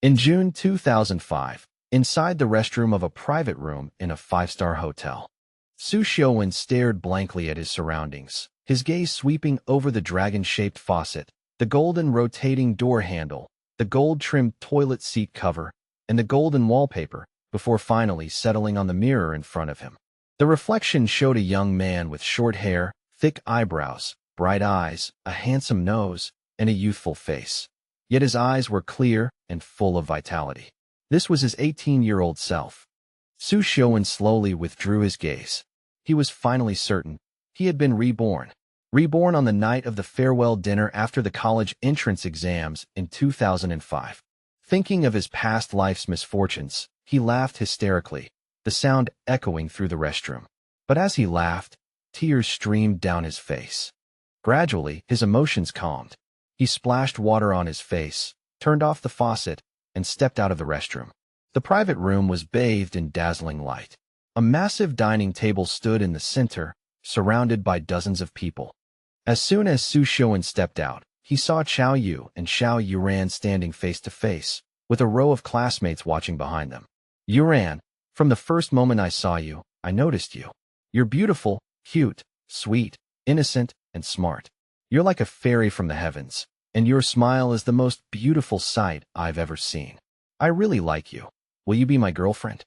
In June 2005, inside the restroom of a private room in a five-star hotel, Xiuwen stared blankly at his surroundings, his gaze sweeping over the dragon-shaped faucet, the golden rotating door handle, the gold-trimmed toilet seat cover, and the golden wallpaper, before finally settling on the mirror in front of him. The reflection showed a young man with short hair, thick eyebrows, bright eyes, a handsome nose, and a youthful face. Yet his eyes were clear and full of vitality. This was his 18-year-old self. Xiuwen slowly withdrew his gaze. He was finally certain. He had been reborn. Reborn on the night of the farewell dinner after the college entrance exams in 2005. Thinking of his past life's misfortunes, he laughed hysterically, the sound echoing through the restroom. But as he laughed, tears streamed down his face. Gradually, his emotions calmed. He splashed water on his face, turned off the faucet, and stepped out of the restroom. The private room was bathed in dazzling light. A massive dining table stood in the center, surrounded by dozens of people. As soon as Xiuwen stepped out, he saw Xiao Yu and Xiao Youran standing face to face, with a row of classmates watching behind them. "Youran, from the first moment I saw you, I noticed you. You're beautiful, cute, sweet, innocent, and smart. You're like a fairy from the heavens, and your smile is the most beautiful sight I've ever seen. I really like you. Will you be my girlfriend?"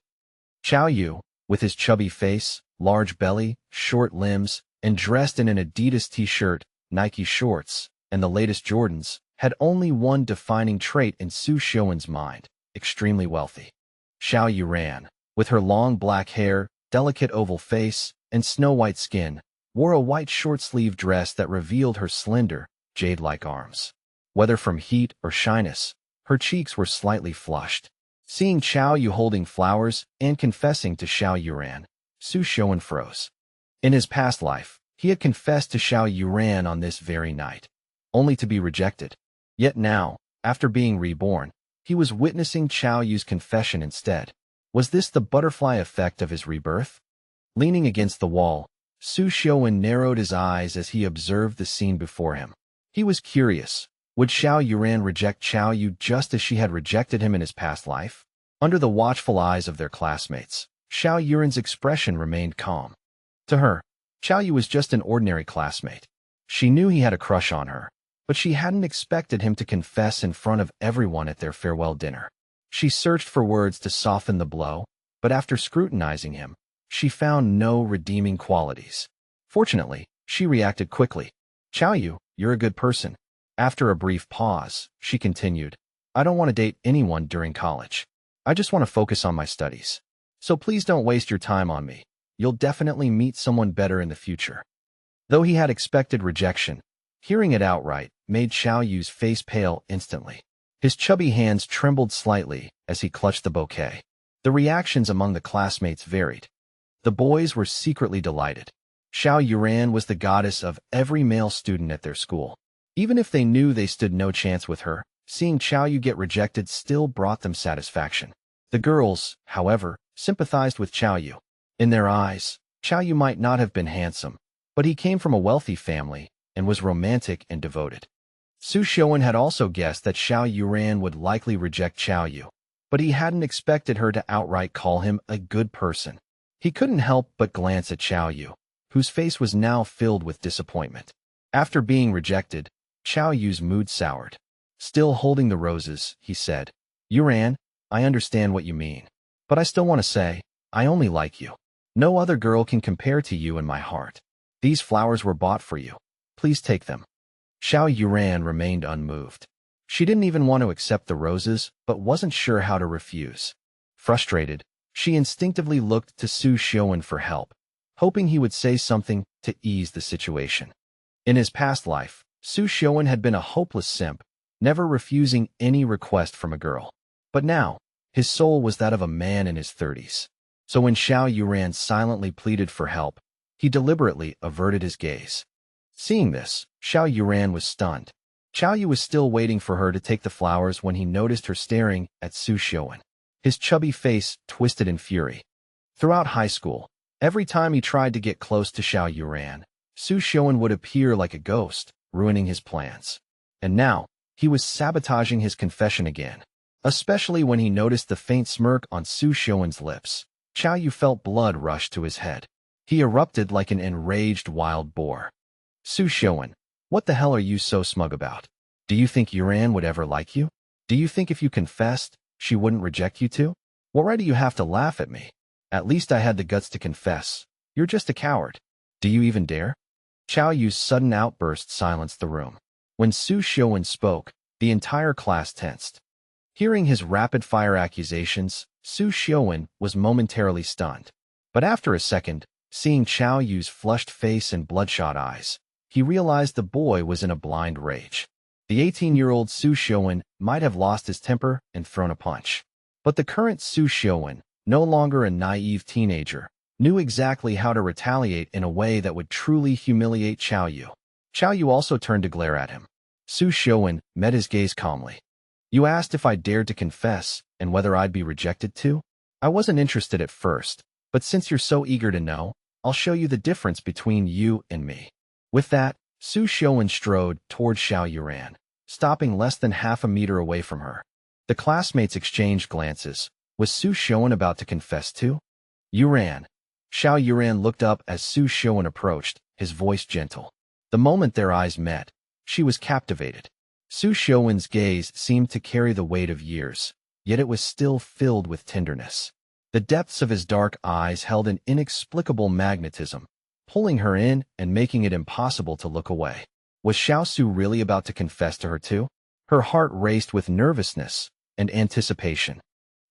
Xiao Yu, with his chubby face, large belly, short limbs, and dressed in an Adidas t-shirt, Nike shorts, and the latest Jordans, had only one defining trait in Xiuwen's mind: extremely wealthy. Xiao Youran, with her long black hair, delicate oval face, and snow-white skin, wore a white short-sleeved dress that revealed her slender, jade-like arms. Whether from heat or shyness, her cheeks were slightly flushed. Seeing Xiao Yu holding flowers and confessing to Xiao Youran, Xiuwen froze. In his past life, he had confessed to Xiao Youran on this very night, only to be rejected. Yet now, after being reborn, he was witnessing Xiao Yu's confession instead. Was this the butterfly effect of his rebirth? Leaning against the wall, Xiuwen narrowed his eyes as he observed the scene before him. He was curious. Would Xiao Youran reject Xiao Yu just as she had rejected him in his past life? Under the watchful eyes of their classmates, Xiao Yuran's expression remained calm. To her, Xiao Yu was just an ordinary classmate. She knew he had a crush on her, but she hadn't expected him to confess in front of everyone at their farewell dinner. She searched for words to soften the blow, but after scrutinizing him, she found no redeeming qualities. Fortunately, she reacted quickly. "Xiao Yu, you're a good person." After a brief pause, she continued, "I don't want to date anyone during college. I just want to focus on my studies. So please don't waste your time on me. You'll definitely meet someone better in the future." Though he had expected rejection, hearing it outright made Xiao Yu's face pale instantly. His chubby hands trembled slightly as he clutched the bouquet. The reactions among the classmates varied. The boys were secretly delighted. Xiao Youran was the goddess of every male student at their school. Even if they knew they stood no chance with her, seeing Xiao Yu get rejected still brought them satisfaction. The girls, however, sympathized with Xiao Yu. In their eyes, Xiao Yu might not have been handsome, but he came from a wealthy family and was romantic and devoted. Xiuwen had also guessed that Xiao Youran would likely reject Xiao Yu, but he hadn't expected her to outright call him a good person. He couldn't help but glance at Xiao Yu, whose face was now filled with disappointment. After being rejected, Xiao Yu's mood soured. Still holding the roses, he said, "Youran, I understand what you mean, but I still want to say, I only like you. No other girl can compare to you in my heart. These flowers were bought for you. Please take them." Xiao Youran remained unmoved. She didn't even want to accept the roses, but wasn't sure how to refuse. Frustrated, she instinctively looked to Xiuwen for help, hoping he would say something to ease the situation. In his past life, Xiuwen had been a hopeless simp, never refusing any request from a girl. But now, his soul was that of a man in his 30s. So when Xiao Youran silently pleaded for help, he deliberately averted his gaze. Seeing this, Xiao Youran was stunned. Xiao Yu was still waiting for her to take the flowers when he noticed her staring at Xiuwen. His chubby face twisted in fury. Throughout high school, every time he tried to get close to Xiao Youran, Xiuwen would appear like a ghost, ruining his plans. And now, he was sabotaging his confession again. especially when he noticed the faint smirk on Su Xiuwen's lips. Xiao Yu felt blood rush to his head. He erupted like an enraged wild boar. Su Xiuwen, what the hell are you so smug about? Do you think Youran would ever like you? Do you think if you confessed, she wouldn't reject you too? What right do you have to laugh at me? At least I had the guts to confess. You're just a coward. Do you even dare? Xiao Yu's sudden outburst silenced the room. When Su Xiuwen spoke, the entire class tensed. Hearing his rapid-fire accusations, Su Xiuwen was momentarily stunned. But after a second, seeing Xiao Yu's flushed face and bloodshot eyes, he realized the boy was in a blind rage. The 18-year-old Su Xiuwen might have lost his temper and thrown a punch. But the current Su Xiuwen, no longer a naive teenager, knew exactly how to retaliate in a way that would truly humiliate Xiao Yu. Xiao Yu also turned to glare at him. Su Xiuwen met his gaze calmly. You asked if I dared to confess and whether I'd be rejected too? I wasn't interested at first, but since you're so eager to know, I'll show you the difference between you and me. With that, Su Xiuwen strode toward Xiao Youran, stopping less than half a meter away from her. The classmates exchanged glances. Was Su Xiuwen about to confess too? Youran. Xiao Youran looked up as Su Xiuwen approached, his voice gentle. The moment their eyes met, she was captivated. Su Xiuwen's gaze seemed to carry the weight of years, yet it was still filled with tenderness. The depths of his dark eyes held an inexplicable magnetism, pulling her in and making it impossible to look away. Was Xiao Su really about to confess to her too? Her heart raced with nervousness and anticipation.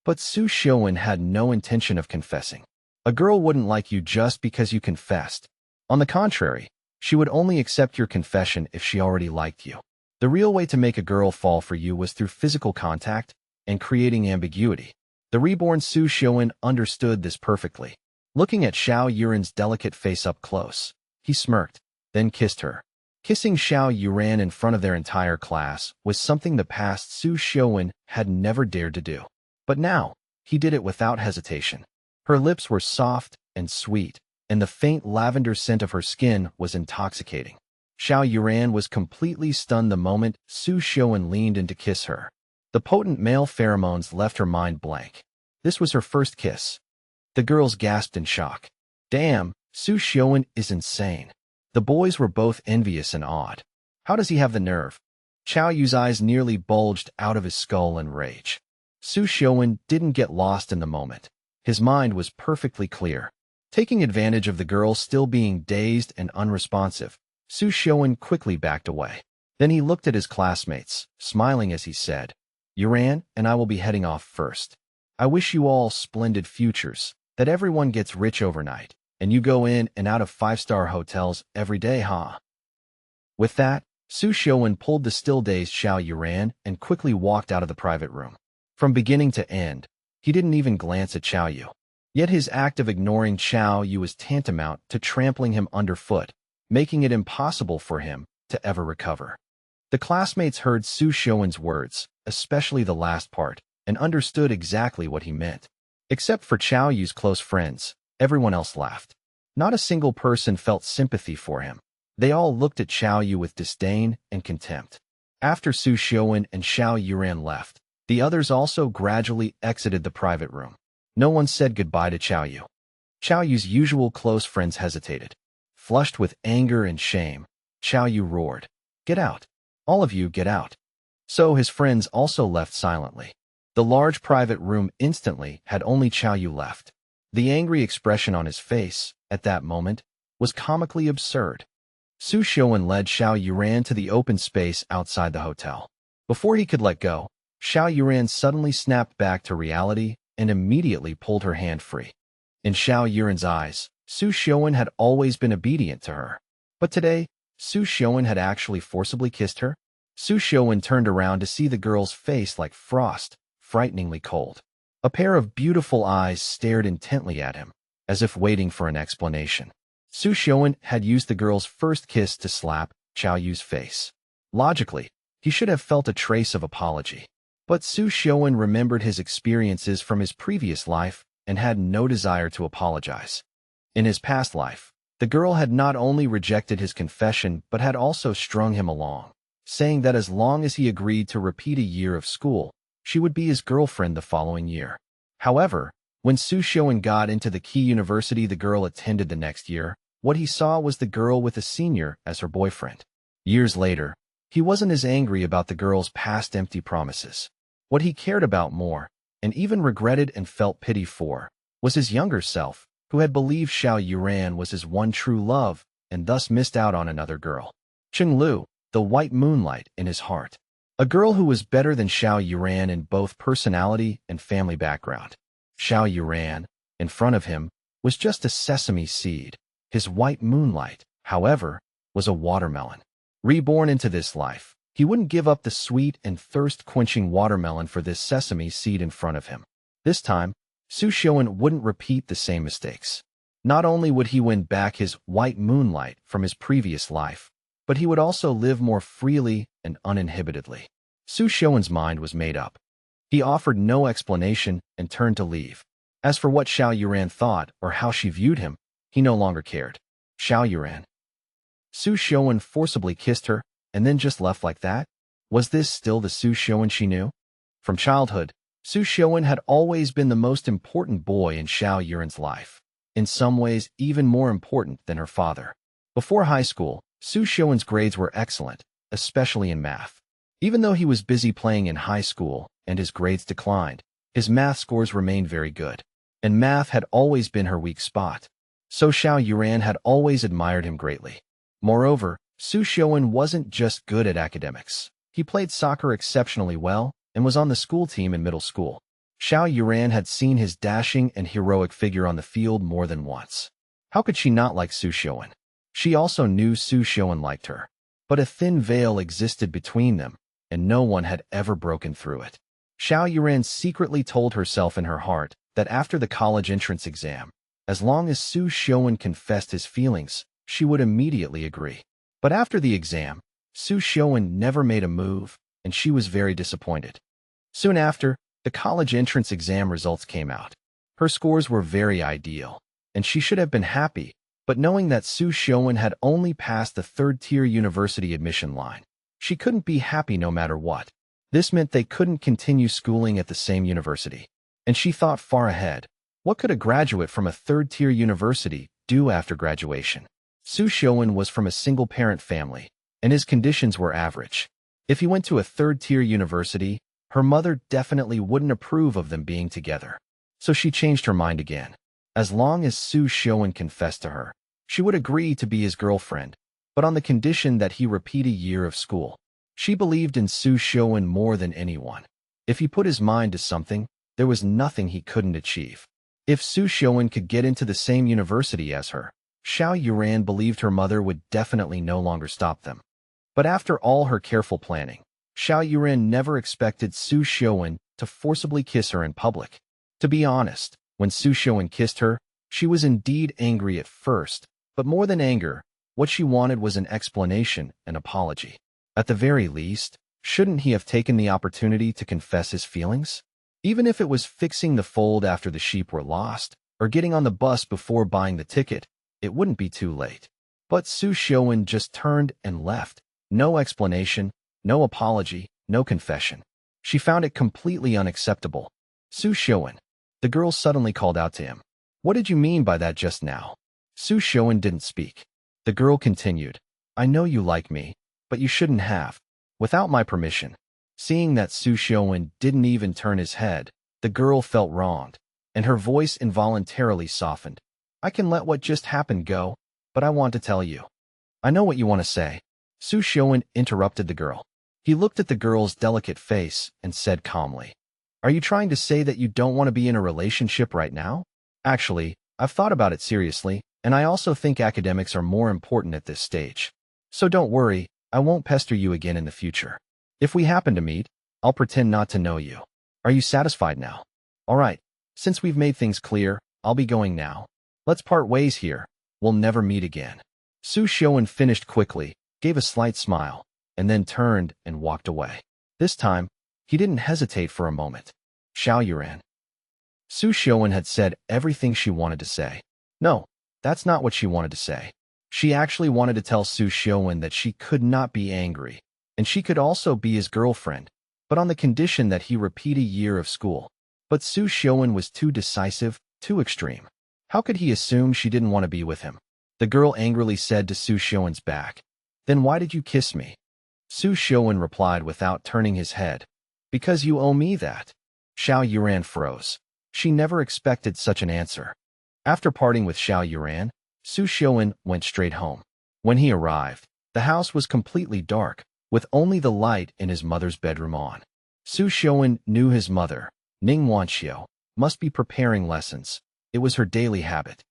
But Su Xiuwen had no intention of confessing. A girl wouldn't like you just because you confessed. On the contrary, she would only accept your confession if she already liked you. The real way to make a girl fall for you was through physical contact and creating ambiguity. The reborn Su Xiuwen understood this perfectly. Looking at Xiao Yuran's delicate face up close, he smirked, then kissed her. Kissing Xiao Youran in front of their entire class was something the past Su Xiuwen had never dared to do. But now, he did it without hesitation. Her lips were soft and sweet, and the faint lavender scent of her skin was intoxicating. Xiao Youran was completely stunned the moment Su Xiuwen leaned in to kiss her. The potent male pheromones left her mind blank. This was her first kiss. The girls gasped in shock. Damn, Su Xiuwen is insane. The boys were both envious and awed. How does he have the nerve? Xiao Yu's eyes nearly bulged out of his skull in rage. Su Xiuwen didn't get lost in the moment. His mind was perfectly clear. Taking advantage of the girls still being dazed and unresponsive, Su Xiuwen quickly backed away. Then he looked at his classmates, smiling as he said, Youran and I will be heading off first. I wish you all splendid futures, that everyone gets rich overnight, and you go in and out of five-star hotels every day, huh? With that, Su Xiuwen pulled the still-dazed Xiao Youran and quickly walked out of the private room. From beginning to end, he didn't even glance at Xiao Yu. Yet his act of ignoring Xiao Yu was tantamount to trampling him underfoot, making it impossible for him to ever recover. The classmates heard Su Xiuwen's words, especially the last part, and understood exactly what he meant. Except for Xiao Yu's close friends, everyone else laughed. Not a single person felt sympathy for him. They all looked at Xiao Yu with disdain and contempt. After Su Xiuwen and Xiao Youran left, the others also gradually exited the private room. No one said goodbye to Xiao Yu. Xiao Yu's usual close friends hesitated. Flushed with anger and shame, Xiao Yu roared, "Get out! All of you, get out!" So his friends also left silently. The large private room instantly had only Xiao Yu left. The angry expression on his face, at that moment, was comically absurd. Su Xiuwen led Xiao Youran to the open space outside the hotel. Before he could let go, Xiao Youran suddenly snapped back to reality and immediately pulled her hand free. In Xiao Yuran's eyes, Su Xiuwen had always been obedient to her. But today, Su Xiuwen had actually forcibly kissed her. Su Xiuwen turned around to see the girl's face like frost, frighteningly cold. A pair of beautiful eyes stared intently at him, as if waiting for an explanation. Su Xiuwen had used the girl's first kiss to slap Xiao Yu's face. Logically, he should have felt a trace of apology. But Su Xiuwen remembered his experiences from his previous life and had no desire to apologize. In his past life, the girl had not only rejected his confession but had also strung him along, saying that as long as he agreed to repeat a year of school, she would be his girlfriend the following year. However, when Xiuwen got into the key university the girl attended the next year, what he saw was the girl with a senior as her boyfriend. Years later, he wasn't as angry about the girl's past empty promises. What he cared about more, and even regretted and felt pity for, was his younger self, who had believed Xiao Youran was his one true love, and thus missed out on another girl. Cheng Lu, the white moonlight in his heart. A girl who was better than Xiao Youran in both personality and family background. Xiao Youran, in front of him, was just a sesame seed. His white moonlight, however, was a watermelon. Reborn into this life, he wouldn't give up the sweet and thirst-quenching watermelon for this sesame seed in front of him. This time, Xiuwen wouldn't repeat the same mistakes. Not only would he win back his white moonlight from his previous life, but he would also live more freely and uninhibitedly. Xiuwen's mind was made up. He offered no explanation and turned to leave. As for what Xiao Youran thought or how she viewed him, he no longer cared. Xiao Youran. Xiuwen forcibly kissed her and then just left like that? Was this still the Xiuwen she knew? From childhood, Xiuwen had always been the most important boy in Xiao Youran's life, in some ways even more important than her father. Before high school, Xiuwen's grades were excellent, especially in math. Even though he was busy playing in high school and his grades declined, his math scores remained very good, and math had always been her weak spot. So Xiao Youran had always admired him greatly. Moreover, Xiuwen wasn't just good at academics. He played soccer exceptionally well and was on the school team in middle school. Xiao Youran had seen his dashing and heroic figure on the field more than once. How could she not like Xiuwen? She also knew Xiuwen liked her. But a thin veil existed between them, and no one had ever broken through it. Xiao Youran secretly told herself in her heart that after the college entrance exam, as long as Xiuwen confessed his feelings, she would immediately agree. But after the exam, Xiuwen never made a move, and she was very disappointed. Soon after, the college entrance exam results came out. Her scores were very ideal, and she should have been happy, but knowing that Xiuwen had only passed the third-tier university admission line, she couldn't be happy no matter what. This meant they couldn't continue schooling at the same university. And she thought far ahead. What could a graduate from a third-tier university do after graduation? Xiuwen was from a single-parent family, and his conditions were average. If he went to a third-tier university, her mother definitely wouldn't approve of them being together. So she changed her mind again. As long as Xiuwen confessed to her, she would agree to be his girlfriend, but on the condition that he repeat a year of school. She believed in Xiuwen more than anyone. If he put his mind to something, there was nothing he couldn't achieve. If Xiuwen could get into the same university as her, Xiao Youran believed her mother would definitely no longer stop them. But after all her careful planning, Xiao Youran never expected Xiuwen to forcibly kiss her in public. To be honest, when Xiuwen kissed her, she was indeed angry at first, but more than anger, what she wanted was an explanation, an apology. At the very least, shouldn't he have taken the opportunity to confess his feelings? Even if it was fixing the fold after the sheep were lost, or getting on the bus before buying the ticket, it wouldn't be too late. But Xiuwen just turned and left. No explanation, no apology, no confession. She found it completely unacceptable. Xiuwen. The girl suddenly called out to him. What did you mean by that just now? Xiuwen didn't speak. The girl continued. I know you like me, but you shouldn't have. Without my permission. Seeing that Xiuwen didn't even turn his head, the girl felt wronged, and her voice involuntarily softened. I can let what just happened go, but I want to tell you. I know what you want to say. Xiuwen interrupted the girl. He looked at the girl's delicate face and said calmly, Are you trying to say that you don't want to be in a relationship right now? Actually, I've thought about it seriously, and I also think academics are more important at this stage. So don't worry, I won't pester you again in the future. If we happen to meet, I'll pretend not to know you. Are you satisfied now? All right, since we've made things clear, I'll be going now. Let's part ways here. We'll never meet again. Xiuwen finished quickly, gave a slight smile, and then turned and walked away. This time, he didn't hesitate for a moment. Xiao Youran. Xiuwen had said everything she wanted to say. No, that's not what she wanted to say. She actually wanted to tell Xiuwen that she could not be angry, and she could also be his girlfriend, but on the condition that he repeat a year of school. But Xiuwen was too decisive, too extreme. How could he assume she didn't want to be with him? The girl angrily said to Xiuwen's back, "Then why did you kiss me?" Xiuwen replied without turning his head, "Because you owe me that." Xiao Youran froze. She never expected such an answer. After parting with Xiao Youran, Xiuwen went straight home. When he arrived, the house was completely dark, with only the light in his mother's bedroom on. Xiuwen knew his mother, Ning Wanxiu, must be preparing lessons. It was her daily habit.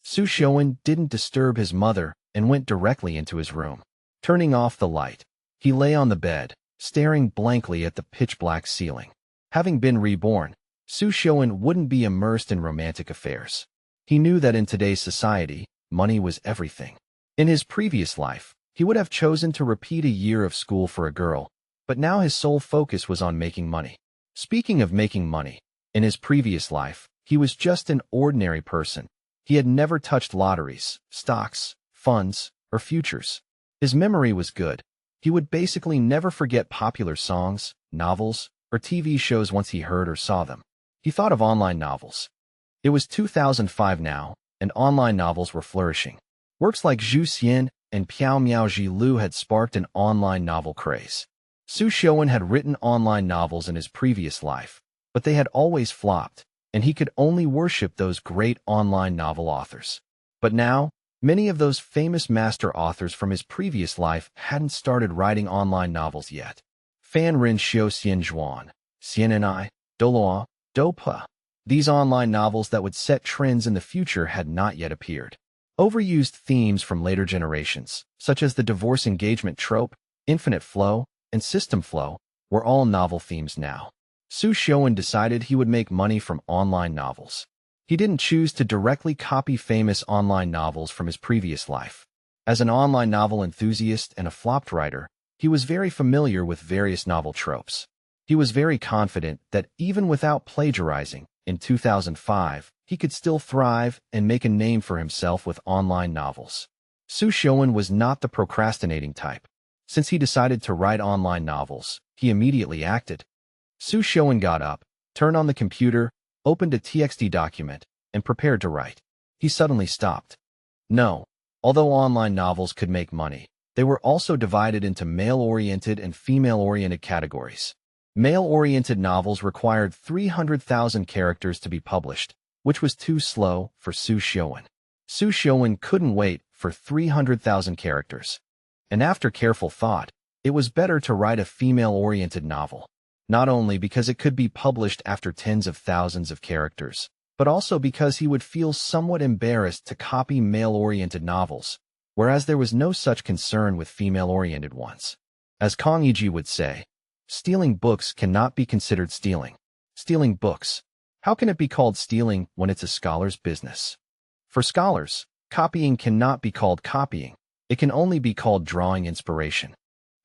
Xiuwen didn't disturb his mother and went directly into his room. Turning off the light, he lay on the bed, staring blankly at the pitch-black ceiling. Having been reborn, Xiuwen wouldn't be immersed in romantic affairs. He knew that in today's society, money was everything. In his previous life, he would have chosen to repeat a year of school for a girl, but now his sole focus was on making money. Speaking of making money, in his previous life, he was just an ordinary person. He had never touched lotteries, stocks, funds, or futures. His memory was good. He would basically never forget popular songs, novels, or TV shows once he heard or saw them. He thought of online novels. It was 2005 now, and online novels were flourishing. Works like Zhu Xian and Piao Miao Ji Lu had sparked an online novel craze. Xiuwen had written online novels in his previous life, but they had always flopped, and he could only worship those great online novel authors. But now, many of those famous master authors from his previous life hadn't started writing online novels yet. Fan Rin Xiu Xian Zhuan, Xian and I, Doloa, Dopa. These online novels that would set trends in the future had not yet appeared. Overused themes from later generations, such as the divorce engagement trope, infinite flow, and system flow, were all novel themes now. Xiuwen decided he would make money from online novels. He didn't choose to directly copy famous online novels from his previous life. As an online novel enthusiast and a flopped writer, he was very familiar with various novel tropes. He was very confident that even without plagiarizing, in 2005, he could still thrive and make a name for himself with online novels. Xiuwen was not the procrastinating type. Since he decided to write online novels, he immediately acted. Xiuwen got up, turned on the computer, opened a TXT document, and prepared to write. He suddenly stopped. No, although online novels could make money, they were also divided into male-oriented and female-oriented categories. Male-oriented novels required 300,000 characters to be published, which was too slow for Xiuwen. Xiuwen couldn't wait for 300,000 characters. And after careful thought, it was better to write a female-oriented novel. Not only because it could be published after tens of thousands of characters, but also because he would feel somewhat embarrassed to copy male-oriented novels, whereas there was no such concern with female-oriented ones. As Kong Yiji would say, stealing books cannot be considered stealing. Stealing books. How can it be called stealing when it's a scholar's business? For scholars, copying cannot be called copying. It can only be called drawing inspiration.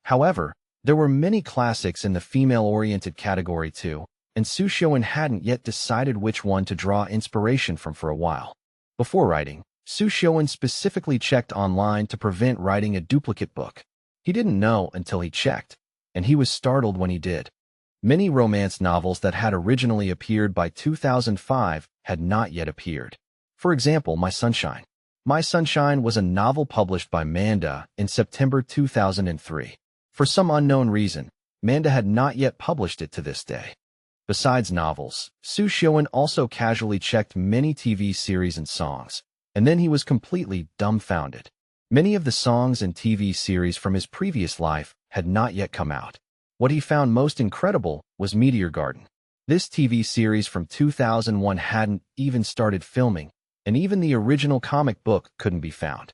However, there were many classics in the female-oriented category too, and Xiuwen hadn't yet decided which one to draw inspiration from for a while. Before writing, Xiuwen specifically checked online to prevent writing a duplicate book. He didn't know until he checked, and he was startled when he did. Many romance novels that had originally appeared by 2005 had not yet appeared. For example, My Sunshine. My Sunshine was a novel published by Manda in September 2003. For some unknown reason, Manda had not yet published it to this day. Besides novels, Xiuwen also casually checked many TV series and songs, and then he was completely dumbfounded. Many of the songs and TV series from his previous life had not yet come out. What he found most incredible was Meteor Garden. This TV series from 2001 hadn't even started filming, and even the original comic book couldn't be found.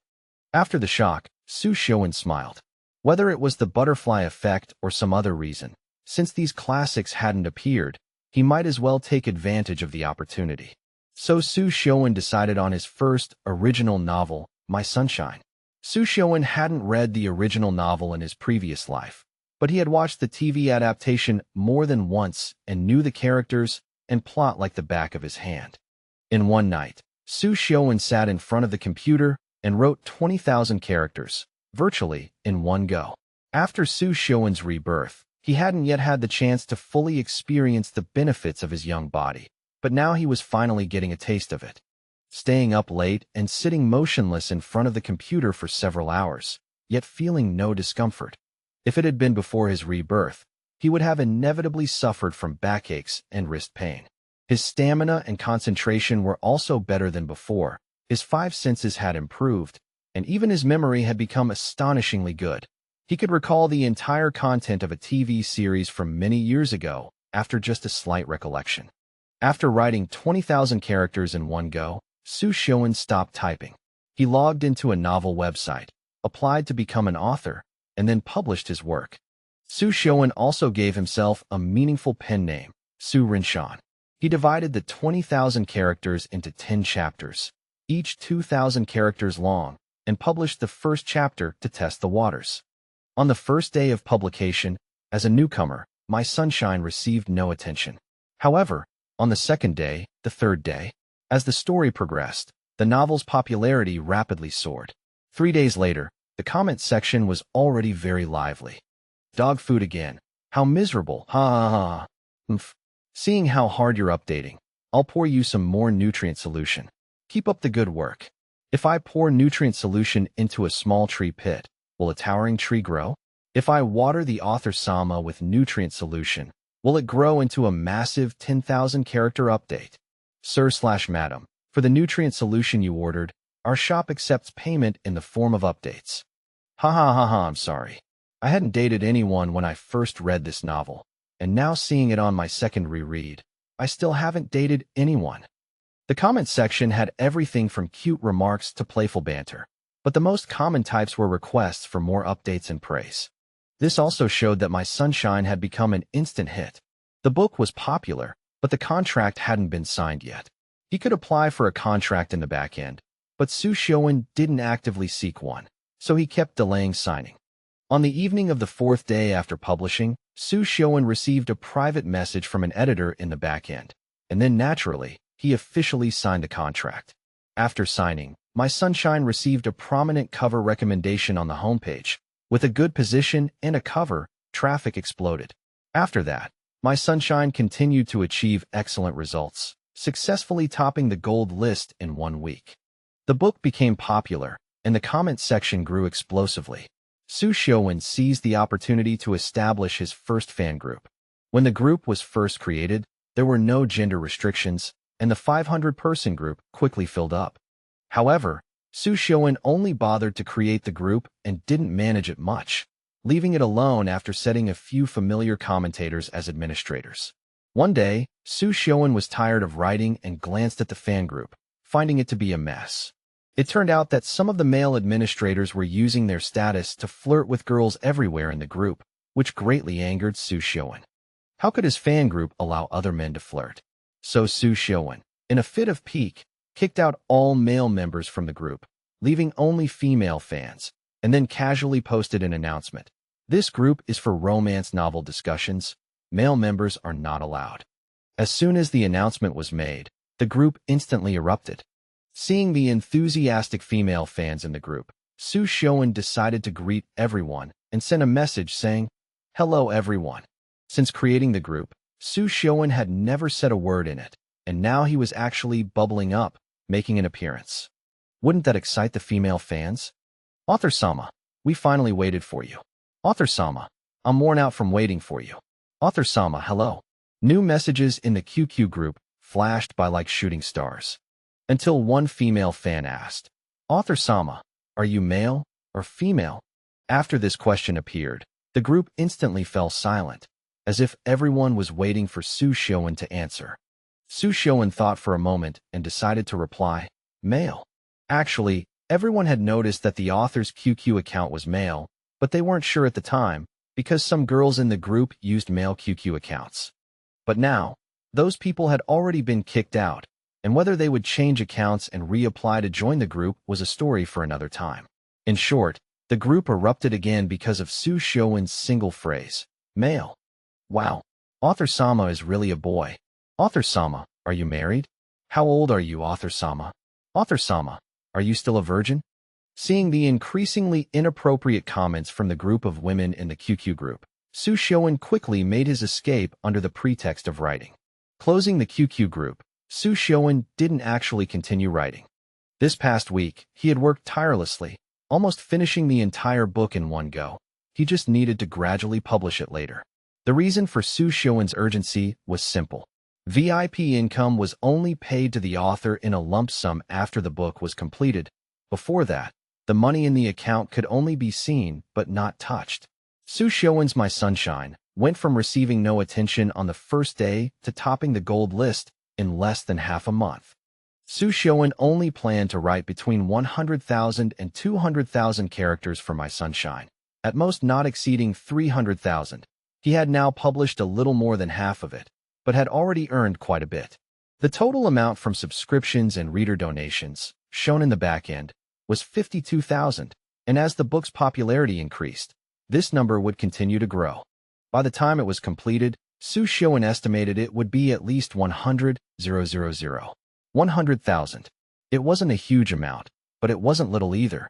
After the shock, Xiuwen smiled. Whether it was the butterfly effect or some other reason, since these classics hadn't appeared, he might as well take advantage of the opportunity. So Xiuwen decided on his first original novel, My Sunshine. Xiuwen hadn't read the original novel in his previous life, but he had watched the TV adaptation more than once and knew the characters and plot like the back of his hand. In one night, Xiuwen sat in front of the computer and wrote 20,000 characters, virtually in one go. After Xiuwen's rebirth, He hadn't yet had the chance to fully experience the benefits of his young body, but now he was finally getting a taste of it. Staying up late and sitting motionless in front of the computer for several hours, yet feeling no discomfort. If it had been before his rebirth, he would have inevitably suffered from backaches and wrist pain. His stamina and concentration were also better than before. His five senses had improved, and even his memory had become astonishingly good. He could recall the entire content of a TV series from many years ago after just a slight recollection. After writing 20,000 characters in one go, Xiuwen stopped typing. He logged into a novel website, applied to become an author, and then published his work. Xiuwen also gave himself a meaningful pen name, Xiuwen. He divided the 20,000 characters into 10 chapters, each 2,000 characters long, and published the first chapter to test the waters. On the first day of publication, as a newcomer, My Sunshine received no attention. However, on the second day, the third day, as the story progressed, the novel's popularity rapidly soared. 3 days later, the comment section was already very lively. Dog food again. How miserable. Ha ha ha. Mph. Seeing how hard you're updating, I'll pour you some more nutrient solution. Keep up the good work. If I pour nutrient solution into a small tree pit, will a towering tree grow? If I water the author Sama with nutrient solution, will it grow into a massive 10,000 character update? Sir/Madam, for the nutrient solution you ordered, our shop accepts payment in the form of updates. Ha ha ha ha, I'm sorry. I hadn't dated anyone when I first read this novel, and now seeing it on my second reread, I still haven't dated anyone. The comment section had everything from cute remarks to playful banter, but the most common types were requests for more updates and praise. This also showed that My Sunshine had become an instant hit. The book was popular, but the contract hadn't been signed yet. He could apply for a contract in the back end, but Xiuwen didn't actively seek one, so he kept delaying signing. On the evening of the fourth day after publishing, Xiuwen received a private message from an editor in the back end, and then naturally, he officially signed the contract. After signing, My Sunshine received a prominent cover recommendation on the homepage. With a good position and a cover, traffic exploded. After that, My Sunshine continued to achieve excellent results, successfully topping the gold list in 1 week. The book became popular, and the comment section grew explosively. Xiuwen seized the opportunity to establish his first fan group. When the group was first created, there were no gender restrictions, and the 500-person group quickly filled up. However, Xiuwen only bothered to create the group and didn't manage it much, leaving it alone after setting a few familiar commentators as administrators. One day, Xiuwen was tired of writing and glanced at the fan group, finding it to be a mess. It turned out that some of the male administrators were using their status to flirt with girls everywhere in the group, which greatly angered Xiuwen. How could his fan group allow other men to flirt? So Xiuwen, in a fit of pique, kicked out all male members from the group, leaving only female fans, and then casually posted an announcement. This group is for romance novel discussions. Male members are not allowed. As soon as the announcement was made, the group instantly erupted. Seeing the enthusiastic female fans in the group, Xiuwen decided to greet everyone and sent a message saying, "Hello everyone." Since creating the group, Xiuwen had never said a word in it, and now he was actually bubbling up, making an appearance. Wouldn't that excite the female fans? "Author Sama, we finally waited for you. Author Sama, I'm worn out from waiting for you. Author Sama, hello." New messages in the QQ group flashed by like shooting stars. Until one female fan asked, "Author Sama, are you male or female?" After this question appeared, the group instantly fell silent, as if everyone was waiting for Xiuwen to answer. Xiuwen thought for a moment and decided to reply, "Male." Actually, everyone had noticed that the author's QQ account was male, but they weren't sure at the time because some girls in the group used male QQ accounts. But now, those people had already been kicked out, and whether they would change accounts and reapply to join the group was a story for another time. In short, the group erupted again because of Xiuwen's single phrase, "Male." Wow, Author Sama is really a boy. Author Sama, are you married? How old are you, Author Sama? Author Sama, are you still a virgin? Seeing the increasingly inappropriate comments from the group of women in the QQ group, Xiuwen quickly made his escape under the pretext of writing. Closing the QQ group, Xiuwen didn't actually continue writing. This past week, he had worked tirelessly, almost finishing the entire book in one go. He just needed to gradually publish it later. The reason for Xiuwen's urgency was simple. VIP income was only paid to the author in a lump sum after the book was completed. Before that, the money in the account could only be seen but not touched. Xiuwen's My Sunshine went from receiving no attention on the first day to topping the gold list in less than half a month. Xiuwen only planned to write between 100,000 and 200,000 characters for My Sunshine, at most not exceeding 300,000. He had now published a little more than half of it, but had already earned quite a bit. The total amount from subscriptions and reader donations, shown in the back end, was 52,000, and as the book's popularity increased, this number would continue to grow. By the time it was completed, Xiuwen estimated it would be at least 100,000. It wasn't a huge amount, but it wasn't little either.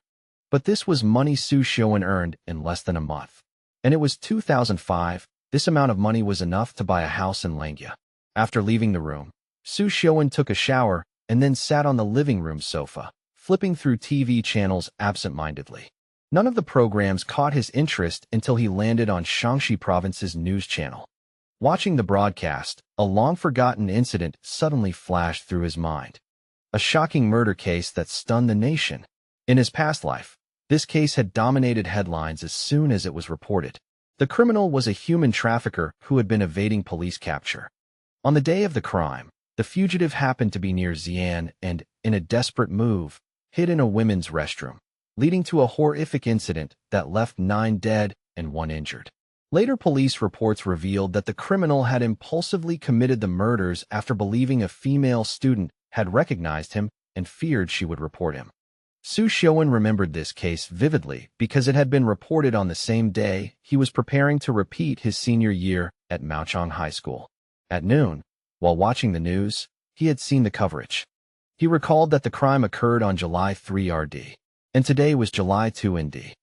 But this was money Xiuwen earned in less than a month. And it was 2005. This amount of money was enough to buy a house in Langia. After leaving the room, Xiuwen took a shower and then sat on the living room sofa, flipping through TV channels absent-mindedly. None of the programs caught his interest until he landed on Shaanxi Province's news channel. Watching the broadcast, a long-forgotten incident suddenly flashed through his mind. A shocking murder case that stunned the nation. In his past life, this case had dominated headlines as soon as it was reported. The criminal was a human trafficker who had been evading police capture. On the day of the crime, the fugitive happened to be near Xi'an and, in a desperate move, hid in a women's restroom, leading to a horrific incident that left 9 dead and 1 injured. Later police reports revealed that the criminal had impulsively committed the murders after believing a female student had recognized him and feared she would report him. Xiuwen remembered this case vividly because it had been reported on the same day he was preparing to repeat his senior year at Maochong High School. At noon, while watching the news, he had seen the coverage. He recalled that the crime occurred on July 3 RD, and today was July 2 ND,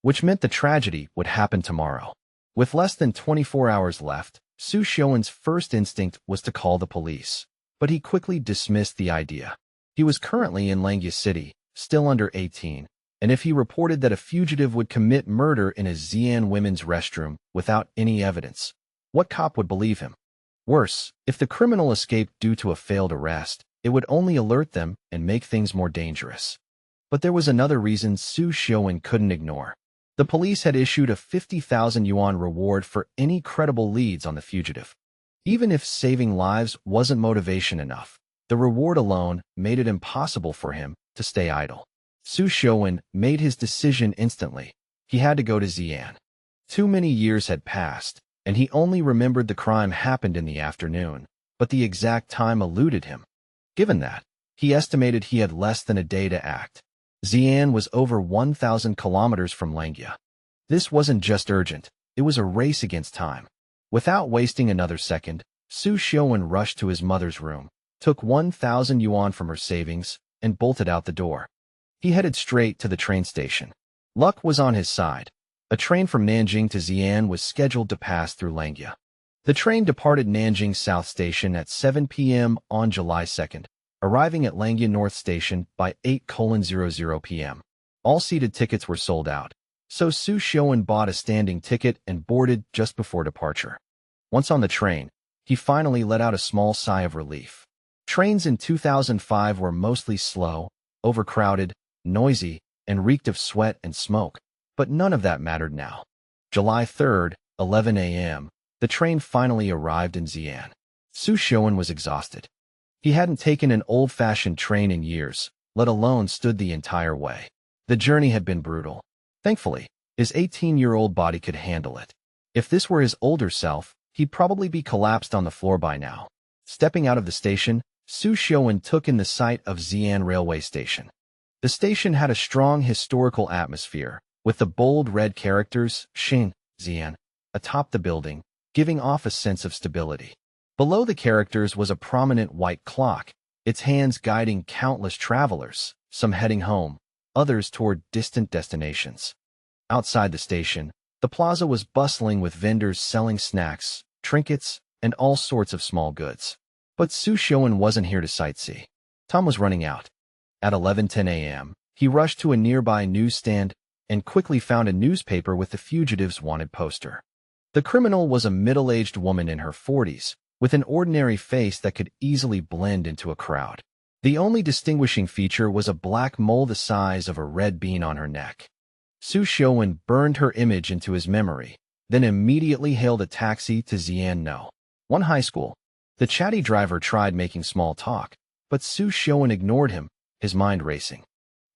which meant the tragedy would happen tomorrow. With less than 24 hours left, Xiuwen's first instinct was to call the police, but he quickly dismissed the idea. He was currently in Langia City, still under 18, and if he reported that a fugitive would commit murder in a Xi'an women's restroom without any evidence, what cop would believe him? Worse, if the criminal escaped due to a failed arrest, it would only alert them and make things more dangerous. But there was another reason Xiuwen couldn't ignore. The police had issued a 50,000 yuan reward for any credible leads on the fugitive. Even if saving lives wasn't motivation enough, the reward alone made it impossible for him to stay idle. Xiuwen made his decision instantly. He had to go to Xi'an. Too many years had passed, and he only remembered the crime happened in the afternoon, but the exact time eluded him. Given that, he estimated he had less than a day to act. Xi'an was over 1,000 kilometers from Langia. This wasn't just urgent, it was a race against time. Without wasting another second, Xiuwen rushed to his mother's room, took 1,000 yuan from her savings, and bolted out the door. He headed straight to the train station. Luck was on his side. A train from Nanjing to Xi'an was scheduled to pass through Langia. The train departed Nanjing South Station at 7 p.m. on July 2nd, arriving at Langia North Station by 8:00 p.m. All seated tickets were sold out, so Xiuwen bought a standing ticket and boarded just before departure. Once on the train, he finally let out a small sigh of relief. Trains in 2005 were mostly slow, overcrowded, noisy, and reeked of sweat and smoke, but none of that mattered now. July 3rd, 11 a.m., the train finally arrived in Xi'an. Xiuwen was exhausted. He hadn't taken an old-fashioned train in years, let alone stood the entire way. The journey had been brutal. Thankfully, his 18-year-old body could handle it. If this were his older self, he'd probably be collapsed on the floor by now. Stepping out of the station, Xiuwen took in the sight of Xi'an railway station. The station had a strong historical atmosphere, with the bold red characters, Xin, Xi'an, atop the building, giving off a sense of stability. Below the characters was a prominent white clock, its hands guiding countless travelers, some heading home, others toward distant destinations. Outside the station, The plaza was bustling with vendors selling snacks, trinkets, and all sorts of small goods. But Xiuwen wasn't here to sightsee. Tom was running out. At 11:10 a.m., he rushed to a nearby newsstand and quickly found a newspaper with the fugitive's wanted poster. The criminal was a middle-aged woman in her 40s, with an ordinary face that could easily blend into a crowd. The only distinguishing feature was a black mole the size of a red bean on her neck. Xiuwen burned her image into his memory, then immediately hailed a taxi to Xian High School. The chatty driver tried making small talk, but Xiuwen ignored him, his mind racing.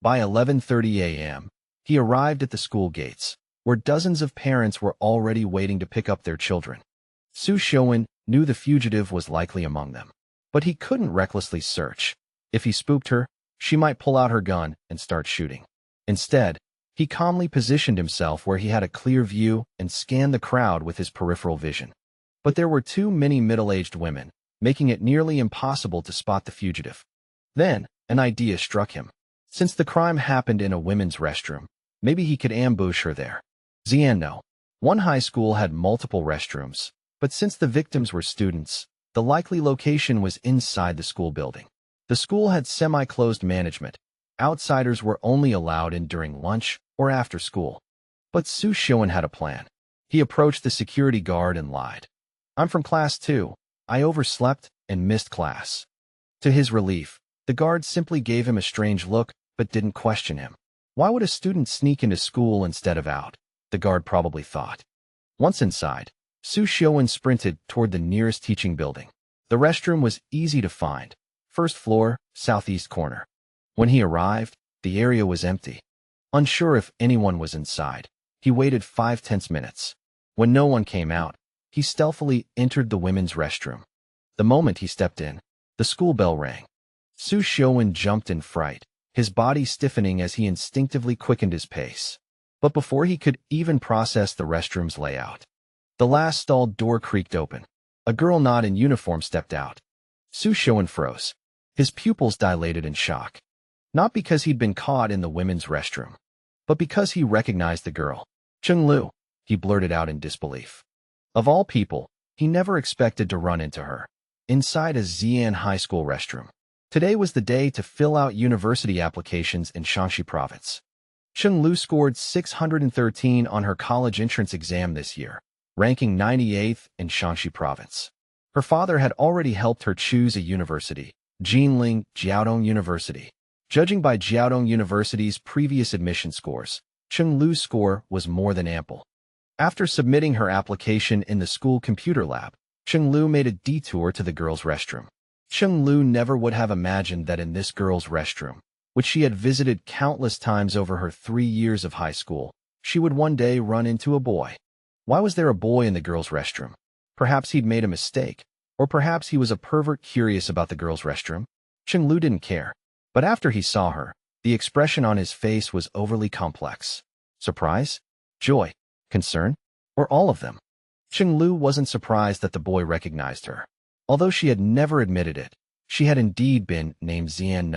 By 11:30 a.m., he arrived at the school gates, where dozens of parents were already waiting to pick up their children. Xiuwen knew the fugitive was likely among them, but he couldn't recklessly search. If he spooked her, she might pull out her gun and start shooting. Instead, he calmly positioned himself where he had a clear view and scanned the crowd with his peripheral vision. But there were too many middle-aged women, making it nearly impossible to spot the fugitive. Then, an idea struck him. Since the crime happened in a women's restroom, maybe he could ambush her there. Xian High School had multiple restrooms, but since the victims were students, the likely location was inside the school building. The school had semi-closed management. Outsiders were only allowed in during lunch or after school. But Xiuwen had a plan. He approached the security guard and lied. "I'm from class 2. I overslept and missed class." To his relief, the guard simply gave him a strange look but didn't question him. Why would a student sneak into school instead of out? The guard probably thought. Once inside, Xiuwen sprinted toward the nearest teaching building. The restroom was easy to find. First floor, southeast corner. When he arrived, the area was empty. Unsure if anyone was inside, he waited 5 tense minutes. When no one came out, he stealthily entered the women's restroom. The moment he stepped in, the school bell rang. Xiuwen jumped in fright, his body stiffening as he instinctively quickened his pace. But before he could even process the restroom's layout, the last stall door creaked open. A girl not in uniform stepped out. Xiuwen froze. His pupils dilated in shock. Not because he'd been caught in the women's restroom, but because he recognized the girl. "Cheng Lu," he blurted out in disbelief. Of all people, he never expected to run into her. Inside a Xian High School restroom. Today was the day to fill out university applications in Shaanxi province. Cheng Lu scored 613 on her college entrance exam this year, ranking 98th in Shaanxi province. Her father had already helped her choose a university, Jinling Jiaodong University. Judging by Jiaodong University's previous admission scores, Cheng Lu's score was more than ample. After submitting her application in the school computer lab, Cheng Lu made a detour to the girls' restroom. Cheng Lu never would have imagined that in this girls' restroom, which she had visited countless times over her 3 years of high school, she would one day run into a boy. Why was there a boy in the girls' restroom? Perhaps he'd made a mistake, or perhaps he was a pervert curious about the girls' restroom. Cheng Lu didn't care. But after he saw her, the expression on his face was overly complex. Surprise? Joy? Concern? Or all of them? Cheng Lu wasn't surprised that the boy recognized her. Although she had never admitted it, she had indeed been named Xian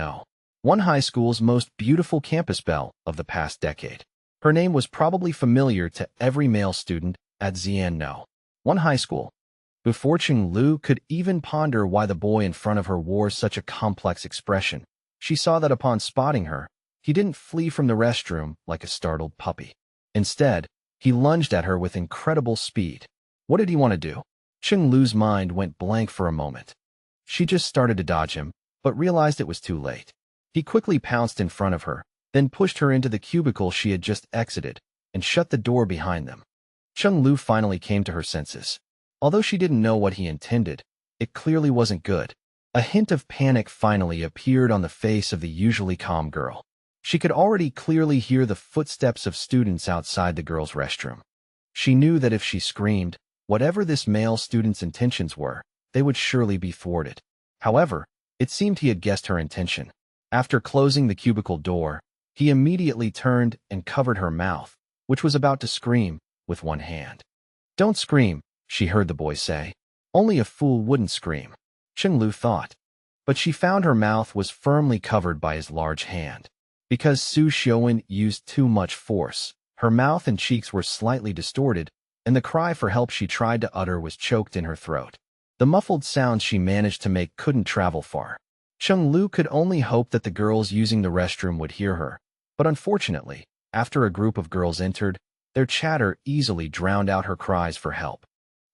High School's most beautiful campus belle of the past decade. Her name was probably familiar to every male student at Xian High School. Before Cheng Lu could even ponder why the boy in front of her wore such a complex expression, she saw that upon spotting her, he didn't flee from the restroom like a startled puppy. Instead, he lunged at her with incredible speed. What did he want to do? Cheng Lu's mind went blank for a moment. She just started to dodge him, but realized it was too late. He quickly pounced in front of her, then pushed her into the cubicle she had just exited, and shut the door behind them. Cheng Lu finally came to her senses. Although she didn't know what he intended, it clearly wasn't good. A hint of panic finally appeared on the face of the usually calm girl. She could already clearly hear the footsteps of students outside the girls' restroom. She knew that if she screamed, whatever this male student's intentions were, they would surely be thwarted. However, it seemed he had guessed her intention. After closing the cubicle door, he immediately turned and covered her mouth, which was about to scream, with one hand. "Don't scream," she heard the boy say. "Only a fool wouldn't scream," Cheng Lu thought. But she found her mouth was firmly covered by his large hand. Because Xiuwen used too much force, Her mouth and cheeks were slightly distorted, and the cry for help she tried to utter was choked in her throat. The muffled sounds she managed to make couldn't travel far. Cheng Lu could only hope that the girls using the restroom would hear her, but unfortunately, after a group of girls entered, their chatter easily drowned out her cries for help.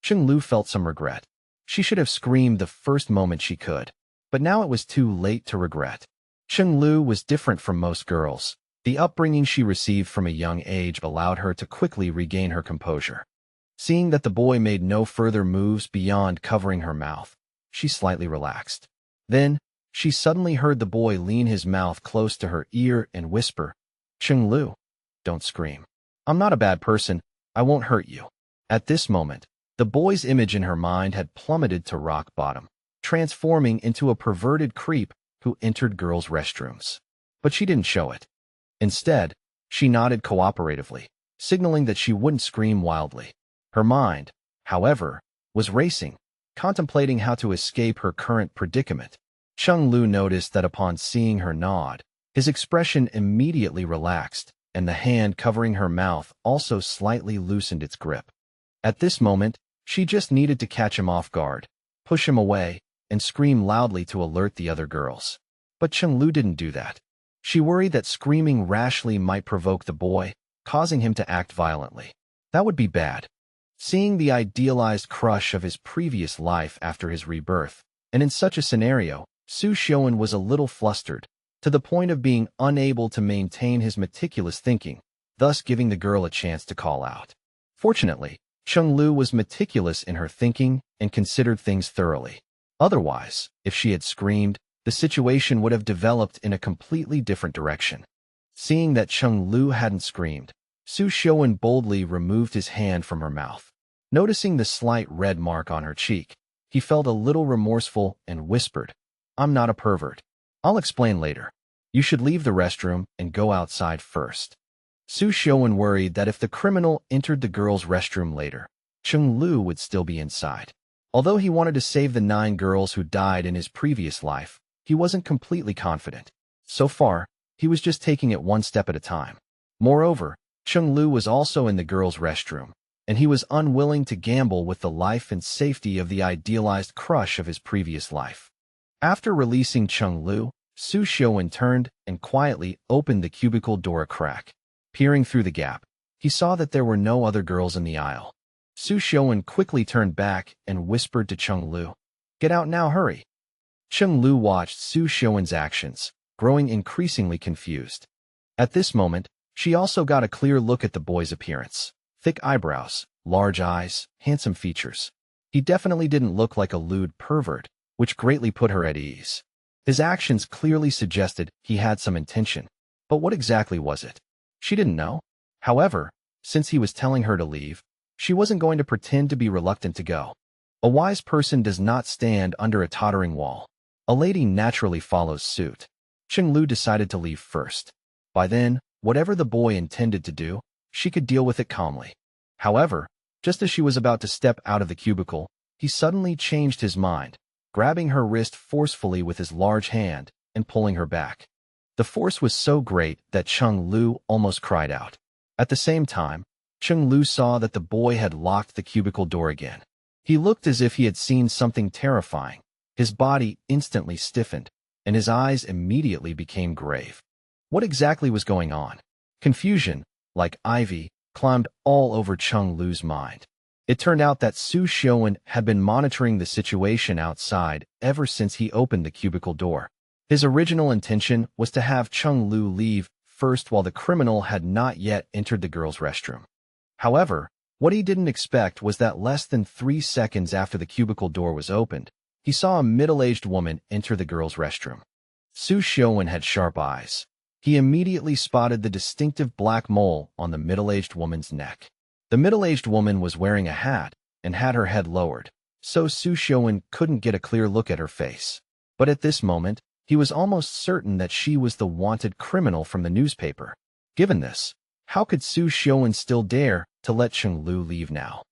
Cheng Lu felt some regret. She should have screamed the first moment she could, but now it was too late to regret. Cheng Lu was different from most girls. The upbringing she received from a young age allowed her to quickly regain her composure. Seeing that the boy made no further moves beyond covering her mouth, she slightly relaxed. Then, she suddenly heard the boy lean his mouth close to her ear and whisper, "Cheng Lu, don't scream. I'm not a bad person. I won't hurt you." At this moment, the boy's image in her mind had plummeted to rock bottom, transforming into a perverted creep who entered girls' restrooms. But she didn't show it. Instead, she nodded cooperatively, signaling that she wouldn't scream wildly. Her mind, however, was racing, contemplating how to escape her current predicament. Cheng Lu noticed that upon seeing her nod, his expression immediately relaxed, and the hand covering her mouth also slightly loosened its grip. At this moment, she just needed to catch him off guard, push him away, and scream loudly to alert the other girls. But Cheng Lu didn't do that. She worried that screaming rashly might provoke the boy, causing him to act violently. That would be bad. Seeing the idealized crush of his previous life after his rebirth, and in such a scenario, Xiuwen was a little flustered, to the point of being unable to maintain his meticulous thinking, thus giving the girl a chance to call out. Fortunately, Cheng Lu was meticulous in her thinking and considered things thoroughly. Otherwise, if she had screamed, the situation would have developed in a completely different direction. Seeing that Cheng Lu hadn't screamed, Xiuwen boldly removed his hand from her mouth. Noticing the slight red mark on her cheek, he felt a little remorseful and whispered, "I'm not a pervert. I'll explain later. You should leave the restroom and go outside first." Xiuwen worried that if the criminal entered the girls' restroom later, Cheng Lu would still be inside. Although he wanted to save the 9 girls who died in his previous life, he wasn't completely confident. So far, he was just taking it one step at a time. Moreover, Cheng Lu was also in the girls' restroom, and he was unwilling to gamble with the life and safety of the idealized crush of his previous life. After releasing Cheng Lu, Xiuwen turned and quietly opened the cubicle door a crack. Peering through the gap, he saw that there were no other girls in the aisle. Xiuwen quickly turned back and whispered to Cheng Lu, "Get out now, hurry." Cheng Lu watched Xiuwen's actions, growing increasingly confused. At this moment, she also got a clear look at the boy's appearance. Thick eyebrows, large eyes, handsome features. He definitely didn't look like a lewd pervert, which greatly put her at ease. His actions clearly suggested he had some intention, but what exactly was it? She didn't know. However, since he was telling her to leave, she wasn't going to pretend to be reluctant to go. A wise person does not stand under a tottering wall. A lady naturally follows suit. Cheng Lu decided to leave first. By then, whatever the boy intended to do, she could deal with it calmly. However, just as she was about to step out of the cubicle, he suddenly changed his mind, grabbing her wrist forcefully with his large hand and pulling her back. The force was so great that Cheng Lu almost cried out. At the same time, Cheng Lu saw that the boy had locked the cubicle door again. He looked as if he had seen something terrifying. His body instantly stiffened, and his eyes immediately became grave. What exactly was going on? Confusion, like ivy, climbed all over Cheng Lu's mind. It turned out that Xiuwen had been monitoring the situation outside ever since he opened the cubicle door. His original intention was to have Cheng Lu leave first while the criminal had not yet entered the girls' restroom. However, what he didn't expect was that less than 3 seconds after the cubicle door was opened, he saw a middle-aged woman enter the girls' restroom. Xiuwen had sharp eyes. He immediately spotted the distinctive black mole on the middle-aged woman's neck. The middle-aged woman was wearing a hat and had her head lowered, so Xiuwen couldn't get a clear look at her face. But at this moment, he was almost certain that she was the wanted criminal from the newspaper. Given this, how could Xiuwen still dare to let Cheng Lu leave now?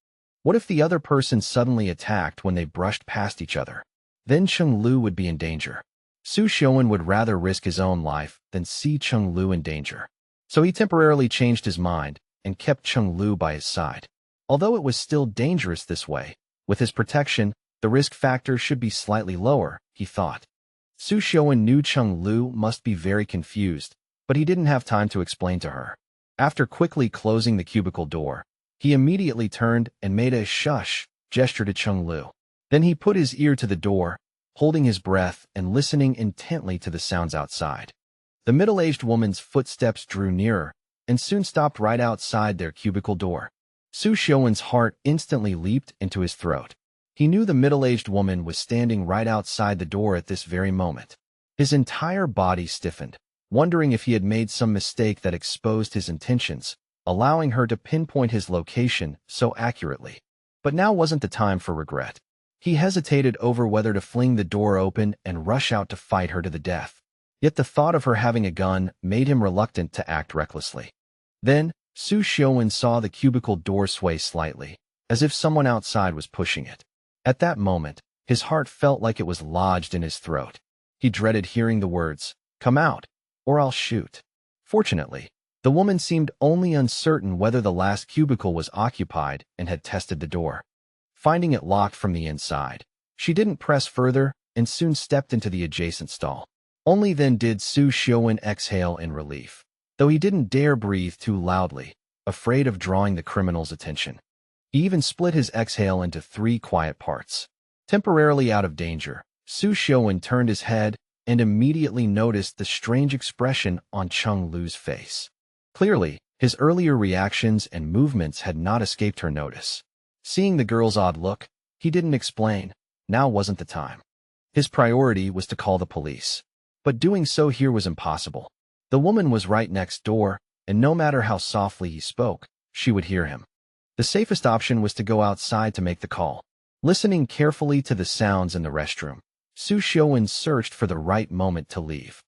What if the other person suddenly attacked when they brushed past each other? Then Cheng Lu would be in danger. Xiuwen would rather risk his own life than see Cheng Lu in danger. So he temporarily changed his mind and kept Cheng Lu by his side. Although it was still dangerous this way, with his protection, the risk factor should be slightly lower, he thought. Xiuwen knew Cheng Lu must be very confused, but he didn't have time to explain to her. After quickly closing the cubicle door, he immediately turned and made a shush gesture to Cheng Lu. Then he put his ear to the door, holding his breath and listening intently to the sounds outside. The middle-aged woman's footsteps drew nearer and soon stopped right outside their cubicle door. Xiuwen's heart instantly leaped into his throat. He knew the middle-aged woman was standing right outside the door at this very moment. His entire body stiffened, wondering if he had made some mistake that exposed his intentions, allowing her to pinpoint his location so accurately. But now wasn't the time for regret. He hesitated over whether to fling the door open and rush out to fight her to the death. Yet the thought of her having a gun made him reluctant to act recklessly. Then, Xiuwen saw the cubicle door sway slightly, as if someone outside was pushing it. At that moment, his heart felt like it was lodged in his throat. He dreaded hearing the words, "Come out, or I'll shoot." Fortunately, the woman seemed only uncertain whether the last cubicle was occupied and had tested the door. Finding it locked from the inside, she didn't press further and soon stepped into the adjacent stall. Only then did Xiuwen exhale in relief, though he didn't dare breathe too loudly, afraid of drawing the criminal's attention. He even split his exhale into 3 quiet parts. Temporarily out of danger, Xiuwen turned his head and immediately noticed the strange expression on Cheng Lu's face. Clearly, his earlier reactions and movements had not escaped her notice. Seeing the girl's odd look, he didn't explain. Now wasn't the time. His priority was to call the police. But doing so here was impossible. The woman was right next door, and no matter how softly he spoke, she would hear him. The safest option was to go outside to make the call. Listening carefully to the sounds in the restroom, Xiuwen searched for the right moment to leave.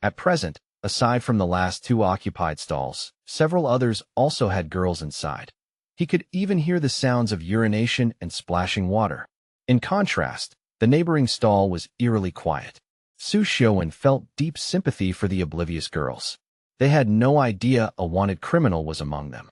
At present, aside from the last 2 occupied stalls, several others also had girls inside. He could even hear the sounds of urination and splashing water. In contrast, the neighboring stall was eerily quiet. Xiuwen felt deep sympathy for the oblivious girls. They had no idea a wanted criminal was among them.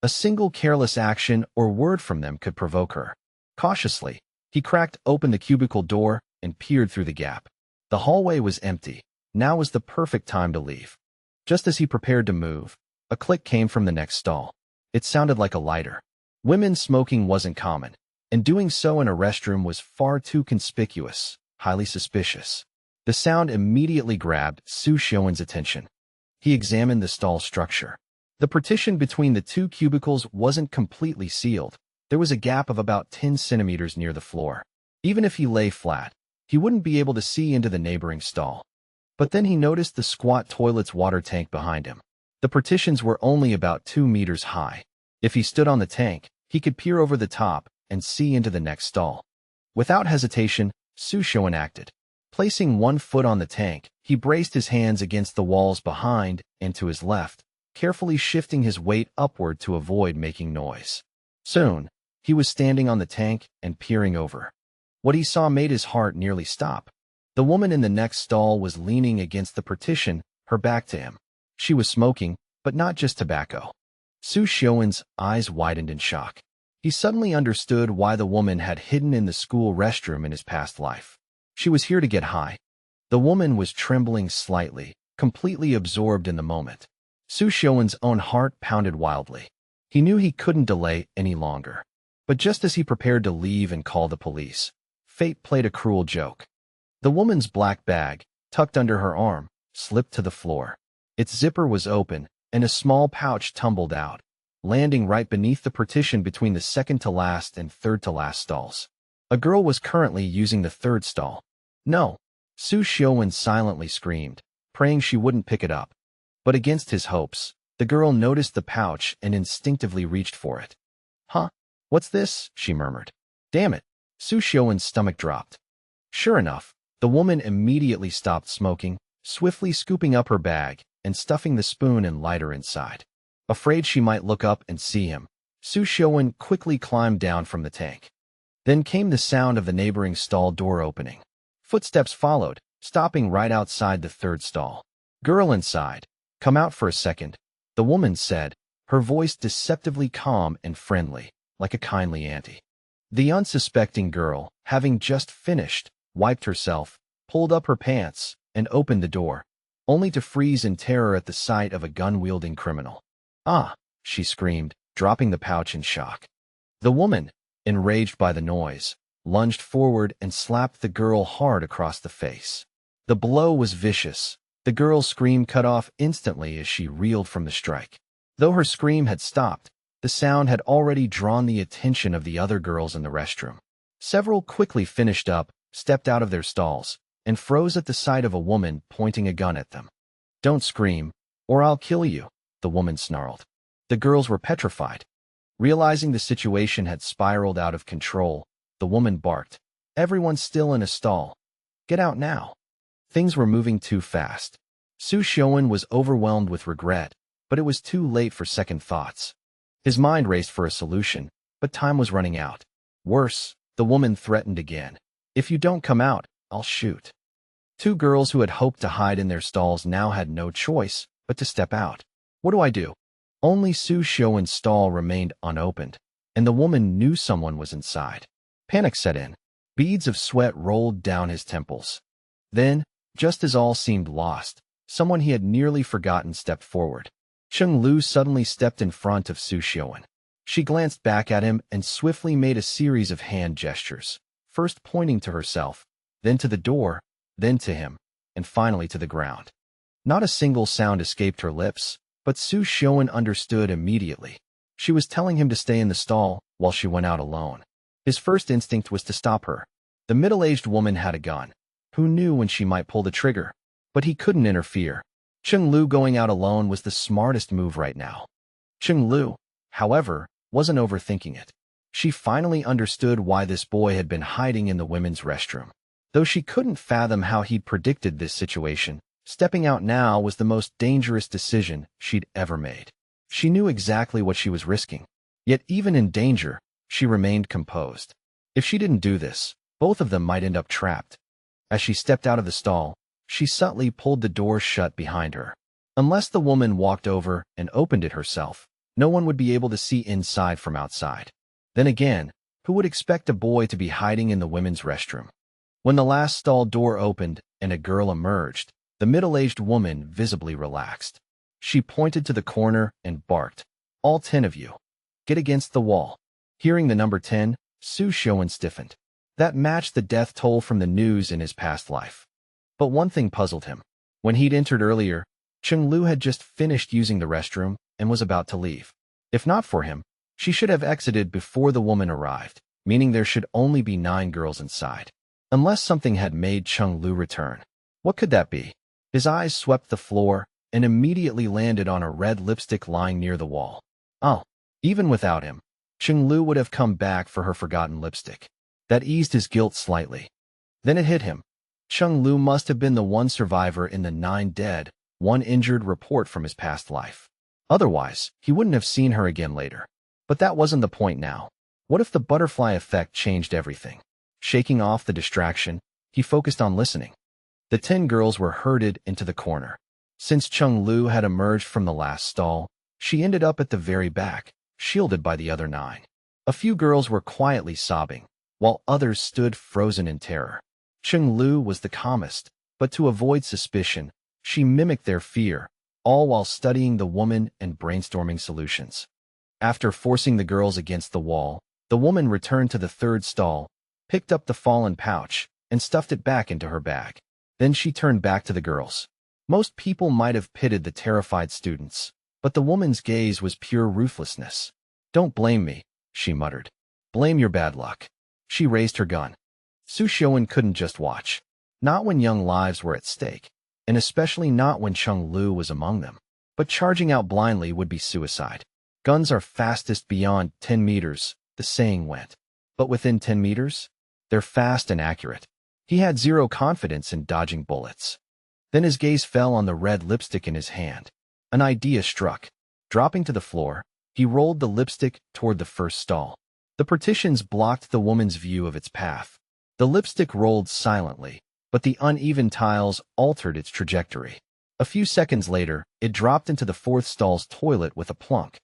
A single careless action or word from them could provoke her. Cautiously, he cracked open the cubicle door and peered through the gap. The hallway was empty. Now was the perfect time to leave. Just as he prepared to move, a click came from the next stall. It sounded like a lighter. Women smoking wasn't common, and doing so in a restroom was far too conspicuous, highly suspicious. The sound immediately grabbed Xiuwen's attention. He examined the stall structure. The partition between the 2 cubicles wasn't completely sealed. There was a gap of about 10 centimeters near the floor. Even if he lay flat, he wouldn't be able to see into the neighboring stall. But then he noticed the squat toilet's water tank behind him. The partitions were only about 2 meters high. If he stood on the tank, he could peer over the top and see into the next stall. Without hesitation, Xiuwen acted. Placing one foot on the tank, he braced his hands against the walls behind and to his left, carefully shifting his weight upward to avoid making noise. Soon, he was standing on the tank and peering over. What he saw made his heart nearly stop. The woman in the next stall was leaning against the partition, her back to him. She was smoking, but not just tobacco. Xiuwen's eyes widened in shock. He suddenly understood why the woman had hidden in the school restroom in his past life. She was here to get high. The woman was trembling slightly, completely absorbed in the moment. Xiuwen's own heart pounded wildly. He knew he couldn't delay any longer. But just as he prepared to leave and call the police, fate played a cruel joke. The woman's black bag, tucked under her arm, slipped to the floor. Its zipper was open, and a small pouch tumbled out, landing right beneath the partition between the second-to-last and third-to-last stalls. A girl was currently using the third stall. No, Xiuwen silently screamed, praying she wouldn't pick it up. But against his hopes, the girl noticed the pouch and instinctively reached for it. "Huh? What's this?" she murmured. "Damn it." Xiuwen's stomach dropped. Sure enough, the woman immediately stopped smoking, swiftly scooping up her bag and stuffing the spoon and lighter inside. Afraid she might look up and see him, Xiuwen quickly climbed down from the tank. Then came the sound of the neighboring stall door opening. Footsteps followed, stopping right outside the third stall. "Girl inside, come out for a second," the woman said, her voice deceptively calm and friendly, like a kindly auntie. The unsuspecting girl, having just finished, wiped herself, pulled up her pants, and opened the door, only to freeze in terror at the sight of a gun-wielding criminal. "Ah!" she screamed, dropping the pouch in shock. The woman, enraged by the noise, lunged forward and slapped the girl hard across the face. The blow was vicious. The girl's scream cut off instantly as she reeled from the strike. Though her scream had stopped, the sound had already drawn the attention of the other girls in the restroom. Several quickly finished up, stepped out of their stalls, and froze at the sight of a woman pointing a gun at them. "Don't scream, or I'll kill you," the woman snarled. The girls were petrified. Realizing the situation had spiraled out of control, the woman barked, "Everyone's still in a stall. Get out now." Things were moving too fast. Xiuwen was overwhelmed with regret, but it was too late for second thoughts. His mind raced for a solution, but time was running out. Worse, the woman threatened again. "If you don't come out, I'll shoot." Two girls who had hoped to hide in their stalls now had no choice but to step out. "What do I do?" Only Xiuwen's stall remained unopened, and the woman knew someone was inside. Panic set in. Beads of sweat rolled down his temples. Then, just as all seemed lost, someone he had nearly forgotten stepped forward. Cheng Lu suddenly stepped in front of Xiuwen. She glanced back at him and swiftly made a series of hand gestures, first pointing to herself, then to the door, then to him, and finally to the ground. Not a single sound escaped her lips, but Xiuwen understood immediately. She was telling him to stay in the stall while she went out alone. His first instinct was to stop her. The middle-aged woman had a gun. Who knew when she might pull the trigger? But he couldn't interfere. Cheng Lu going out alone was the smartest move right now. Cheng Lu, however, wasn't overthinking it. She finally understood why this boy had been hiding in the women's restroom. Though she couldn't fathom how he'd predicted this situation, stepping out now was the most dangerous decision she'd ever made. She knew exactly what she was risking. Yet even in danger, she remained composed. If she didn't do this, both of them might end up trapped. As she stepped out of the stall, she subtly pulled the door shut behind her. Unless the woman walked over and opened it herself, no one would be able to see inside from outside. Then again, who would expect a boy to be hiding in the women's restroom? When the last stall door opened and a girl emerged, the middle-aged woman visibly relaxed. She pointed to the corner and barked, "All 10 of you. Get against the wall." Hearing the number 10, Xiuwen stiffened. That matched the death toll from the news in his past life. But one thing puzzled him. When he'd entered earlier, Cheng Lu had just finished using the restroom and was about to leave. If not for him, she should have exited before the woman arrived, meaning there should only be 9 girls inside. Unless something had made Cheng Lu return. What could that be? His eyes swept the floor and immediately landed on a red lipstick lying near the wall. Oh, even without him, Cheng Lu would have come back for her forgotten lipstick. That eased his guilt slightly. Then it hit him. Cheng Lu must have been the one survivor in the 9 dead, 1 injured report from his past life. Otherwise, he wouldn't have seen her again later. But that wasn't the point now. What if the butterfly effect changed everything? Shaking off the distraction, he focused on listening. The 10 girls were herded into the corner. Since Cheng Lu had emerged from the last stall, she ended up at the very back, shielded by the other 9. A few girls were quietly sobbing, while others stood frozen in terror. Cheng Lu was the calmest, but to avoid suspicion, she mimicked their fear, all while studying the woman and brainstorming solutions. After forcing the girls against the wall, the woman returned to the 3rd stall, picked up the fallen pouch, and stuffed it back into her bag. Then she turned back to the girls. Most people might have pitied the terrified students, but the woman's gaze was pure ruthlessness. "Don't blame me," she muttered. "Blame your bad luck." She raised her gun. Xiuwen couldn't just watch. Not when young lives were at stake, and especially not when Cheng Lu was among them. But charging out blindly would be suicide. Guns are fastest beyond 10 meters, the saying went. But within 10 meters? They're fast and accurate. He had zero confidence in dodging bullets. Then his gaze fell on the red lipstick in his hand. An idea struck. Dropping to the floor, he rolled the lipstick toward the 1st stall. The partitions blocked the woman's view of its path. The lipstick rolled silently, but the uneven tiles altered its trajectory. A few seconds later, it dropped into the 4th stall's toilet with a plunk.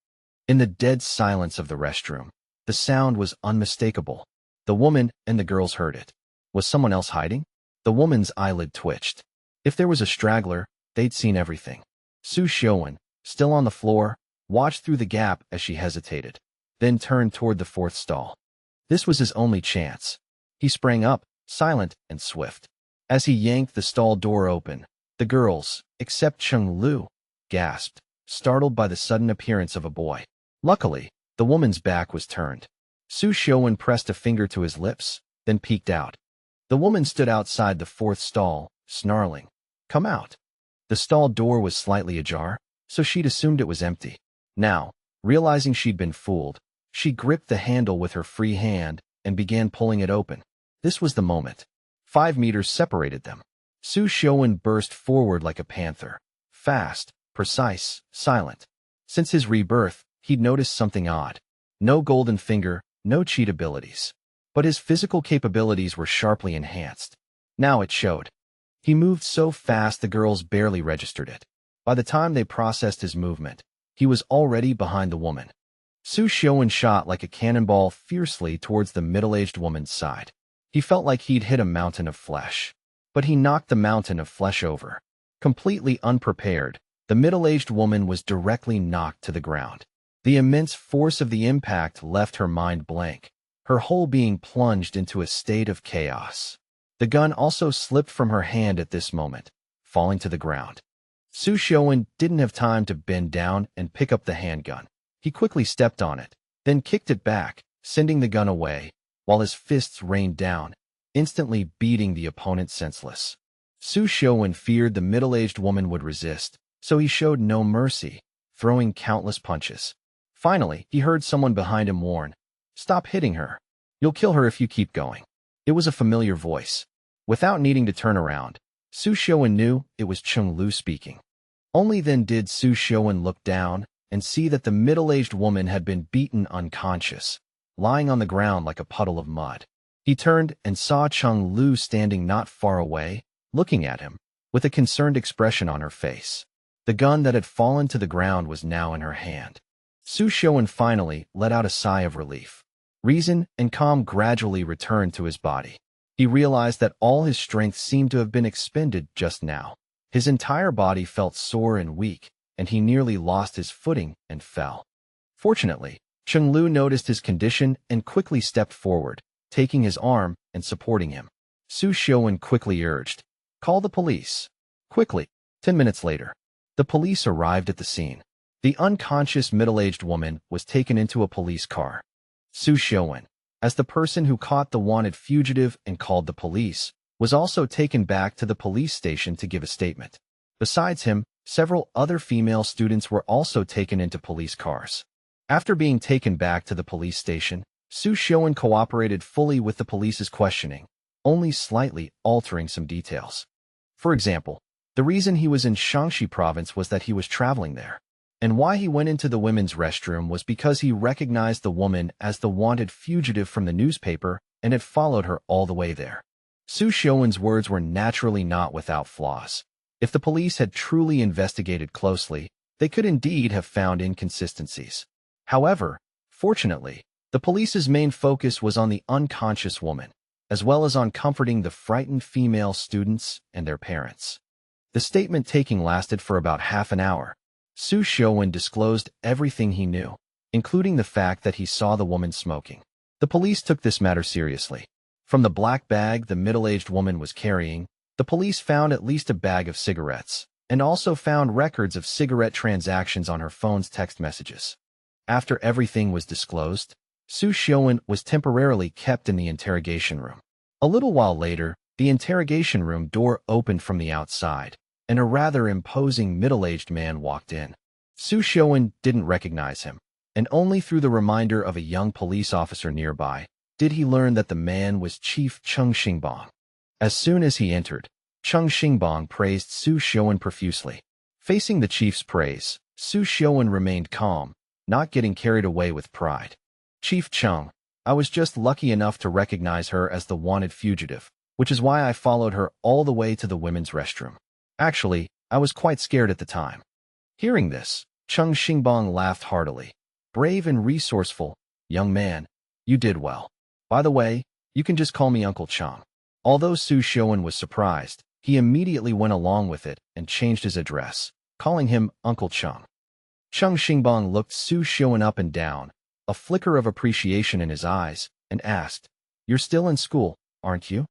In the dead silence of the restroom, the sound was unmistakable. The woman and the girls heard it. Was someone else hiding? The woman's eyelid twitched. If there was a straggler, they'd seen everything. Xiuwen, still on the floor, watched through the gap as she hesitated, then turned toward the fourth stall. This was his only chance. He sprang up, silent and swift. As he yanked the stall door open, the girls, except Cheng Lu, gasped, startled by the sudden appearance of a boy. Luckily, the woman's back was turned. Xiuwen pressed a finger to his lips, then peeked out. The woman stood outside the fourth stall, snarling, "Come out." The stall door was slightly ajar, so she'd assumed it was empty. Now, realizing she'd been fooled, she gripped the handle with her free hand and began pulling it open. This was the moment. 5 meters separated them. Xiuwen burst forward like a panther. Fast, precise, silent. Since his rebirth, he'd noticed something odd. No golden finger, no cheat abilities. But his physical capabilities were sharply enhanced. Now it showed. He moved so fast the girls barely registered it. By the time they processed his movement, he was already behind the woman. Xiuwen shot like a cannonball fiercely towards the middle-aged woman's side. He felt like he'd hit a mountain of flesh. But he knocked the mountain of flesh over. Completely unprepared, the middle-aged woman was directly knocked to the ground. The immense force of the impact left her mind blank, her whole being plunged into a state of chaos. The gun also slipped from her hand at this moment, falling to the ground. Xiuwen didn't have time to bend down and pick up the handgun. He quickly stepped on it, then kicked it back, sending the gun away, while his fists rained down, instantly beating the opponent senseless. Xiuwen feared the middle-aged woman would resist, so he showed no mercy, throwing countless punches. Finally, he heard someone behind him warn, "Stop hitting her. You'll kill her if you keep going." It was a familiar voice. Without needing to turn around, Xiuwen knew it was Cheng Lu speaking. Only then did Xiuwen look down and see that the middle-aged woman had been beaten unconscious, lying on the ground like a puddle of mud. He turned and saw Cheng Lu standing not far away, looking at him, with a concerned expression on her face. The gun that had fallen to the ground was now in her hand. Xiuwen finally let out a sigh of relief. Reason and calm gradually returned to his body. He realized that all his strength seemed to have been expended just now. His entire body felt sore and weak, and he nearly lost his footing and fell. Fortunately, Cheng Lu noticed his condition and quickly stepped forward, taking his arm and supporting him. Xiuwen quickly urged, "Call the police." Quickly. 10 minutes later, the police arrived at the scene. The unconscious middle-aged woman was taken into a police car. Xiuwen, as the person who caught the wanted fugitive and called the police, was also taken back to the police station to give a statement. Besides him, several other female students were also taken into police cars. After being taken back to the police station, Xiuwen cooperated fully with the police's questioning, only slightly altering some details. For example, the reason he was in Shaanxi province was that he was traveling there. And why he went into the women's restroom was because he recognized the woman as the wanted fugitive from the newspaper and had followed her all the way there. Xiuwen's words were naturally not without flaws. If the police had truly investigated closely, they could indeed have found inconsistencies. However, fortunately, the police's main focus was on the unconscious woman, as well as on comforting the frightened female students and their parents. The statement-taking lasted for about half an hour. Xiuwen disclosed everything he knew, including the fact that he saw the woman smoking. The police took this matter seriously. From the black bag the middle-aged woman was carrying, the police found at least a bag of cigarettes, and also found records of cigarette transactions on her phone's text messages. After everything was disclosed, Xiuwen was temporarily kept in the interrogation room. A little while later, the interrogation room door opened from the outside, and a rather imposing middle-aged man walked in. Xiuwen didn't recognize him, and only through the reminder of a young police officer nearby did he learn that the man was Chief Cheng Xingbang. As soon as he entered, Cheng Xingbang praised Xiuwen profusely. Facing the chief's praise, Xiuwen remained calm, not getting carried away with pride. "Chief Cheng, I was just lucky enough to recognize her as the wanted fugitive, which is why I followed her all the way to the women's restroom. Actually, I was quite scared at the time." Hearing this, Cheng Xingbang laughed heartily. Brave and resourceful, young man. You did well. By the way, you can just call me Uncle Cheng. Although Xiuwen was surprised, he immediately went along with it and changed his address, calling him Uncle Cheng. Cheng Xingbang looked Xiuwen up and down, a flicker of appreciation in his eyes, and asked, "You're still in school, aren't you?"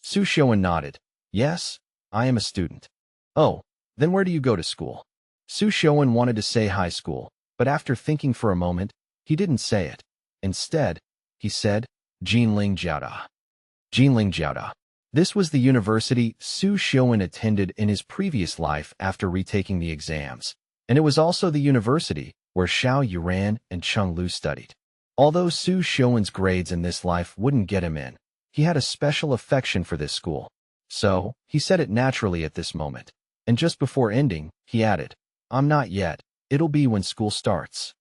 Xiuwen nodded. "Yes, I am a student." "Oh, then where do you go to school?" Xiuwen wanted to say high school, but after thinking for a moment, he didn't say it. Instead, he said, Jinling Jiaoda. Jinling Jiaoda. This was the university Xiuwen attended in his previous life after retaking the exams, and it was also the university where Xiao Youran and Cheng Lu studied. Although Xiuwen's grades in this life wouldn't get him in, he had a special affection for this school. So, he said it naturally at this moment. And just before ending, he added, "I'm not yet. It'll be when school starts."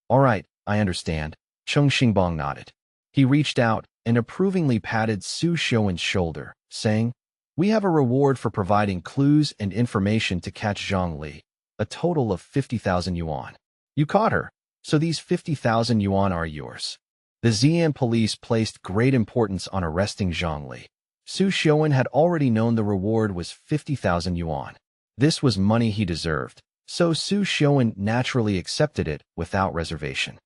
"All right, I understand." Cheng Xingbang nodded. He reached out and approvingly patted Xiuwen's shoulder, saying, "We have a reward for providing clues and information to catch Zhang Li, a total of 50,000 yuan. You caught her, so these 50,000 yuan are yours." The Xian police placed great importance on arresting Zhang Li. Xiuwen had already known the reward was 50,000 yuan. This was money he deserved, so Xiuwen naturally accepted it without reservation.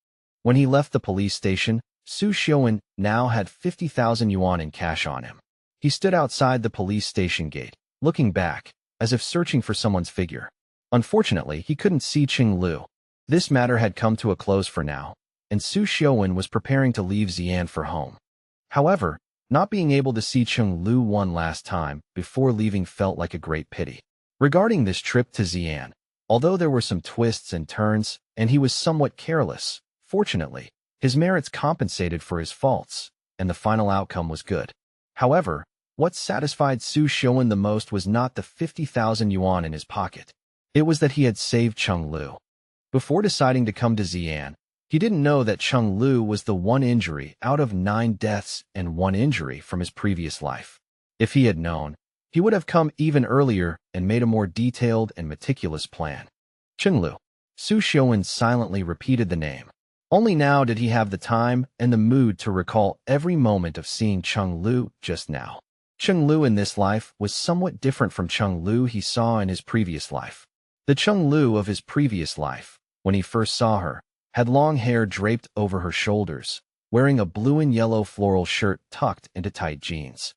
When he left the police station, Xiuwen now had 50,000 yuan in cash on him. He stood outside the police station gate, looking back, as if searching for someone's figure. Unfortunately, he couldn't see Cheng Lu. This matter had come to a close for now, and Xiuwen was preparing to leave Xi'an for home. However, not being able to see Cheng Lu one last time before leaving felt like a great pity. Regarding this trip to Xi'an, although there were some twists and turns, and he was somewhat careless, fortunately, his merits compensated for his faults, and the final outcome was good. However, what satisfied Xiuwen the most was not the 50,000 yuan in his pocket. It was that he had saved Cheng Lu. Before deciding to come to Xi'an, he didn't know that Cheng Lu was the one injury out of 9 deaths and 1 injury from his previous life. If he had known, he would have come even earlier and made a more detailed and meticulous plan. Cheng Lu. Xiuwen silently repeated the name. Only now did he have the time and the mood to recall every moment of seeing Cheng Lu just now. Cheng Lu in this life was somewhat different from Cheng Lu he saw in his previous life. The Cheng Lu of his previous life, when he first saw her, had long hair draped over her shoulders, wearing a blue and yellow floral shirt tucked into tight jeans.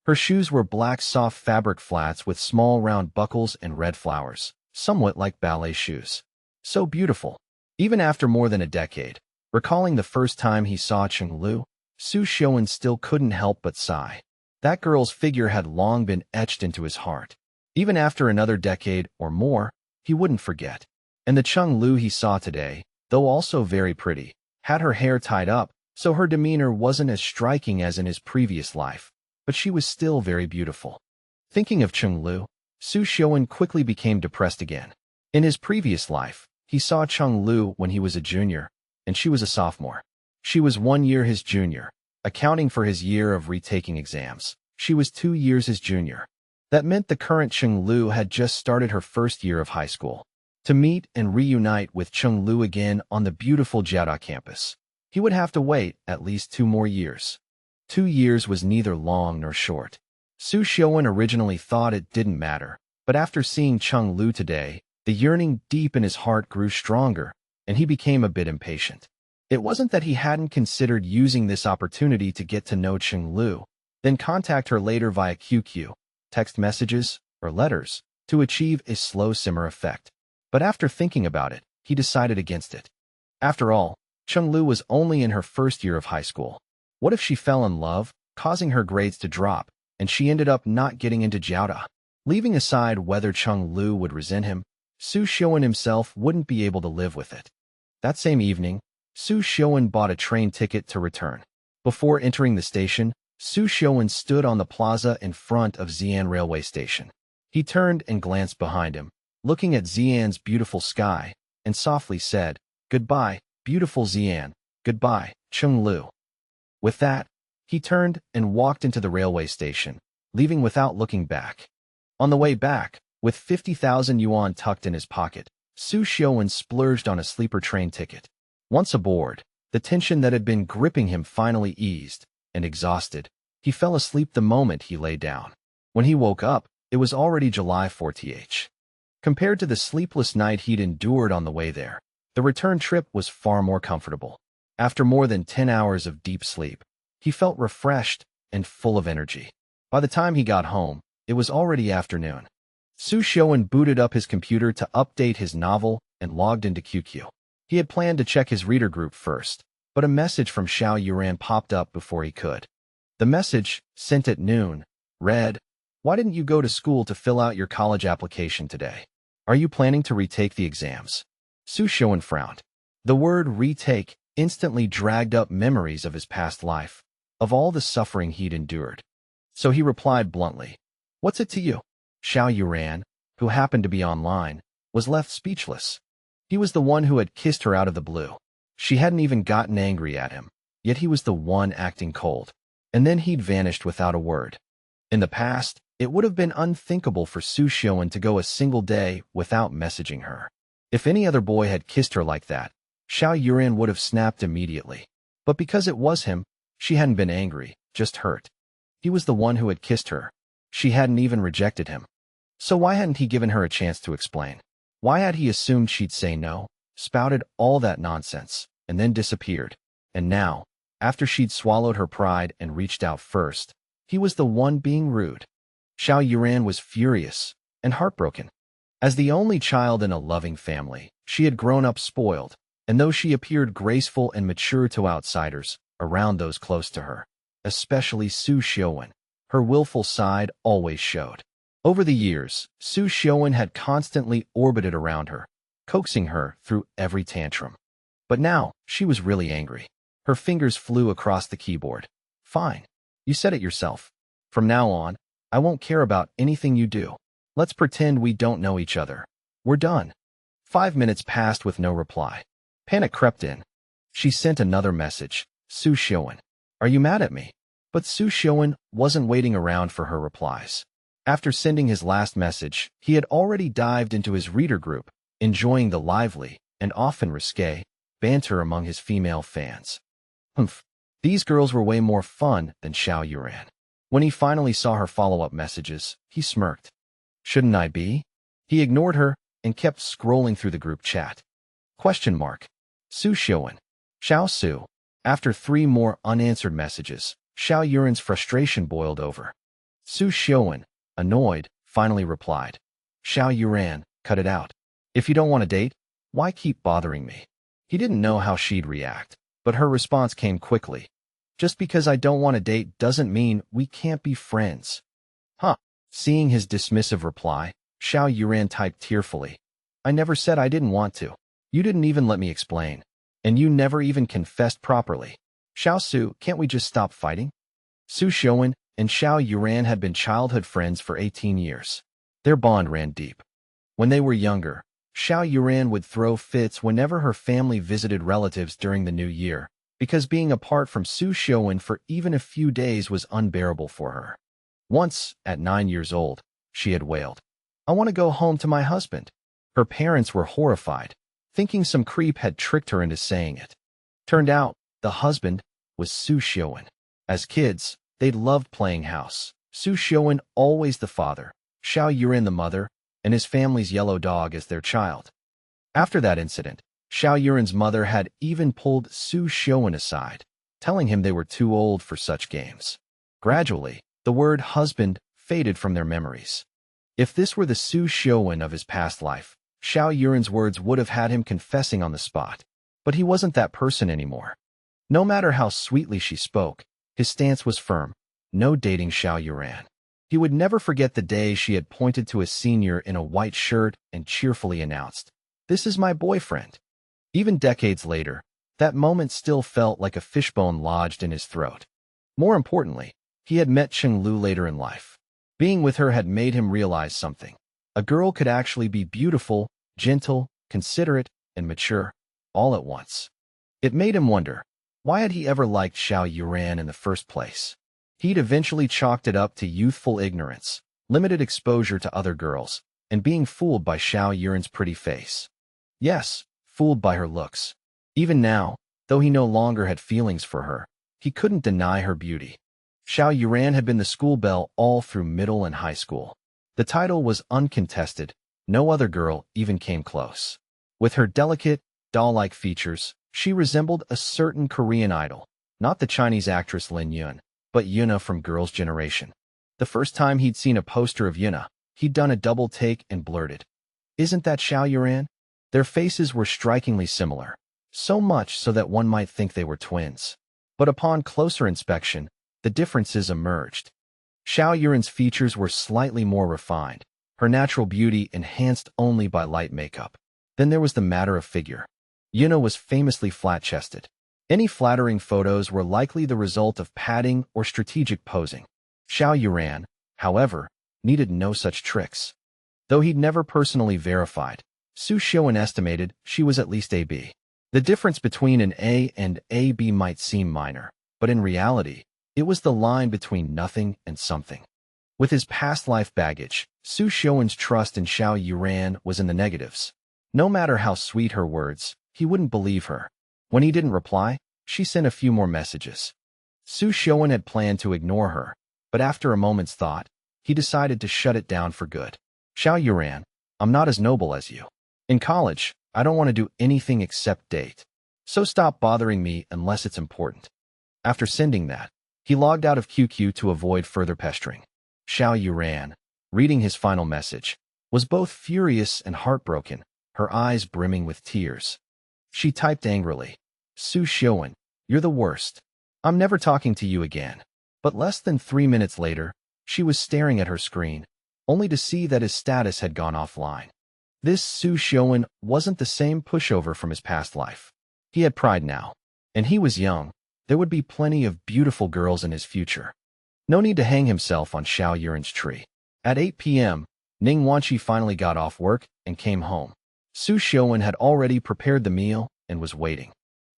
Her shoes were black soft fabric flats with small round buckles and red flowers, somewhat like ballet shoes. So beautiful. Even after more than a decade, recalling the first time he saw Cheng Lu, Xiuwen still couldn't help but sigh. That girl's figure had long been etched into his heart. Even after another decade or more, he wouldn't forget. And the Cheng Lu he saw today, though also very pretty, had her hair tied up, so her demeanor wasn't as striking as in his previous life, but she was still very beautiful. Thinking of Cheng Lu, Xiuwen quickly became depressed again. In his previous life, he saw Cheng Lu when he was a junior, and she was a sophomore. She was 1 year his junior, accounting for his year of retaking exams. She was 2 years his junior. That meant the current Cheng Lu had just started her first year of high school. To meet and reunite with Cheng Lu again on the beautiful Jiaoda campus, he would have to wait at least 2 more years. 2 years was neither long nor short. Xiuwen originally thought it didn't matter, but after seeing Cheng Lu today, the yearning deep in his heart grew stronger, and he became a bit impatient. It wasn't that he hadn't considered using this opportunity to get to know Cheng Lu, then contact her later via QQ, text messages, or letters, to achieve a slow simmer effect. But after thinking about it, he decided against it. After all, Cheng Lu was only in her first year of high school. What if she fell in love, causing her grades to drop, and she ended up not getting into Jiaoda? Leaving aside whether Cheng Lu would resent him, Xiuwen himself wouldn't be able to live with it. That same evening, Xiuwen bought a train ticket to return. Before entering the station, Xiuwen stood on the plaza in front of Xi'an railway station. He turned and glanced behind him, looking at Xi'an's beautiful sky, and softly said, "Goodbye, beautiful Xi'an, goodbye, Cheng Lu." With that, he turned and walked into the railway station, leaving without looking back. On the way back, with 50,000 yuan tucked in his pocket, Xiuwen splurged on a sleeper train ticket. Once aboard, the tension that had been gripping him finally eased, and exhausted, he fell asleep the moment he lay down. When he woke up, it was already July 4th. Compared to the sleepless night he'd endured on the way there, the return trip was far more comfortable. After more than 10 hours of deep sleep, he felt refreshed and full of energy. By the time he got home, it was already afternoon. Xiuwen booted up his computer to update his novel and logged into QQ. He had planned to check his reader group first, but a message from Xiao Youran popped up before he could. The message, sent at noon, read, "Why didn't you go to school to fill out your college application today? Are you planning to retake the exams?" Xiuwen frowned. The word retake instantly dragged up memories of his past life, of all the suffering he'd endured. So he replied bluntly, "What's it to you?" Xiao Youran, who happened to be online, was left speechless. He was the one who had kissed her out of the blue. She hadn't even gotten angry at him, yet he was the one acting cold. And then he'd vanished without a word. In the past, it would have been unthinkable for Xiuwen to go a single day without messaging her. If any other boy had kissed her like that, Xiao Youran would have snapped immediately. But because it was him, she hadn't been angry, just hurt. He was the one who had kissed her. She hadn't even rejected him. So why hadn't he given her a chance to explain? Why had he assumed she'd say no, spouted all that nonsense, and then disappeared? And now, after she'd swallowed her pride and reached out first, he was the one being rude. Xiao Youran was furious and heartbroken. As the only child in a loving family, she had grown up spoiled, and though she appeared graceful and mature to outsiders, around those close to her, especially Xiuwen, her willful side always showed. Over the years, Xiuwen had constantly orbited around her, coaxing her through every tantrum. But now, she was really angry. Her fingers flew across the keyboard. "Fine. You said it yourself. From now on, I won't care about anything you do. Let's pretend we don't know each other. We're done." 5 minutes passed with no reply. Panic crept in. She sent another message. "Xiuwen, are you mad at me?" But Xiuwen wasn't waiting around for her replies. After sending his last message, he had already dived into his reader group, enjoying the lively, and often risque, banter among his female fans. Humph. These girls were way more fun than Xiao Youran. When he finally saw her follow-up messages, he smirked. "Shouldn't I be?" He ignored her and kept scrolling through the group chat. Xiuwen. Xiao Su. After 3 more unanswered messages, Xiao Yuran's frustration boiled over. Xiuwen, annoyed, finally replied. "Xiao Youran, cut it out. If you don't want to date, why keep bothering me?" He didn't know how she'd react, but her response came quickly. "Just because I don't want to date doesn't mean we can't be friends." Huh. Seeing his dismissive reply, Xiao Youran typed tearfully. "I never said I didn't want to. You didn't even let me explain. And you never even confessed properly. Xiao Su, can't we just stop fighting?" Xiuwen and Xiao Youran had been childhood friends for 18 years. Their bond ran deep. When they were younger, Xiao Youran would throw fits whenever her family visited relatives during the new year, because being apart from Xiuwen for even a few days was unbearable for her. Once, at 9 years old, she had wailed, "I want to go home to my husband." Her parents were horrified, thinking some creep had tricked her into saying it. Turned out, the husband was Xiuwen. As kids, they'd loved playing house. Xiuwen always the father, Xiao Youran the mother, and his family's yellow dog as their child. After that incident, Xiao Yuran's mother had even pulled Xiuwen aside, telling him they were too old for such games. Gradually, the word husband faded from their memories. If this were the Xiuwen of his past life, Xiao Yuran's words would have had him confessing on the spot. But he wasn't that person anymore. No matter how sweetly she spoke, his stance was firm. No dating Xiao Youran. He would never forget the day she had pointed to a senior in a white shirt and cheerfully announced, "This is my boyfriend." Even decades later, that moment still felt like a fishbone lodged in his throat. More importantly, he had met Cheng Lu later in life. Being with her had made him realize something. A girl could actually be beautiful, gentle, considerate, and mature, all at once. It made him wonder, why had he ever liked Xiao Youran in the first place? He'd eventually chalked it up to youthful ignorance, limited exposure to other girls, and being fooled by Xiao Yuran's pretty face. Yes, fooled by her looks. Even now, though he no longer had feelings for her, he couldn't deny her beauty. Xiao Youran had been the school belle all through middle and high school. The title was uncontested. No other girl even came close. With her delicate, doll-like features, she resembled a certain Korean idol, not the Chinese actress Lin Yun, but Yuna from Girls' Generation. The first time he'd seen a poster of Yuna, he'd done a double take and blurted, "Isn't that Xiao Youran?" Their faces were strikingly similar, so much so that one might think they were twins. But upon closer inspection, the differences emerged. Xiao Yuran's features were slightly more refined, her natural beauty enhanced only by light makeup. Then there was the matter of figure. Yuna was famously flat-chested. Any flattering photos were likely the result of padding or strategic posing. Xiao Youran, however, needed no such tricks. Though he'd never personally verified, Xiuwen estimated she was at least AB. The difference between an A and AB might seem minor, but in reality, it was the line between nothing and something. With his past life baggage, Xiuwen's trust in Xiao Youran was in the negatives. No matter how sweet her words, he wouldn't believe her. When he didn't reply, she sent a few more messages. Xiuwen had planned to ignore her, but after a moment's thought, he decided to shut it down for good. "Xiao Youran, I'm not as noble as you. In college, I don't want to do anything except date. So stop bothering me unless it's important." After sending that, he logged out of QQ to avoid further pestering. Xiao Youran, reading his final message, was both furious and heartbroken, her eyes brimming with tears. She typed angrily, "Xiuwen, you're the worst. I'm never talking to you again." But less than 3 minutes later, she was staring at her screen, only to see that his status had gone offline. This Xiuwen wasn't the same pushover from his past life. He had pride now, and he was young. There would be plenty of beautiful girls in his future. No need to hang himself on Xiao Yuran's tree. At 8 p.m., Ning Wanqi finally got off work and came home. Xiuwen had already prepared the meal and was waiting.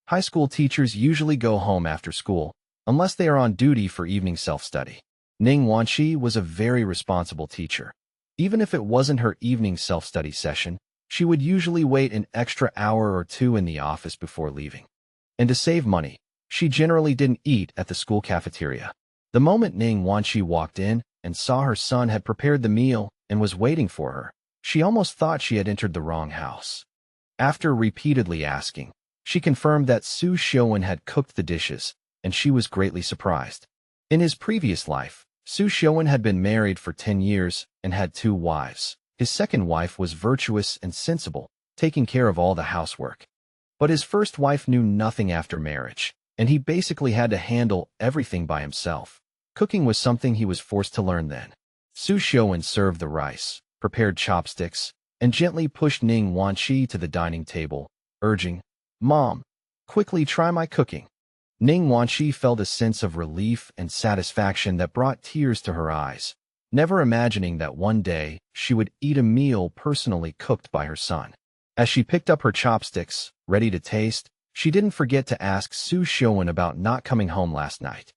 High school teachers usually go home after school, unless they are on duty for evening self-study. Ning Wanqi was a very responsible teacher. Even if it wasn't her evening self-study session, she would usually wait an extra hour or two in the office before leaving. And to save money, she generally didn't eat at the school cafeteria. The moment Ning Wanqi walked in and saw her son had prepared the meal and was waiting for her, she almost thought she had entered the wrong house. After repeatedly asking, she confirmed that Xiuwen had cooked the dishes, and she was greatly surprised. In his previous life, Xiuwen had been married for 10 years and had 2 wives. His second wife was virtuous and sensible, taking care of all the housework. But his first wife knew nothing after marriage, and he basically had to handle everything by himself. Cooking was something he was forced to learn then. Xiuwen served the rice, prepared chopsticks, and gently pushed Ning Wanqi to the dining table, urging, "Mom, quickly try my cooking." Ning Wanqi felt a sense of relief and satisfaction that brought tears to her eyes, never imagining that one day she would eat a meal personally cooked by her son. As she picked up her chopsticks, ready to taste, she didn't forget to ask Xiuwen about not coming home last night.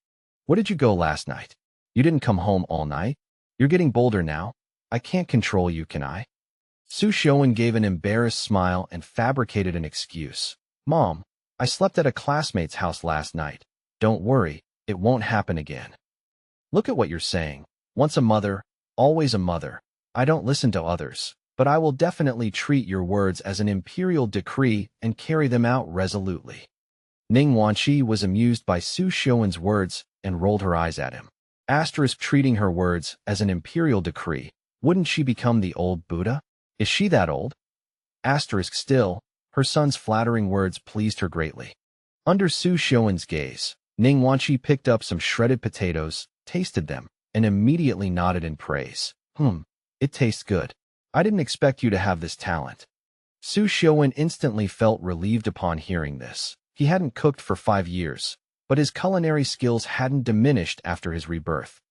"Where did you go last night? You didn't come home all night? You're getting bolder now. I can't control you, can I?" Xiuwen gave an embarrassed smile and fabricated an excuse. "Mom, I slept at a classmate's house last night. Don't worry, it won't happen again." "Look at what you're saying. Once a mother, always a mother. I don't listen to others, but I will definitely treat your words as an imperial decree and carry them out resolutely." Ning Wanqi was amused by Xiuwen's words and rolled her eyes at him. Treating her words as an imperial decree. Wouldn't she become the old Buddha? Is she that old? Still, her son's flattering words pleased her greatly. Under Xiuwen's gaze, Ning Wanqi picked up some shredded potatoes, tasted them, and immediately nodded in praise. It tastes good. I didn't expect you to have this talent." Xiuwen instantly felt relieved upon hearing this. He hadn't cooked for 5 years, but his culinary skills hadn't diminished after his rebirth.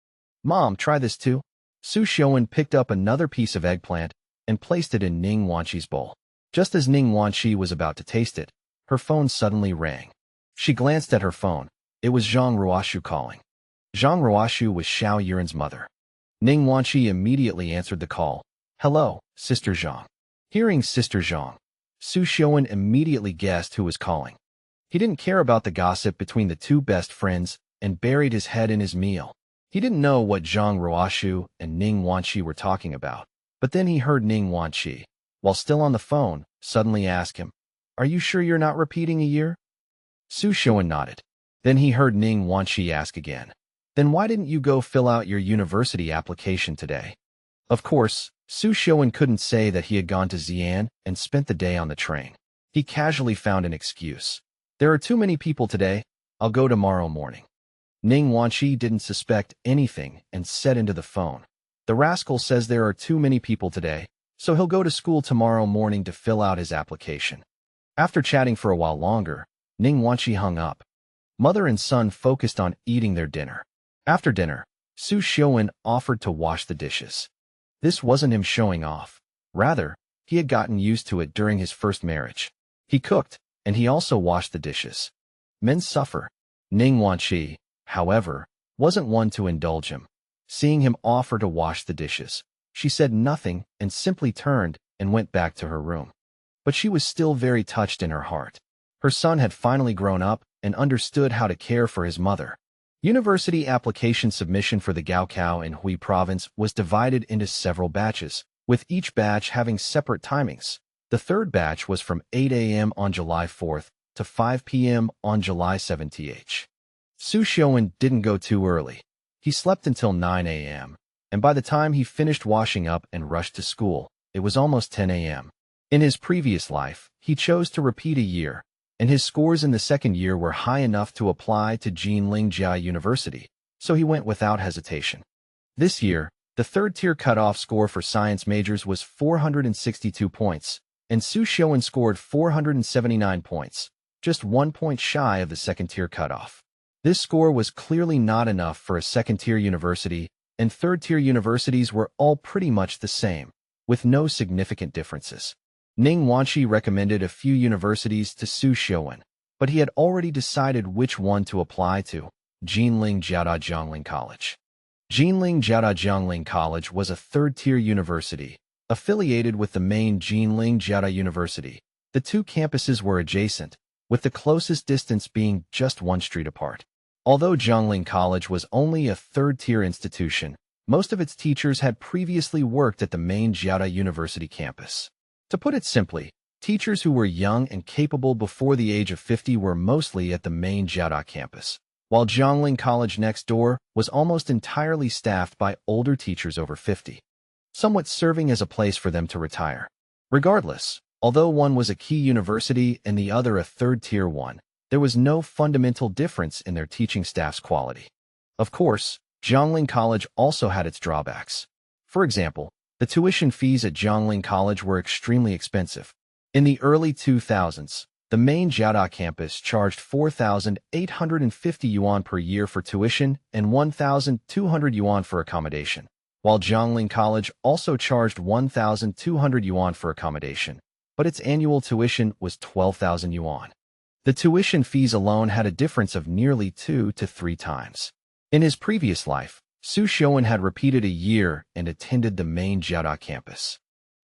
"Mom, try this too." Xiuwen picked up another piece of eggplant and placed it in Ning Wanqi's bowl. Just as Ning Wanqi was about to taste it, her phone suddenly rang. She glanced at her phone. It was Zhang Ruoshu calling. Zhang Ruoshu was Xiao Yuran's mother. Ning Wanqi immediately answered the call. "Hello, Sister Zhang." Hearing Sister Zhang, Xiuwen immediately guessed who was calling. He didn't care about the gossip between the two best friends and buried his head in his meal. He didn't know what Zhang Ruoshu and Ning Wanqi were talking about, but then he heard Ning Wanqi, while still on the phone, suddenly ask him, "Are you sure you're not repeating a year?" Xiuwen nodded. Then he heard Ning Wanqi ask again, "Then why didn't you go fill out your university application today?" Of course, Xiuwen couldn't say that he had gone to Xi'an and spent the day on the train. He casually found an excuse. "There are too many people today. I'll go tomorrow morning." Ning Wanqi didn't suspect anything and said into the phone, "The rascal says there are too many people today, so he'll go to school tomorrow morning to fill out his application." After chatting for a while longer, Ning Wanqi hung up. Mother and son focused on eating their dinner. After dinner, Xiuwen offered to wash the dishes. This wasn't him showing off. Rather, he had gotten used to it during his first marriage. He cooked, and he also washed the dishes. Men suffer. Ning Wanqi, however, wasn't one to indulge him. Seeing him offer to wash the dishes, she said nothing and simply turned and went back to her room. But she was still very touched in her heart. Her son had finally grown up and understood how to care for his mother. University application submission for the Gaokao in Hui Province was divided into several batches, with each batch having separate timings. The third batch was from 8 a.m. on July 4th to 5 p.m. on July 17th. Xiuwen didn't go too early. He slept until 9 a.m., and by the time he finished washing up and rushed to school, it was almost 10 a.m. In his previous life, he chose to repeat a year, and his scores in the second year were high enough to apply to Jinlingjia University, so he went without hesitation. This year, the third-tier cutoff score for science majors was 462 points, and Xiuwen scored 479 points, just 1 point shy of the second-tier cutoff. This score was clearly not enough for a second-tier university, and third-tier universities were all pretty much the same, with no significant differences. Ning Wanqi recommended a few universities to Xiuwen, but he had already decided which one to apply to: Jinlingjia Jiangling College. Jinlingjia Jiangling College was a third-tier university, affiliated with the main Jinlingjia University. The two campuses were adjacent, with the closest distance being just one street apart. Although Jiangling College was only a third-tier institution, most of its teachers had previously worked at the main Jiada University campus. To put it simply, teachers who were young and capable before the age of 50 were mostly at the main Jiada campus, while Jiangling College next door was almost entirely staffed by older teachers over 50, somewhat serving as a place for them to retire. Regardless, although one was a key university and the other a third-tier one, there was no fundamental difference in their teaching staff's quality. Of course, Jiangling College also had its drawbacks. For example, the tuition fees at Jiangling College were extremely expensive. In the early 2000s, the main Jiada campus charged 4,850 yuan per year for tuition and 1,200 yuan for accommodation, while Jiangling College also charged 1,200 yuan for accommodation, but its annual tuition was 12,000 yuan. The tuition fees alone had a difference of nearly 2 to 3 times. In his previous life, Xiuwen had repeated a year and attended the main Jiada campus.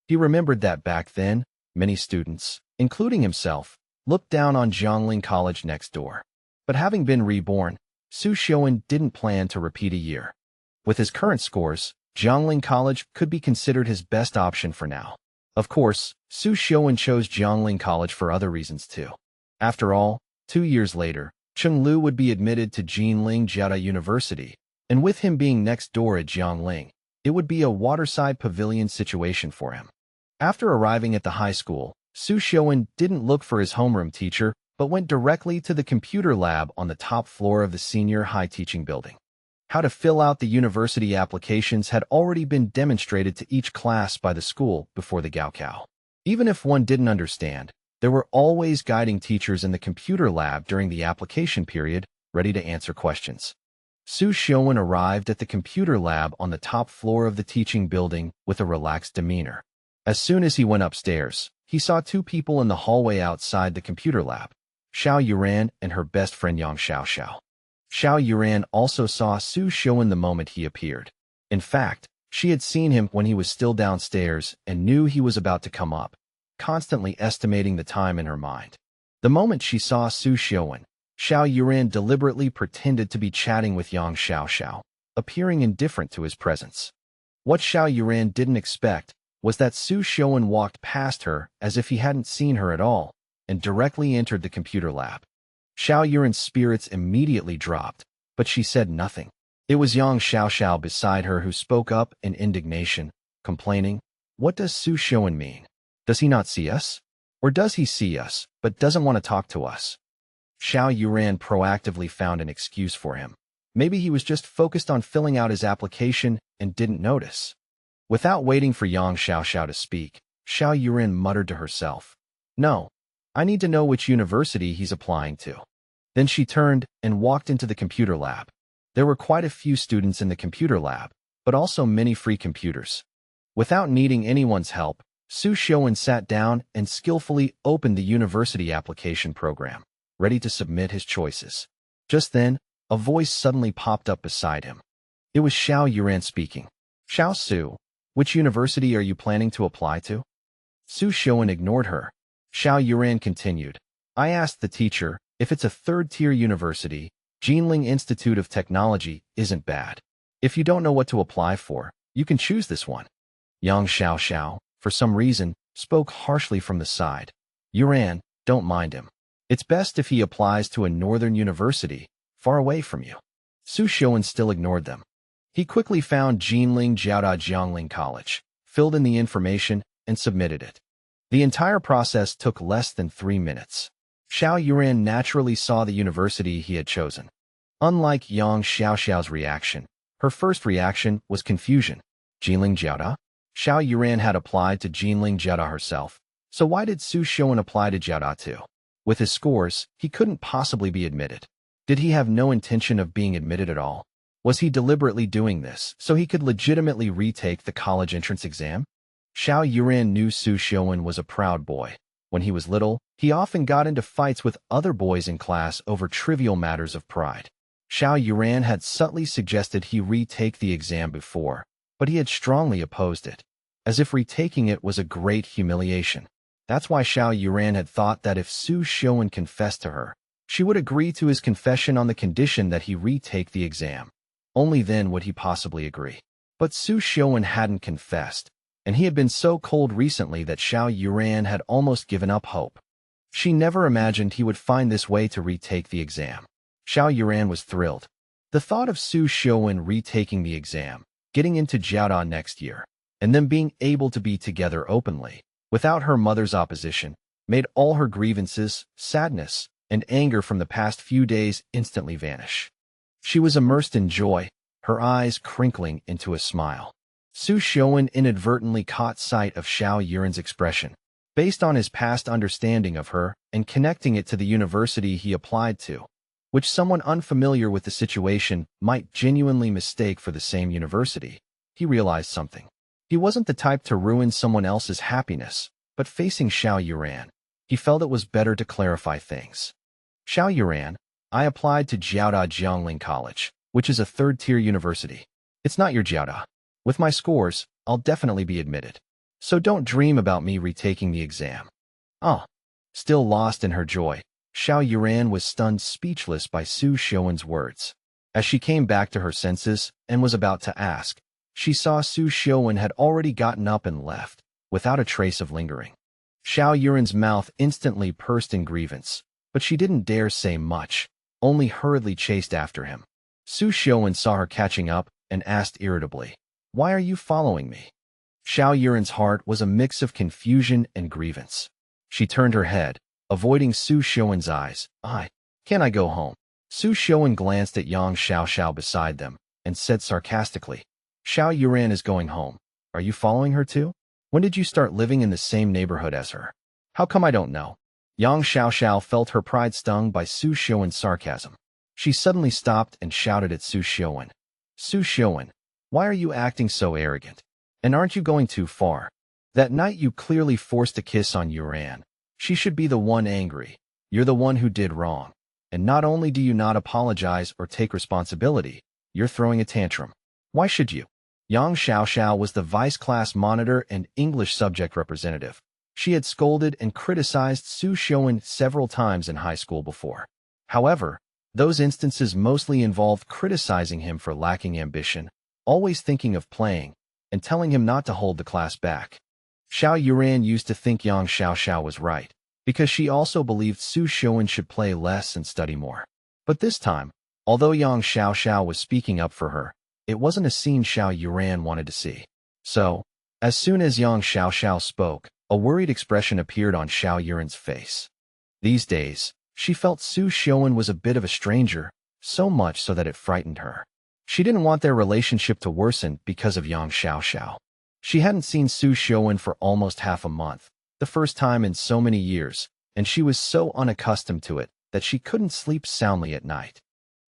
He remembered that back then, many students, including himself, looked down on Jiangling College next door. But having been reborn, Xiuwen didn't plan to repeat a year. With his current scores, Jiangling College could be considered his best option for now. Of course, Xiuwen chose Jiangling College for other reasons too. After all, 2 years later, Cheng Lu would be admitted to Jinlingjia University, and with him being next door at Jiangling, it would be a waterside pavilion situation for him. After arriving at the high school, Xiuwen didn't look for his homeroom teacher, but went directly to the computer lab on the top floor of the senior high teaching building. How to fill out the university applications had already been demonstrated to each class by the school before the Gaokao. Even if one didn't understand, there were always guiding teachers in the computer lab during the application period, ready to answer questions. Xiuwen arrived at the computer lab on the top floor of the teaching building with a relaxed demeanor. As soon as he went upstairs, he saw 2 people in the hallway outside the computer lab, Xiao Youran and her best friend Yang Xiao. Xiao Youran also saw Xiuwen the moment he appeared. In fact, she had seen him when he was still downstairs and knew he was about to come up. constantly estimating the time in her mind. The moment she saw Xiuwen, Xiao Youran deliberately pretended to be chatting with young Xiao, appearing indifferent to his presence. What Xiao Youran didn't expect was that Xiuwen walked past her as if he hadn't seen her at all and directly entered the computer lab. Xiao Yuran's spirits immediately dropped, but she said nothing. It was young Xiao beside her who spoke up in indignation, complaining, "What does Xiuwen mean? Does he not see us? Or does he see us, but doesn't want to talk to us?" Xiao Youran proactively found an excuse for him. Maybe he was just focused on filling out his application and didn't notice. Without waiting for young Xiao to speak, Xiao Youran muttered to herself, "No, I need to know which university he's applying to." Then she turned and walked into the computer lab. There were quite a few students in the computer lab, but also many free computers. Without needing anyone's help, Xiuwen sat down and skillfully opened the university application program, ready to submit his choices. Just then, a voice suddenly popped up beside him. It was Xiao Youran speaking. "Xiao Su, which university are you planning to apply to?" Xiuwen ignored her. Xiao Youran continued, "I asked the teacher if it's a third-tier university. Jinling Institute of Technology isn't bad. If you don't know what to apply for, you can choose this one." Young Xiao, for some reason, spoke harshly from the side. "Youran, don't mind him. It's best if he applies to a northern university, far away from you." Xiuwen still ignored them. He quickly found Jinling Jiangling College, filled in the information, and submitted it. The entire process took less than 3 minutes. Xiao Youran naturally saw the university he had chosen. Unlike young Xiao's reaction, her first reaction was confusion. Jinling Jiada? Xiao Youran had applied to Jinling Jiada herself, so why did Xiuwen apply to Jiada too? With his scores, he couldn't possibly be admitted. Did he have no intention of being admitted at all? Was he deliberately doing this so he could legitimately retake the college entrance exam? Xiao Youran knew Xiuwen was a proud boy. When he was little, he often got into fights with other boys in class over trivial matters of pride. Xiao Youran had subtly suggested he retake the exam before, but he had strongly opposed it, as if retaking it was a great humiliation. That's why Xiao Youran had thought that if Xiuwen confessed to her, she would agree to his confession on the condition that he retake the exam. Only then would he possibly agree. But Xiuwen hadn't confessed, and he had been so cold recently that Xiao Youran had almost given up hope. She never imagined he would find this way to retake the exam. Xiao Youran was thrilled. The thought of Xiuwen retaking the exam, getting into Jiada next year, and them being able to be together openly, without her mother's opposition, made all her grievances, sadness, and anger from the past few days instantly vanish. She was immersed in joy, her eyes crinkling into a smile. Xiuwen inadvertently caught sight of Xiao Youran's expression. Based on his past understanding of her and connecting it to the university he applied to, which someone unfamiliar with the situation might genuinely mistake for the same university, he realized something. He wasn't the type to ruin someone else's happiness, but facing Xiao Youran, he felt it was better to clarify things. "Xiao Youran, I applied to Jiangling College, which is a third-tier university. It's not your Jiada. With my scores, I'll definitely be admitted. So don't dream about me retaking the exam." Ah! Still lost in her joy, Xiao Youran was stunned speechless by Xiuwen's words. As she came back to her senses and was about to ask, she saw Xiuwen had already gotten up and left, without a trace of lingering. Xiao Yuran's mouth instantly pursed in grievance, but she didn't dare say much, only hurriedly chased after him. Xiuwen saw her catching up and asked irritably, "Why are you following me?" Xiao Yuran's heart was a mix of confusion and grievance. She turned her head, avoiding Xiuwen's eyes. Can I go home?" Xiuwen glanced at young Xiao beside them and said sarcastically, "Xiao Youran is going home. Are you following her too? When did you start living in the same neighborhood as her? How come I don't know?" Young Xiao felt her pride stung by Xiuwen's sarcasm. She suddenly stopped and shouted at Xiuwen. "Xiuwen, why are you acting so arrogant? And aren't you going too far? That night you clearly forced a kiss on Youran. She should be the one angry. You're the one who did wrong. And not only do you not apologize or take responsibility, you're throwing a tantrum. Why should you?" Yang Xiao was the vice class monitor and English subject representative. She had scolded and criticized Xiuwen several times in high school before. However, those instances mostly involved criticizing him for lacking ambition, always thinking of playing, and telling him not to hold the class back. Xiao Youran used to think Yang Xiaoxiao was right, because she also believed Xiuwen should play less and study more. But this time, although Yang Xiaoxiao was speaking up for her, it wasn't a scene Xiao Youran wanted to see. So, as soon as Yang Xiaoxiao spoke, a worried expression appeared on Xiao Yuran's face. These days, she felt Xiuwen was a bit of a stranger, so much so that it frightened her. She didn't want their relationship to worsen because of Yang Xiaoxiao. She hadn't seen Xiuwen for almost half a month, the first time in so many years, and she was so unaccustomed to it that she couldn't sleep soundly at night.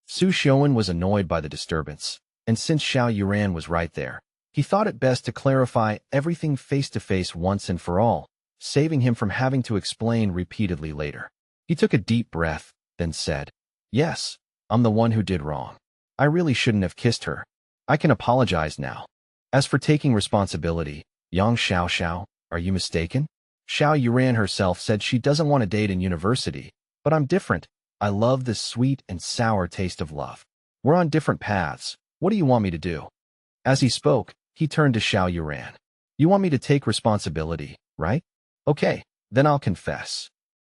Xiuwen was annoyed by the disturbance, and since Xiao Youran was right there, he thought it best to clarify everything face-to-face once and for all, saving him from having to explain repeatedly later. He took a deep breath, then said, "Yes, I'm the one who did wrong. I really shouldn't have kissed her. I can apologize now. As for taking responsibility, Yang Xiaoxiao, are you mistaken? Xiao Youran herself said she doesn't want to date in university, but I'm different. I love the sweet and sour taste of love. We're on different paths. What do you want me to do?" As he spoke, he turned to Xiao Youran. "You want me to take responsibility, right? Okay, then I'll confess.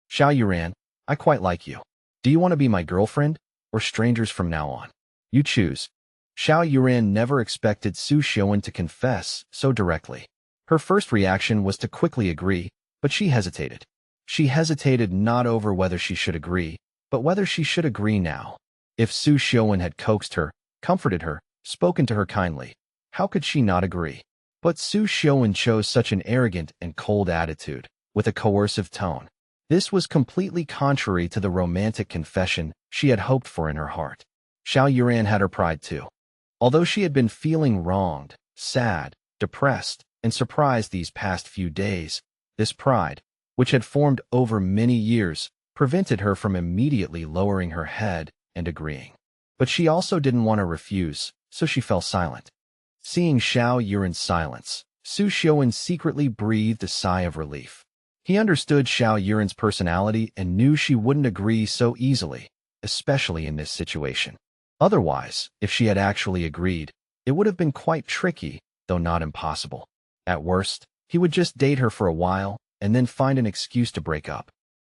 Xiao Youran, I quite like you. Do you want to be my girlfriend, or strangers from now on? You choose." Xiao Youran never expected Xiuwen to confess so directly. Her first reaction was to quickly agree, but she hesitated. She hesitated not over whether she should agree, but whether she should agree now. If Xiuwen had coaxed her, comforted her, spoken to her kindly, how could she not agree? But Xiuwen chose such an arrogant and cold attitude, with a coercive tone. This was completely contrary to the romantic confession she had hoped for in her heart. Xiao Youran had her pride too. Although she had been feeling wronged, sad, depressed, and surprised these past few days, this pride, which had formed over many years, prevented her from immediately lowering her head and agreeing. But she also didn't want to refuse, so she fell silent. Seeing Xiao Yuran's silence, Xiuwen secretly breathed a sigh of relief. He understood Xiao Yuran's personality and knew she wouldn't agree so easily, especially in this situation. Otherwise, if she had actually agreed, it would have been quite tricky, though not impossible. At worst, he would just date her for a while and then find an excuse to break up.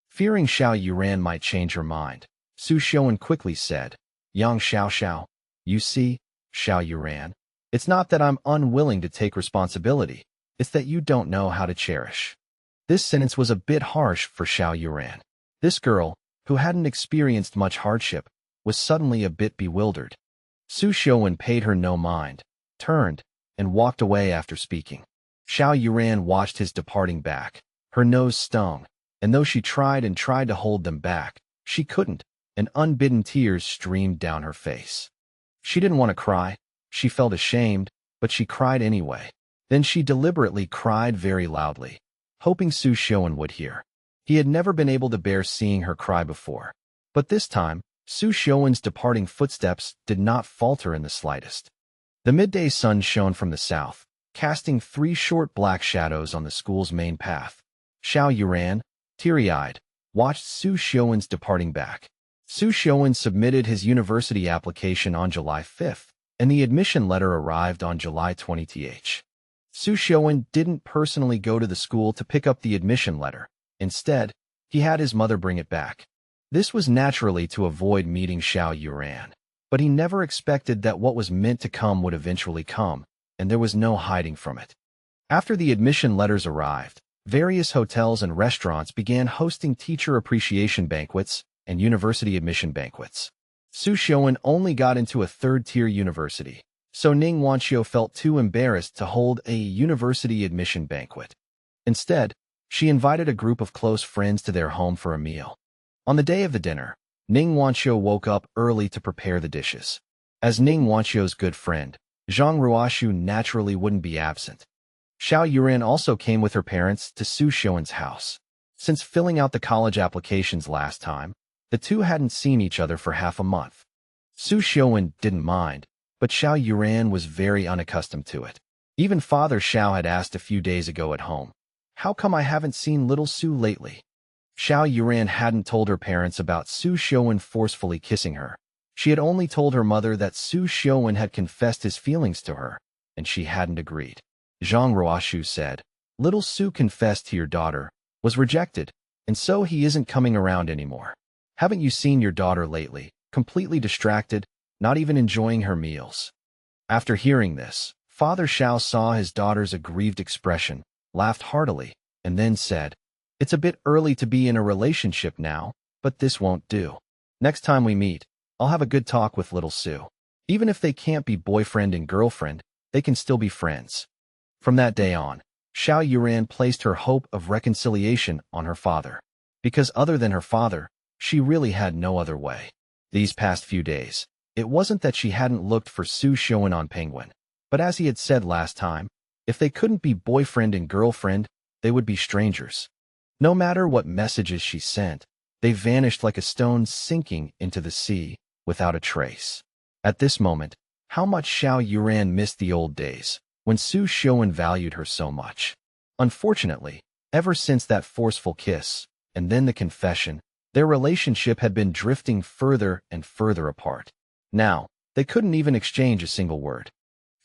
Fearing Xiao Youran might change her mind, Xiuwen quickly said, "Yang Xiaoxiao, you see, Xiao Youran, it's not that I'm unwilling to take responsibility, it's that you don't know how to cherish." This sentence was a bit harsh for Xiao Youran. This girl, who hadn't experienced much hardship, was suddenly a bit bewildered. Xiuwen paid her no mind, turned, and walked away after speaking. Xiao Youran watched his departing back. Her nose stung, and though she tried and tried to hold them back, she couldn't, and unbidden tears streamed down her face. She didn't want to cry. She felt ashamed, but she cried anyway. Then she deliberately cried very loudly, hoping Xiuwen would hear. He had never been able to bear seeing her cry before. But this time, Xiuwen's departing footsteps did not falter in the slightest. The midday sun shone from the south, casting 3 short black shadows on the school's main path. Xiao Youran, teary-eyed, watched Xiuwen's departing back. Xiuwen submitted his university application on July 5th, and the admission letter arrived on July 20th. Xiuwen didn't personally go to the school to pick up the admission letter. Instead, he had his mother bring it back. This was naturally to avoid meeting Xiao Youran, but he never expected that what was meant to come would eventually come, and there was no hiding from it. After the admission letters arrived, various hotels and restaurants began hosting teacher appreciation banquets and university admission banquets. Xiuwen only got into a third-tier university, so Ning Wanqiu felt too embarrassed to hold a university admission banquet. Instead, she invited a group of close friends to their home for a meal. On the day of the dinner, Ning Wanqiu woke up early to prepare the dishes. As Ning Wanqiu's good friend, Zhang Ruoshu naturally wouldn't be absent. Xiao Youran also came with her parents to Xiuwen's house. Since filling out the college applications last time, the two hadn't seen each other for half a month. Xiuwen didn't mind, but Xiao Youran was very unaccustomed to it. Even Father Xiao had asked a few days ago at home, How come I haven't seen little Su lately? Xiao Yuran hadn't told her parents about Su Xiuwen forcefully kissing her. She had only told her mother that Su Xiuwen had confessed his feelings to her, and she hadn't agreed. Zhang Ruoshu said, "Little Su confessed to your daughter, was rejected, and so he isn't coming around anymore. Haven't you seen your daughter lately, completely distracted, not even enjoying her meals?" After hearing this, Father Xiao saw his daughter's aggrieved expression, laughed heartily, and then said, "It's a bit early to be in a relationship now, but this won't do. Next time we meet, I'll have a good talk with little Su. Even if they can't be boyfriend and girlfriend, they can still be friends." From that day on, Xiao Yuran placed her hope of reconciliation on her father. Because other than her father, she really had no other way. These past few days, it wasn't that she hadn't looked for Su Xiuwen on Penguin, but as he had said last time, if they couldn't be boyfriend and girlfriend, they would be strangers. No matter what messages she sent, they vanished like a stone sinking into the sea without a trace. At this moment, how much Xiao Yuran missed the old days, when Su Xiuwen valued her so much. Unfortunately, ever since that forceful kiss, and then the confession, their relationship had been drifting further and further apart. Now, they couldn't even exchange a single word.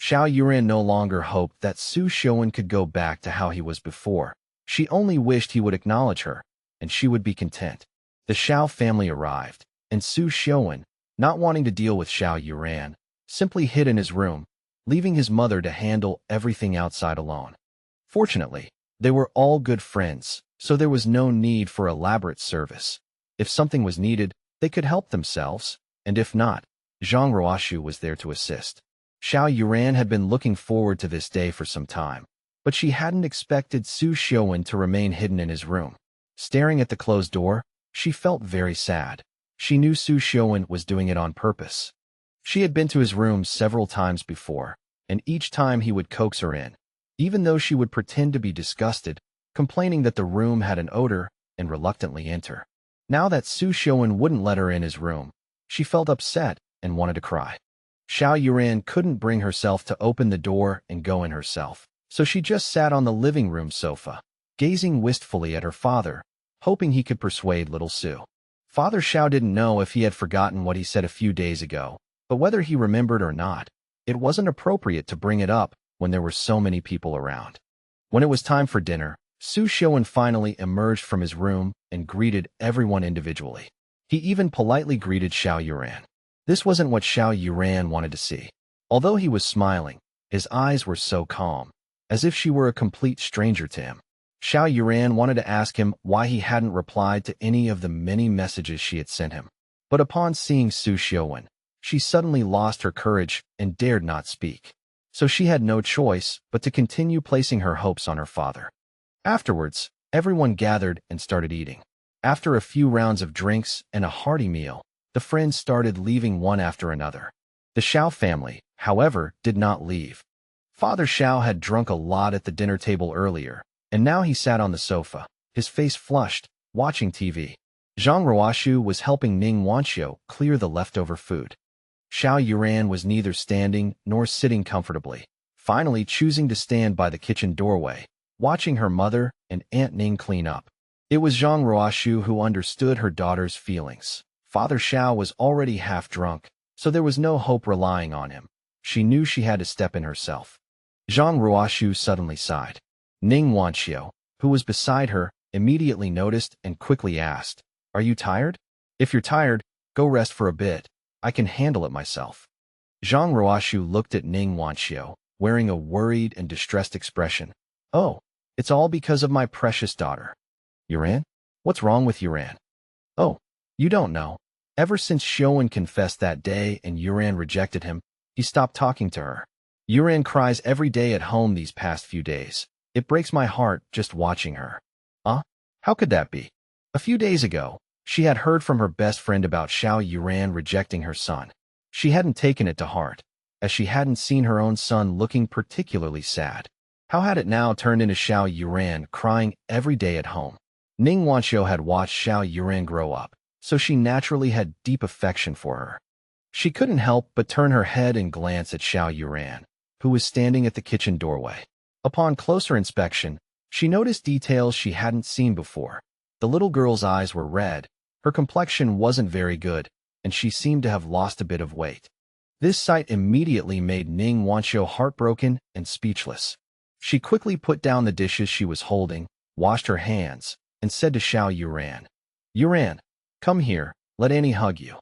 Xiao Yuran no longer hoped that Su Xiuwen could go back to how he was before. She only wished he would acknowledge her, and she would be content. The Xiao family arrived, and Su Xiuwen, not wanting to deal with Xiao Yuran, simply hid in his room, leaving his mother to handle everything outside alone. Fortunately, they were all good friends, so there was no need for elaborate service. If something was needed, they could help themselves, and if not, Zhang Ruoshu was there to assist. Xiao Yuran had been looking forward to this day for some time, but she hadn't expected Su Xiuwen to remain hidden in his room. Staring at the closed door, she felt very sad. She knew Su Xiuwen was doing it on purpose. She had been to his room several times before, and each time he would coax her in, even though she would pretend to be disgusted, complaining that the room had an odor, and reluctantly enter. Now that Su Xiuwen wouldn't let her in his room, she felt upset and wanted to cry. Xiao Yuran couldn't bring herself to open the door and go in herself, so she just sat on the living room sofa, gazing wistfully at her father, hoping he could persuade little Su. Father Xiao didn't know if he had forgotten what he said a few days ago, but whether he remembered or not, it wasn't appropriate to bring it up when there were so many people around. When it was time for dinner, Su Xiuwen finally emerged from his room and greeted everyone individually. He even politely greeted Xiao Yuran. This wasn't what Xiao Yuran wanted to see. Although he was smiling, his eyes were so calm, as if she were a complete stranger to him. Xiao Yuran wanted to ask him why he hadn't replied to any of the many messages she had sent him. But upon seeing Su Xiuwen, she suddenly lost her courage and dared not speak. So she had no choice but to continue placing her hopes on her father. Afterwards, everyone gathered and started eating. After a few rounds of drinks and a hearty meal, the friends started leaving one after another. The Xiao family, however, did not leave. Father Xiao had drunk a lot at the dinner table earlier, and now he sat on the sofa, his face flushed, watching TV. Zhang Ruoshu was helping Ning Wanxiu clear the leftover food. Xiao Yuran was neither standing nor sitting comfortably, finally choosing to stand by the kitchen doorway, watching her mother and Aunt Ning clean up. It was Zhang Ruoshu who understood her daughter's feelings. Father Xiao was already half drunk, so there was no hope relying on him. She knew she had to step in herself. Zhang Ruoshu suddenly sighed. Ning Wanxiu, who was beside her, immediately noticed and quickly asked, "Are you tired? If you're tired, go rest for a bit. I can handle it myself." Zhang Ruoshu looked at Ning Wanxiu, wearing a worried and distressed expression. "Oh, it's all because of my precious daughter." "Yuran? What's wrong with Yuran?" "Oh, you don't know. Ever since Xiuwen confessed that day and Yuran rejected him, he stopped talking to her. Yuran cries every day at home these past few days. It breaks my heart just watching her." "Huh? How could that be?" A few days ago, she had heard from her best friend about Xiao Yuran rejecting her son. She hadn't taken it to heart, as she hadn't seen her own son looking particularly sad. How had it now turned into Xiao Yuran crying every day at home? Ning Wanxiu had watched Xiao Yuran grow up, so she naturally had deep affection for her. She couldn't help but turn her head and glance at Xiao Yuran, who was standing at the kitchen doorway. Upon closer inspection, She noticed details she hadn't seen before. The little girl's eyes were red, her complexion wasn't very good, and she seemed to have lost a bit of weight. This sight immediately made Ning Wanxiu heartbroken and speechless. She quickly put down the dishes she was holding, washed her hands, and said to Xiao Youran, "Youran, come here, let Annie hug you."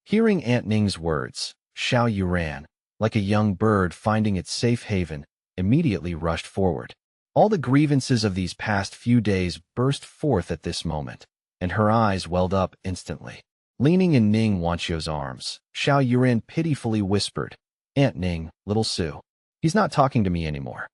Hearing Aunt Ning's words, Xiao Youran, like a young bird finding its safe haven, immediately rushed forward. All the grievances of these past few days burst forth at this moment, and her eyes welled up instantly. Leaning in Ning Wanxiu's arms, Xiao Youran pitifully whispered, "Aunt Ning, little Sue. He's not talking to me anymore."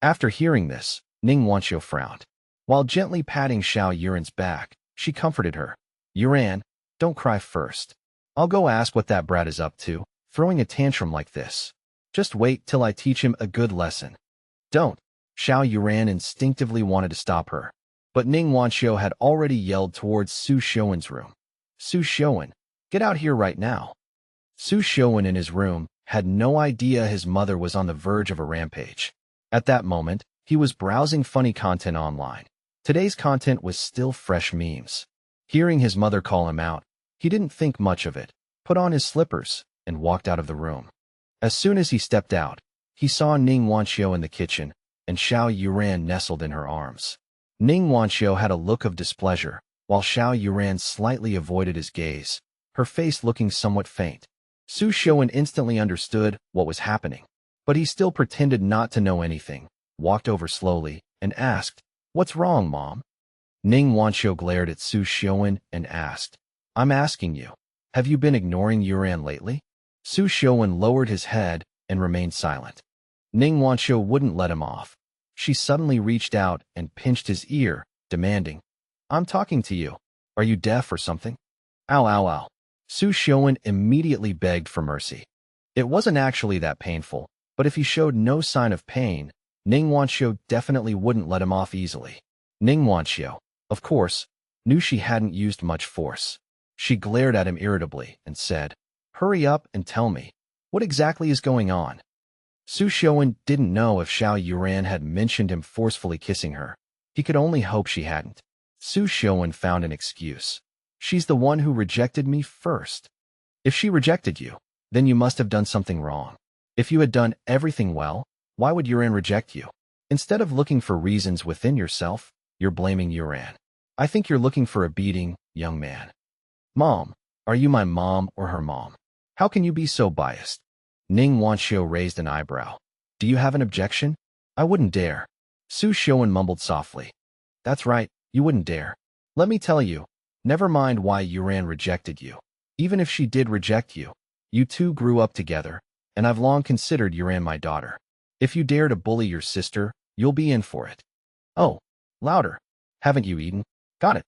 After hearing this, Ning Wanxiu frowned. While gently patting Xiao Yuran's back, she comforted her. "Yuran, don't cry first. I'll go ask what that brat is up to, throwing a tantrum like this. Just wait till I teach him a good lesson." "Don't." Xiao Youran instinctively wanted to stop her, but Ning Wanxiu had already yelled towards Su Xiuwen's room. "Su Xiuwen, get out here right now." Su Xiuwen in his room had no idea his mother was on the verge of a rampage. At that moment, he was browsing funny content online. Today's content was still fresh memes. Hearing his mother call him out, he didn't think much of it, put on his slippers, and walked out of the room. As soon as he stepped out, he saw Ning Wanxiu in the kitchen, and Xiao Youran nestled in her arms. Ning Wanxiu had a look of displeasure, while Xiao Youran slightly avoided his gaze, her face looking somewhat faint. Su Xiuwen instantly understood what was happening, but he still pretended not to know anything, walked over slowly, and asked, "What's wrong, Mom?" Ning Wanxiu glared at Su Xiuwen and asked, "I'm asking you, have you been ignoring Yuran lately?" Su Xiuwen lowered his head and remained silent. Ning Wanxiu wouldn't let him off. She suddenly reached out and pinched his ear, demanding, "I'm talking to you. Are you deaf or something?" "Ow, ow, ow." Su Xiuwen immediately begged for mercy. It wasn't actually that painful, but if he showed no sign of pain, Ning Wanxiu definitely wouldn't let him off easily. Ning Wanxiu, of course, knew she hadn't used much force. She glared at him irritably and said, "Hurry up and tell me, what exactly is going on?" Su Xiuwen didn't know if Xiao Youran had mentioned him forcefully kissing her. He could only hope she hadn't. Su Xiuwen found an excuse. "She's the one who rejected me first." "If she rejected you, then you must have done something wrong. If you had done everything well, why would Yuran reject you? Instead of looking for reasons within yourself, you're blaming Yuran. I think you're looking for a beating, young man." "Mom, are you my mom or her mom? How can you be so biased?" Ning Wanxiu raised an eyebrow. "Do you have an objection?" "I wouldn't dare." Su Xiuwen mumbled softly. "That's right, you wouldn't dare. Let me tell you, never mind why Yuran rejected you. Even if she did reject you, you two grew up together, and I've long considered Yuran my daughter. If you dare to bully your sister, you'll be in for it." "Oh, louder. Haven't you eaten?" "Got it."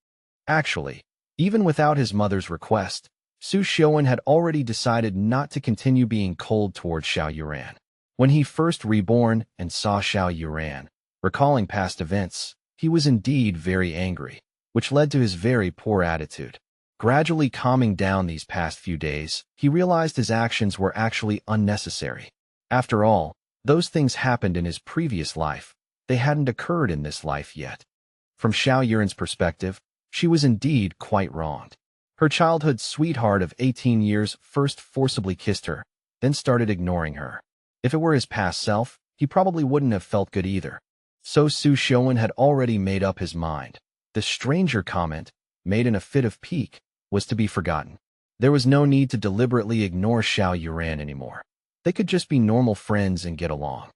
Actually, even without his mother's request, Su Xiuwen had already decided not to continue being cold towards Xiao Youran. When he first reborn and saw Xiao Youran, recalling past events, he was indeed very angry, which led to his very poor attitude. Gradually calming down these past few days, he realized his actions were actually unnecessary. After all, those things happened in his previous life. They hadn't occurred in this life yet. From Xiao Yuran's perspective, she was indeed quite wronged. Her childhood sweetheart of 18 years first forcibly kissed her, then started ignoring her. If it were his past self, he probably wouldn't have felt good either. So Su Xiuwen had already made up his mind. The stranger comment, made in a fit of pique, was to be forgotten. There was no need to deliberately ignore Xiao Youran anymore. They could just be normal friends and get along.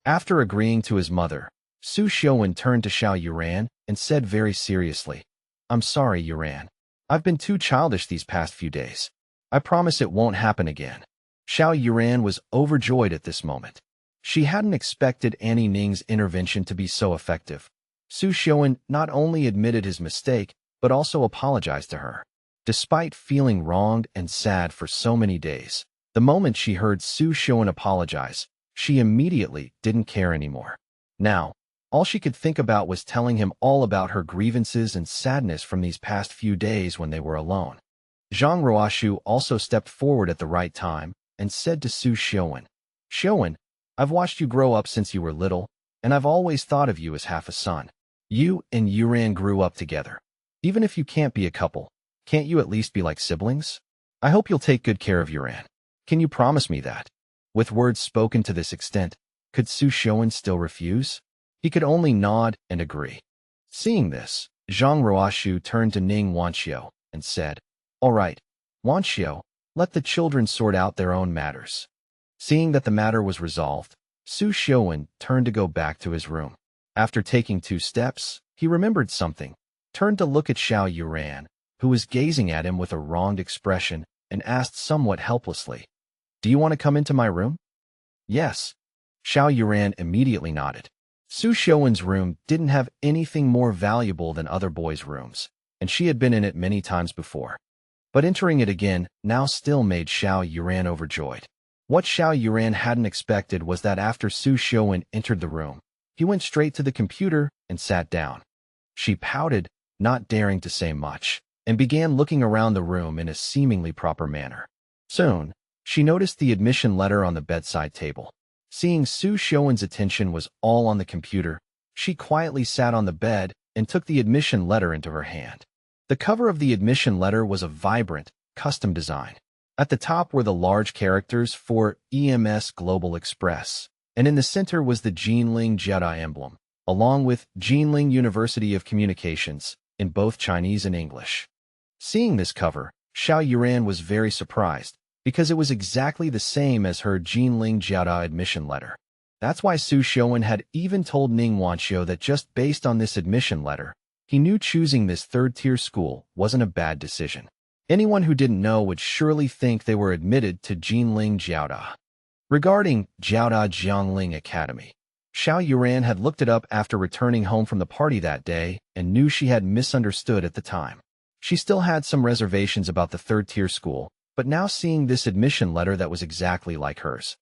After agreeing to his mother, Su Xiuwen turned to Xiao Youran and said very seriously, "I'm sorry, Youran. I've been too childish these past few days. I promise it won't happen again." Xiao Youran was overjoyed at this moment. She hadn't expected Annie Ning's intervention to be so effective. Su Xiuwen not only admitted his mistake, but also apologized to her. Despite feeling wronged and sad for so many days, the moment she heard Su Xiuwen apologize, she immediately didn't care anymore. Now, all she could think about was telling him all about her grievances and sadness from these past few days when they were alone. Zhang Ruoshu also stepped forward at the right time and said to Su Xiuwen, "Xiuwen, I've watched you grow up since you were little, and I've always thought of you as half a son. You and Youran grew up together. Even if you can't be a couple, can't you at least be like siblings? I hope you'll take good care of Youran. Can you promise me that?" With words spoken to this extent, could Xiuwen still refuse? He could only nod and agree. Seeing this, Zhang Ruoshu turned to Ning Wanxiu and said, "All right, Wanxiu, let the children sort out their own matters." Seeing that the matter was resolved, Xiuwen turned to go back to his room. After taking 2 steps, he remembered something, turned to look at Xiao Youran, who was gazing at him with a wronged expression, and asked somewhat helplessly, "Do you want to come into my room?" "Yes." Xiao Youran immediately nodded. Xiuwen's room didn't have anything more valuable than other boys' rooms, and she had been in it many times before. But entering it again now still made Xiao Youran overjoyed. What Xiao Youran hadn't expected was that after Xiuwen entered the room, he went straight to the computer and sat down. She pouted, not daring to say much, and began looking around the room in a seemingly proper manner. Soon, she noticed the admission letter on the bedside table. Seeing Xiuwen's attention was all on the computer, she quietly sat on the bed and took the admission letter into her hand. The cover of the admission letter was a vibrant, custom design. At the top were the large characters for EMS Global Express, and in the center was the Jinling Jiada emblem, along with Jinling University of Communications, in both Chinese and English. Seeing this cover, Xiao Youran was very surprised, because it was exactly the same as her Jinling Jiada admission letter. That's why Xiuwen had even told Ning Wanxiu that just based on this admission letter, he knew choosing this third-tier school wasn't a bad decision. Anyone who didn't know would surely think they were admitted to Jinling Jiada. Regarding Jiada Jiangling Academy, Xiao Youran had looked it up after returning home from the party that day and knew she had misunderstood at the time. She still had some reservations about the third-tier school, but now seeing this admission letter that was exactly like hers,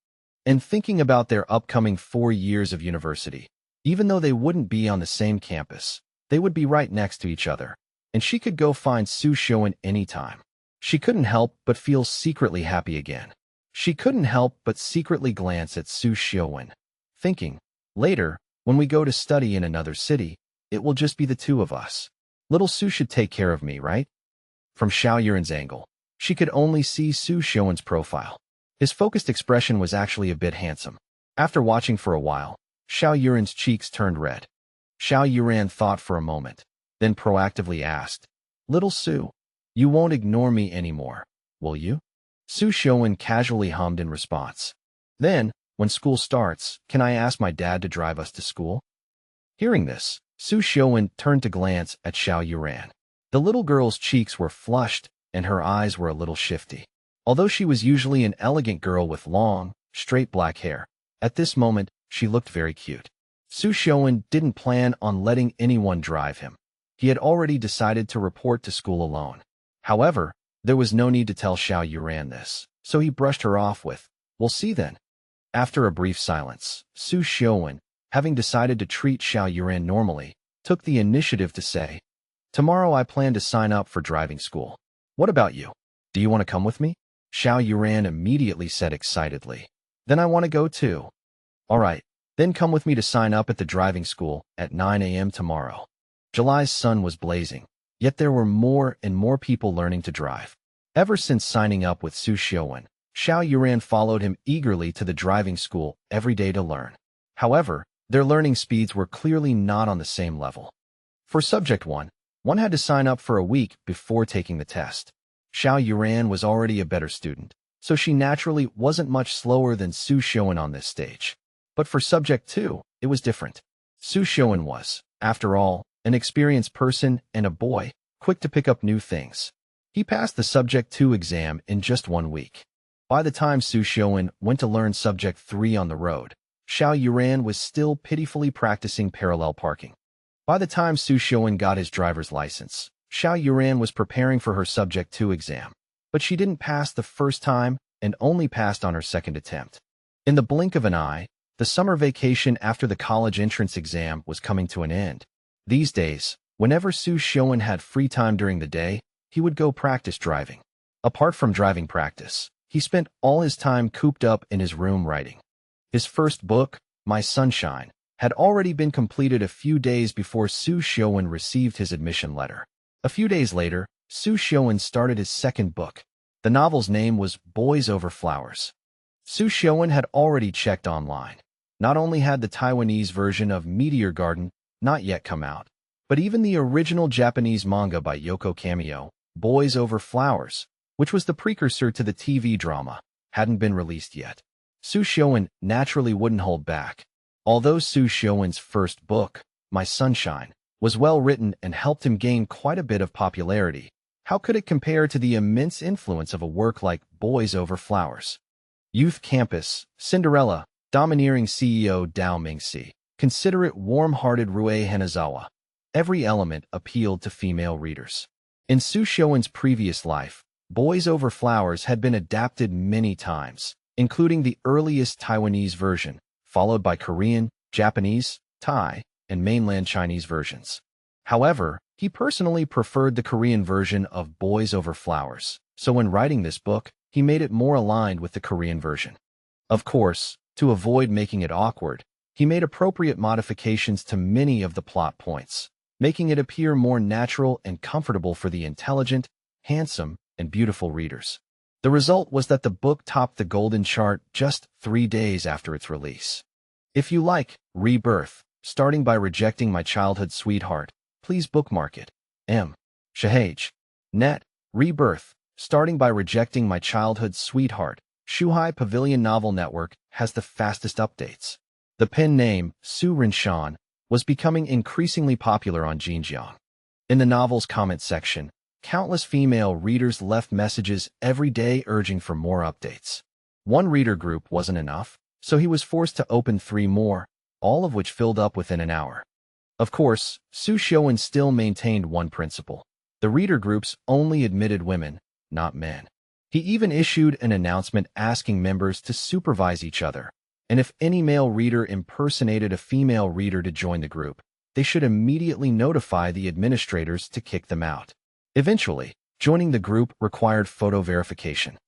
and thinking about their upcoming 4 years of university, even though they wouldn't be on the same campus, they would be right next to each other, and she could go find Xiuwen anytime. She couldn't help but feel secretly happy again. She couldn't help but secretly glance at Xiuwen, thinking, later, when we go to study in another city, it will just be the 2 of us. Little Su should take care of me, right? From Xiao Yuran's angle, she could only see Xiuwen's profile. His focused expression was actually a bit handsome. After watching for a while, Xiao Yuran's cheeks turned red. Xiao Youran thought for a moment, then proactively asked, "Little Su, you won't ignore me anymore, will you?" Xiuwen casually hummed in response. "Then, when school starts, can I ask my dad to drive us to school?" Hearing this, Xiuwen turned to glance at Xiao Youran. The little girl's cheeks were flushed and her eyes were a little shifty. Although she was usually an elegant girl with long, straight black hair, at this moment, she looked very cute. Xiuwen didn't plan on letting anyone drive him. He had already decided to report to school alone. However, there was no need to tell Xiao Youran this, so he brushed her off with, "We'll see then." After a brief silence, Xiuwen, having decided to treat Xiao Youran normally, took the initiative to say, "Tomorrow I plan to sign up for driving school. What about you? Do you want to come with me?" Xiao Youran immediately said excitedly, "Then I want to go too." "All right, then come with me to sign up at the driving school at 9 a.m. tomorrow." July's sun was blazing, yet there were more and more people learning to drive. Ever since signing up with Xiuwen, Xiao Youran followed him eagerly to the driving school every day to learn. However, their learning speeds were clearly not on the same level. For Subject 1, one had to sign up for a week before taking the test. Xiao Youran was already a better student, so she naturally wasn't much slower than Xiuwen on this stage. But for Subject 2, it was different. Xiuwen was, after all, an experienced person and a boy, quick to pick up new things. He passed the Subject 2 exam in just 1 week. By the time Xiuwen went to learn Subject 3 on the road, Xiao Youran was still pitifully practicing parallel parking. By the time Xiuwen got his driver's license, Xiao Youran was preparing for her Subject 2 exam, but she didn't pass the first time and only passed on her second attempt. In the blink of an eye, the summer vacation after the college entrance exam was coming to an end. These days, whenever Xiuwen had free time during the day, he would go practice driving. Apart from driving practice, he spent all his time cooped up in his room writing. His first book, My Sunshine, had already been completed a few days before Xiuwen received his admission letter. A few days later, Xiuwen started his second book. The novel's name was Boys Over Flowers. Xiuwen had already checked online. Not only had the Taiwanese version of Meteor Garden not yet come out, but even the original Japanese manga by Yoko Kamio, Boys Over Flowers, which was the precursor to the TV drama, hadn't been released yet. Xiuwen naturally wouldn't hold back. Although Xiuwen's first book, My Sunshine, was well written and helped him gain quite a bit of popularity, how could it compare to the immense influence of a work like Boys Over Flowers? Youth Campus, Cinderella, domineering CEO Dao Mingxi, considerate warm-hearted Rue Hanazawa. Every element appealed to female readers. In Xiuwen's previous life, Boys Over Flowers had been adapted many times, including the earliest Taiwanese version, followed by Korean, Japanese, Thai, and mainland Chinese versions. However, he personally preferred the Korean version of Boys Over Flowers, so when writing this book, he made it more aligned with the Korean version. Of course, to avoid making it awkward, he made appropriate modifications to many of the plot points, making it appear more natural and comfortable for the intelligent, handsome, and beautiful readers. The result was that the book topped the Golden Chart just 3 days after its release. If you like Rebirth, starting by rejecting my childhood sweetheart, please bookmark it. Shahage. Net. Rebirth, starting by rejecting my childhood sweetheart. Shuhai Pavilion Novel Network has the fastest updates. The pen name, Su Rinshan, was becoming increasingly popular on Xinjiang. In the novel's comment section, countless female readers left messages every day urging for more updates. One reader group wasn't enough, so he was forced to open 3 more, all of which filled up within an hour. Of course, Xiuwen still maintained one principle. The reader groups only admitted women, not men. He even issued an announcement asking members to supervise each other, and if any male reader impersonated a female reader to join the group, they should immediately notify the administrators to kick them out. Eventually, joining the group required photo verification.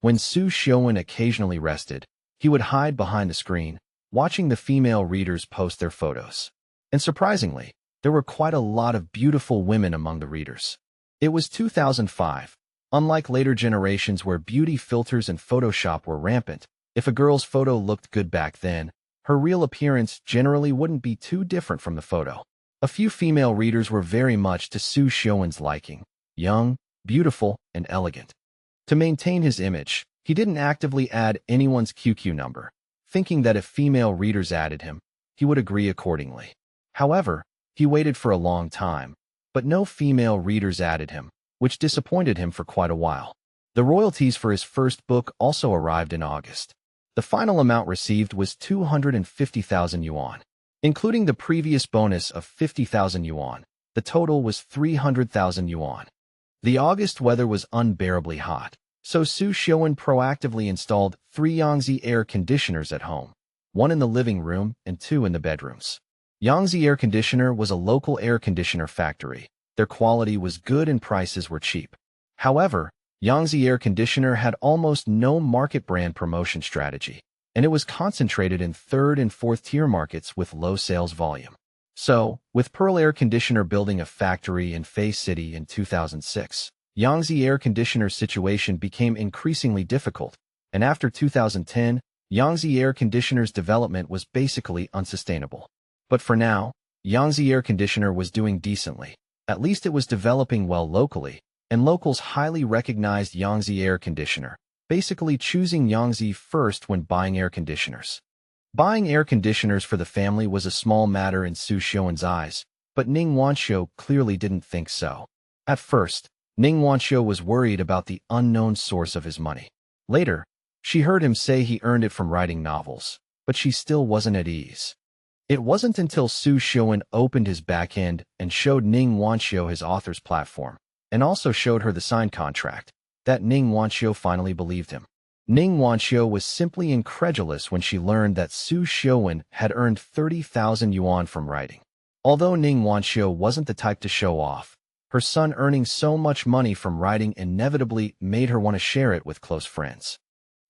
When Xiuwen occasionally rested, he would hide behind the screen, watching the female readers post their photos. And surprisingly, there were quite a lot of beautiful women among the readers. It was 2005. Unlike later generations where beauty filters and Photoshop were rampant, if a girl's photo looked good back then, her real appearance generally wouldn't be too different from the photo. A few female readers were very much to Xiuwen's liking, young, beautiful, and elegant. To maintain his image, he didn't actively add anyone's QQ number, thinking that if female readers added him, he would agree accordingly. However, he waited for a long time, but no female readers added him, which disappointed him for quite a while. The royalties for his first book also arrived in August. The final amount received was 250,000 yuan. Including the previous bonus of 50,000 yuan, the total was 300,000 yuan. The August weather was unbearably hot, so Xiuwen proactively installed 3 Yangtze air conditioners at home, 1 in the living room and 2 in the bedrooms. Yangtze Air Conditioner was a local air conditioner factory. Their quality was good and prices were cheap. However, Yangtze Air Conditioner had almost no market brand promotion strategy, and it was concentrated in 3rd and 4th tier markets with low sales volume. So, with Pearl Air Conditioner building a factory in Fei City in 2006, Yangtze Air Conditioner's situation became increasingly difficult, and after 2010, Yangtze Air Conditioner's development was basically unsustainable. But for now, Yangtze Air Conditioner was doing decently. At least it was developing well locally, and locals highly recognized Yangtze Air Conditioner, basically choosing Yangtze first when buying air conditioners. Buying air conditioners for the family was a small matter in Xiuwen's eyes, but Ning Wanxiu clearly didn't think so. At first, Ning Wanxiu was worried about the unknown source of his money. Later, she heard him say he earned it from writing novels, but she still wasn't at ease. It wasn't until Xiuwen opened his back end and showed Ning Wanxiu his author's platform, and also showed her the signed contract, that Ning Wanxiu finally believed him. Ning Wanxiu was simply incredulous when she learned that Xiuwen had earned 30,000 yuan from writing. Although Ning Wanxiu wasn't the type to show off, her son earning so much money from writing inevitably made her want to share it with close friends.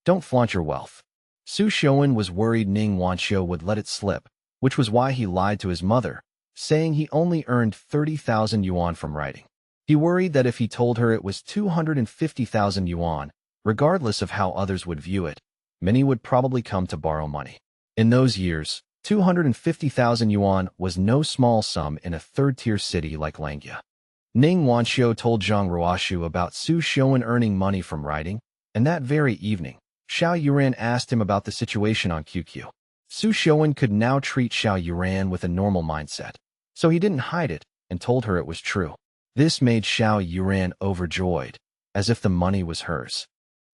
Don't flaunt your wealth. Xiuwen was worried Ning Wanxiu would let it slip, which was why he lied to his mother, saying he only earned 30,000 yuan from writing. He worried that if he told her it was 250,000 yuan, regardless of how others would view it, many would probably come to borrow money. In those years, 250,000 yuan was no small sum in a third-tier city like Langia. Ning Wanxiu told Zhang Ruoshu about Su Xiuwen earning money from writing, and that very evening, Xiao Youran asked him about the situation on QQ. Su Xiuwen could now treat Xiao Youran with a normal mindset, so he didn't hide it and told her it was true. This made Xiao Youran overjoyed, as if the money was hers.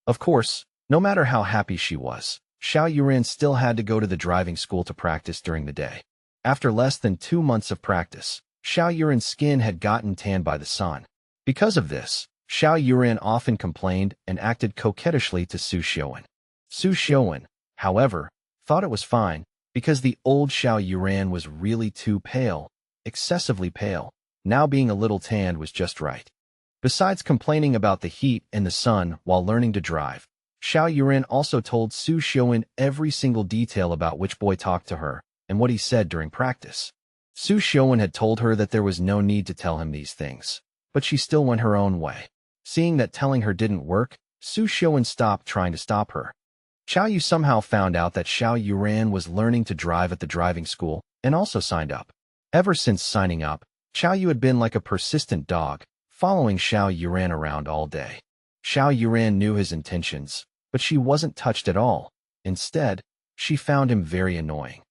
Of course, no matter how happy she was, Xiao Youran still had to go to the driving school to practice during the day. After less than 2 months of practice, Xiao Youran's skin had gotten tanned by the sun. Because of this, Xiao Youran often complained and acted coquettishly to Su Xiuwen. Su Xiuwen, however, thought it was fine, because the old Xiao Youran was really too pale, excessively pale. Now being a little tanned was just right. Besides complaining about the heat and the sun while learning to drive, Xiao Youran also told Su Xiuwen every single detail about which boy talked to her and what he said during practice. Su Xiuwen had told her that there was no need to tell him these things, but she still went her own way. Seeing that telling her didn't work, Su Xiuwen stopped trying to stop her. Xiao Yu somehow found out that Xiao Youran was learning to drive at the driving school and also signed up. Ever since signing up, Xiao Yu had been like a persistent dog, following Xiao Youran around all day. Xiao Youran knew his intentions, but she wasn't touched at all. Instead, she found him very annoying.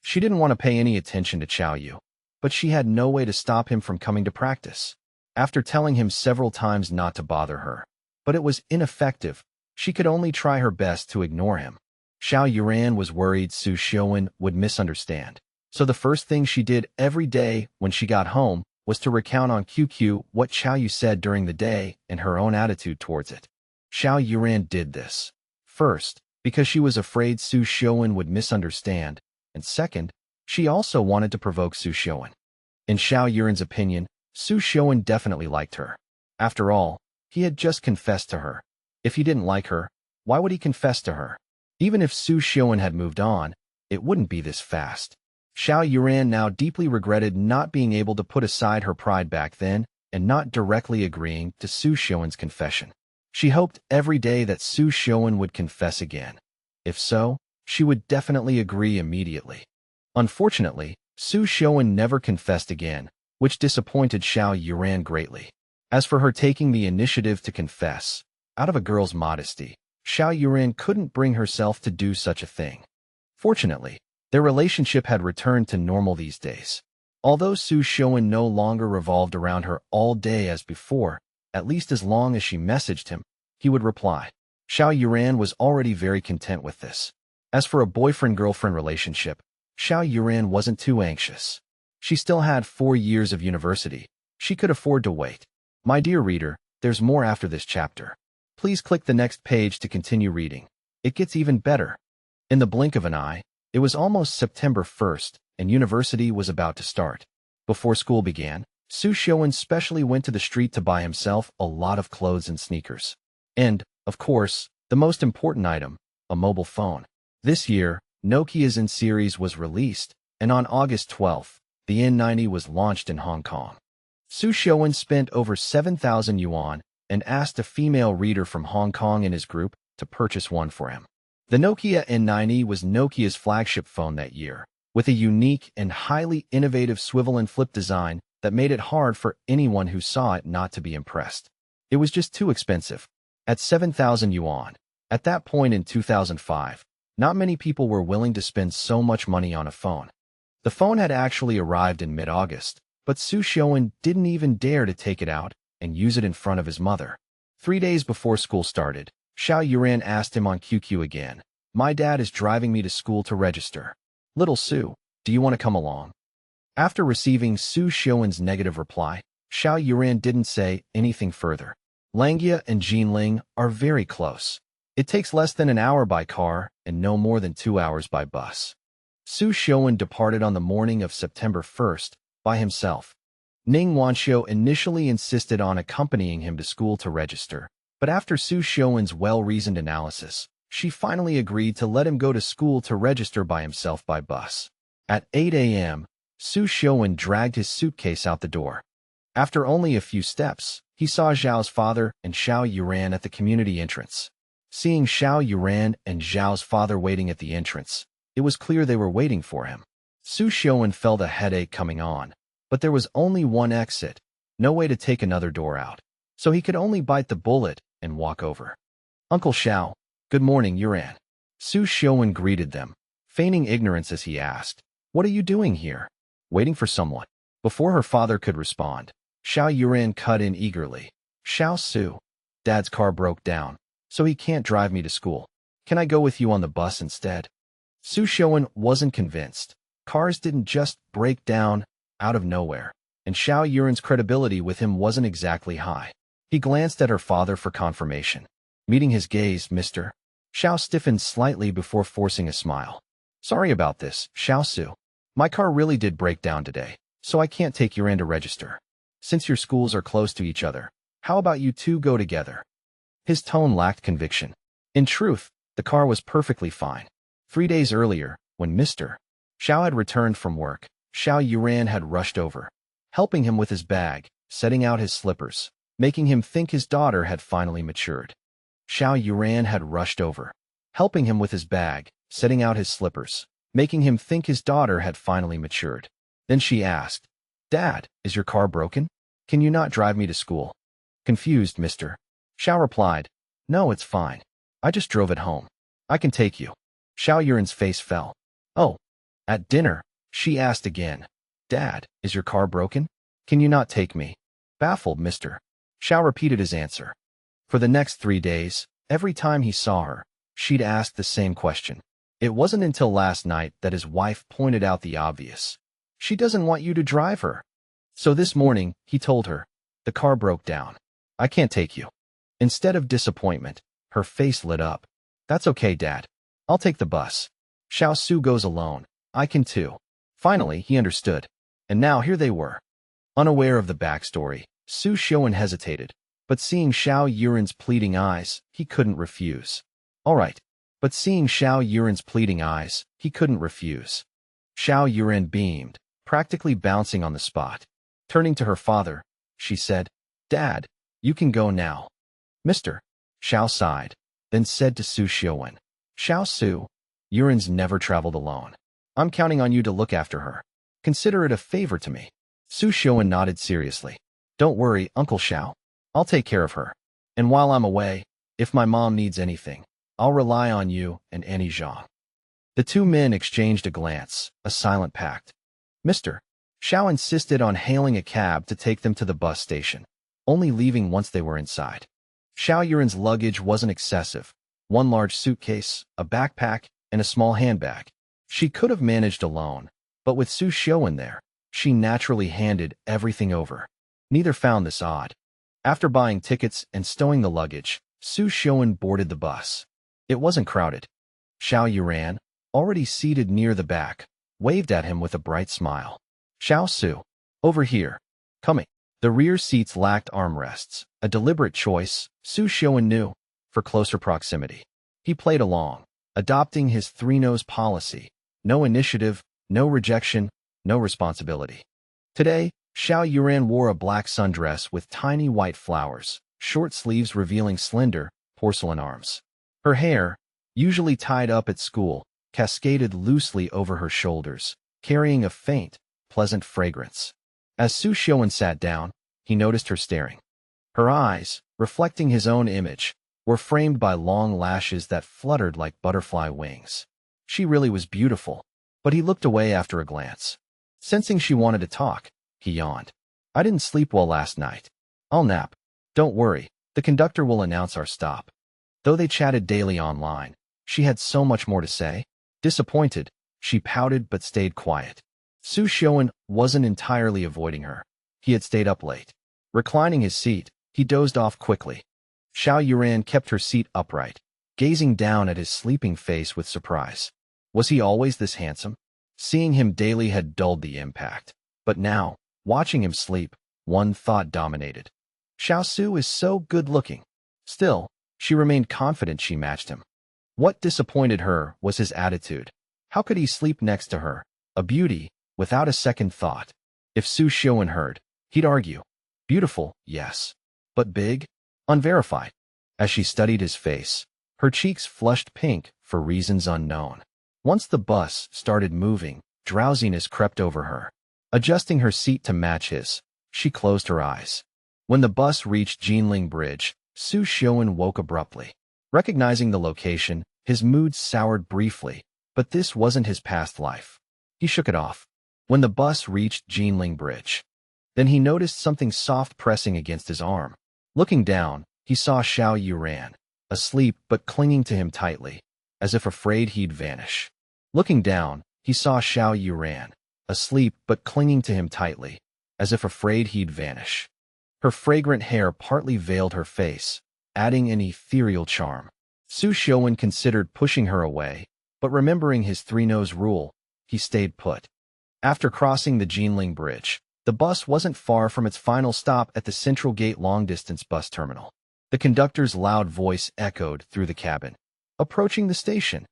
She didn't want to pay any attention to Xiao Yu, but she had no way to stop him from coming to practice. After telling him several times not to bother her, but it was ineffective, she could only try her best to ignore him. Xiao Youran was worried Su Xiuwen would misunderstand, so the first thing she did every day when she got home was to recount on QQ what Xiao Yu said during the day and her own attitude towards it. Xiao Youran did this, first, because she was afraid Su Xiuwen would misunderstand, and second, she also wanted to provoke Su Xiuwen. In Xiao Yuran's opinion, Su Xiuwen definitely liked her. After all, he had just confessed to her. If he didn't like her, why would he confess to her? Even if Su Xiuwen had moved on, it wouldn't be this fast. Xiao Youran now deeply regretted not being able to put aside her pride back then and not directly agreeing to Su Xiuwen's confession. She hoped every day that Su Xiuwen would confess again. If so, she would definitely agree immediately. Unfortunately, Su Xiuwen never confessed again, which disappointed Xiao Youran greatly. As for her taking the initiative to confess, out of a girl's modesty, Xiao Youran couldn't bring herself to do such a thing. Fortunately, their relationship had returned to normal these days. Although Su Xiuwen no longer revolved around her all day as before, at least as long as she messaged him, he would reply. Xiao Youran was already very content with this. As for a boyfriend-girlfriend relationship, Xiao Youran wasn't too anxious. She still had 4 years of university. She could afford to wait. My dear reader, there's more after this chapter. Please click the next page to continue reading. It gets even better. In the blink of an eye, it was almost September 1st, and university was about to start. Before school began, Su Xiuwen specially went to the street to buy himself a lot of clothes and sneakers. And, of course, the most important item, a mobile phone. This year, Nokia's N series was released, and on August 12th, the N90 was launched in Hong Kong. Su Xiuwen spent over 7,000 yuan and asked a female reader from Hong Kong in his group to purchase one for him. The Nokia N90 was Nokia's flagship phone that year, with a unique and highly innovative swivel and flip design that made it hard for anyone who saw it not to be impressed. It was just too expensive. At 7,000 yuan, at that point in 2005, not many people were willing to spend so much money on a phone. The phone had actually arrived in mid-August, but Su Xiuwen didn't even dare to take it out and use it in front of his mother. 3 days before school started, Xiao Youran asked him on QQ again, "My dad is driving me to school to register. Little Su, do you want to come along?" After receiving Su Xiuwen's negative reply, Xiao Youran didn't say anything further. Langia and Jinling are very close. It takes less than an hour by car and no more than 2 hours by bus. Su Xiuwen departed on the morning of September 1st by himself. Ning Wanxiu initially insisted on accompanying him to school to register, but after Su Xiuwen's well-reasoned analysis, she finally agreed to let him go to school to register by himself by bus. At 8 a.m., Xiuwen dragged his suitcase out the door. After only a few steps, he saw Xiao's father and Xiao Youran at the community entrance. Seeing Xiao Youran and Xiao's father waiting at the entrance, it was clear they were waiting for him. Xiuwen felt a headache coming on, but there was only one exit, no way to take another door out, so he could only bite the bullet and walk over. Uncle Xiao, good morning, Youran. Xiuwen greeted them, feigning ignorance as he asked, "What are you doing here? Waiting for someone?" Before her father could respond, Xiao Youran cut in eagerly. "Xiao Su, Dad's car broke down, so he can't drive me to school. Can I go with you on the bus instead?" Xiuwen wasn't convinced. Cars didn't just break down out of nowhere, and Xiao Yuran's credibility with him wasn't exactly high. He glanced at her father for confirmation. Meeting his gaze, "Mister." Xiao stiffened slightly before forcing a smile. "Sorry about this, Xiao Su. My car really did break down today, so I can't take Youran to register. Since your schools are close to each other, how about you two go together?" His tone lacked conviction. In truth, the car was perfectly fine. 3 days earlier, when Mr. Xiao had returned from work, Xiao Youran had rushed over, helping him with his bag, setting out his slippers, making him think his daughter had finally matured. Xiao Youran had rushed over, helping him with his bag, setting out his slippers, making him think his daughter had finally matured. Then she asked, "Dad, is your car broken? Can you not drive me to school?" Confused, Mr. Xiao replied, "No, it's fine. I just drove it home. I can take you." Xiao Yuran's face fell. "Oh." At dinner, she asked again, "Dad, is your car broken? Can you not take me?" Baffled, Mr. Xiao repeated his answer. For the next 3 days, every time he saw her, she'd ask the same question. It wasn't until last night that his wife pointed out the obvious. "She doesn't want you to drive her." So this morning, he told her, "The car broke down. I can't take you." Instead of disappointment, her face lit up. "That's okay, Dad. I'll take the bus. Xiao Su goes alone. I can too." Finally, he understood. And now here they were. Unaware of the backstory, Xiuwen hesitated, but seeing Xiao Yuran's pleading eyes, he couldn't refuse. All right. But seeing Xiao Yuran's pleading eyes, he couldn't refuse. Xiao Youran beamed, practically bouncing on the spot. Turning to her father, she said, "Dad, you can go now." "Mr. Xiao sighed, then said to Xiuwen, "Xiao Su, Yuran's never traveled alone. I'm counting on you to look after her. Consider it a favor to me." Xiuwen nodded seriously. "Don't worry, Uncle Xiao. I'll take care of her. And while I'm away, if my mom needs anything, I'll rely on you and Annie Zhang." The two men exchanged a glance, a silent pact. Mr. Xiao insisted on hailing a cab to take them to the bus station, only leaving once they were inside. Xiao Yuran's luggage wasn't excessive. One large suitcase, a backpack, and a small handbag. She could have managed alone, but with Xiuwen there, she naturally handed everything over. Neither found this odd. After buying tickets and stowing the luggage, Xiuwen boarded the bus. It wasn't crowded. Xiao Youran, already seated near the back, waved at him with a bright smile. "Xiao Su, over here. Coming." The rear seats lacked armrests, a deliberate choice, Xiuwen knew, for closer proximity. He played along, adopting his three-nose policy. No initiative, no rejection, no responsibility. Today, Xiao Youran wore a black sundress with tiny white flowers, short sleeves revealing slender, porcelain arms. Her hair, usually tied up at school, cascaded loosely over her shoulders, carrying a faint, pleasant fragrance. As Xiuwen sat down, he noticed her staring. Her eyes, reflecting his own image, were framed by long lashes that fluttered like butterfly wings. She really was beautiful, but he looked away after a glance. Sensing she wanted to talk, he yawned. "I didn't sleep well last night. I'll nap. Don't worry, the conductor will announce our stop." Though they chatted daily online, she had so much more to say. Disappointed, she pouted but stayed quiet. Xiuwen wasn't entirely avoiding her. He had stayed up late. Reclining his seat, he dozed off quickly. Xiao Youran kept her seat upright, gazing down at his sleeping face with surprise. Was he always this handsome? Seeing him daily had dulled the impact. But now, watching him sleep, one thought dominated. Xiao Su is so good-looking. Still, she remained confident she matched him. What disappointed her was his attitude. How could he sleep next to her, A beauty, without a second thought. If Xiuwen heard, he'd argue. Beautiful, yes. But big? Unverified. As she studied his face, her cheeks flushed pink for reasons unknown. Once the bus started moving, drowsiness crept over her. Adjusting her seat to match his, she closed her eyes. When the bus reached Jinling Bridge, Xiuwen woke abruptly. Recognizing the location, his mood soured briefly, but this wasn't his past life. He shook it off. When the bus reached Jinling Bridge, then he noticed something soft pressing against his arm. Looking down, he saw Xiao Youran, asleep but clinging to him tightly, as if afraid he'd vanish. Looking down, he saw Xiao Youran, asleep but clinging to him tightly, as if afraid he'd vanish. Her fragrant hair partly veiled her face, adding an ethereal charm. Xiuwen considered pushing her away, but remembering his three-nose rule, he stayed put. After crossing the Jinling Bridge, the bus wasn't far from its final stop at the Central Gate long-distance bus terminal. The conductor's loud voice echoed through the cabin. Approaching the station.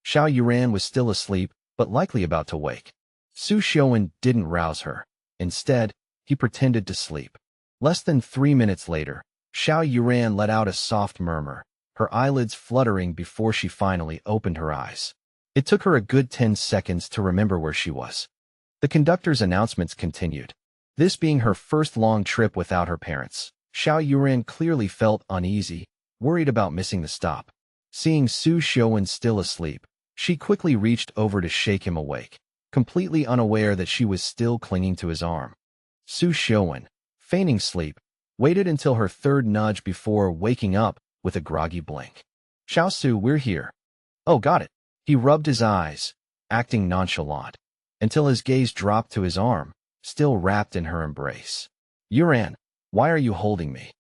Xiao Youran was still asleep, but likely about to wake. Xiuwen didn't rouse her. Instead, he pretended to sleep. Less than 3 minutes later, Xiao Youran let out a soft murmur, her eyelids fluttering before she finally opened her eyes. It took her a good 10 seconds to remember where she was. The conductor's announcements continued. This being her first long trip without her parents, Xiao Youran clearly felt uneasy, worried about missing the stop. Seeing Xiuwen still asleep, she quickly reached over to shake him awake, completely unaware that she was still clinging to his arm. Xiuwen, feigning sleep, waited until her third nudge before waking up with a groggy blink. "Xiao Su, we're here." "Oh, got it." He rubbed his eyes, acting nonchalant, until his gaze dropped to his arm, still wrapped in her embrace. "Youran, why are you holding me?"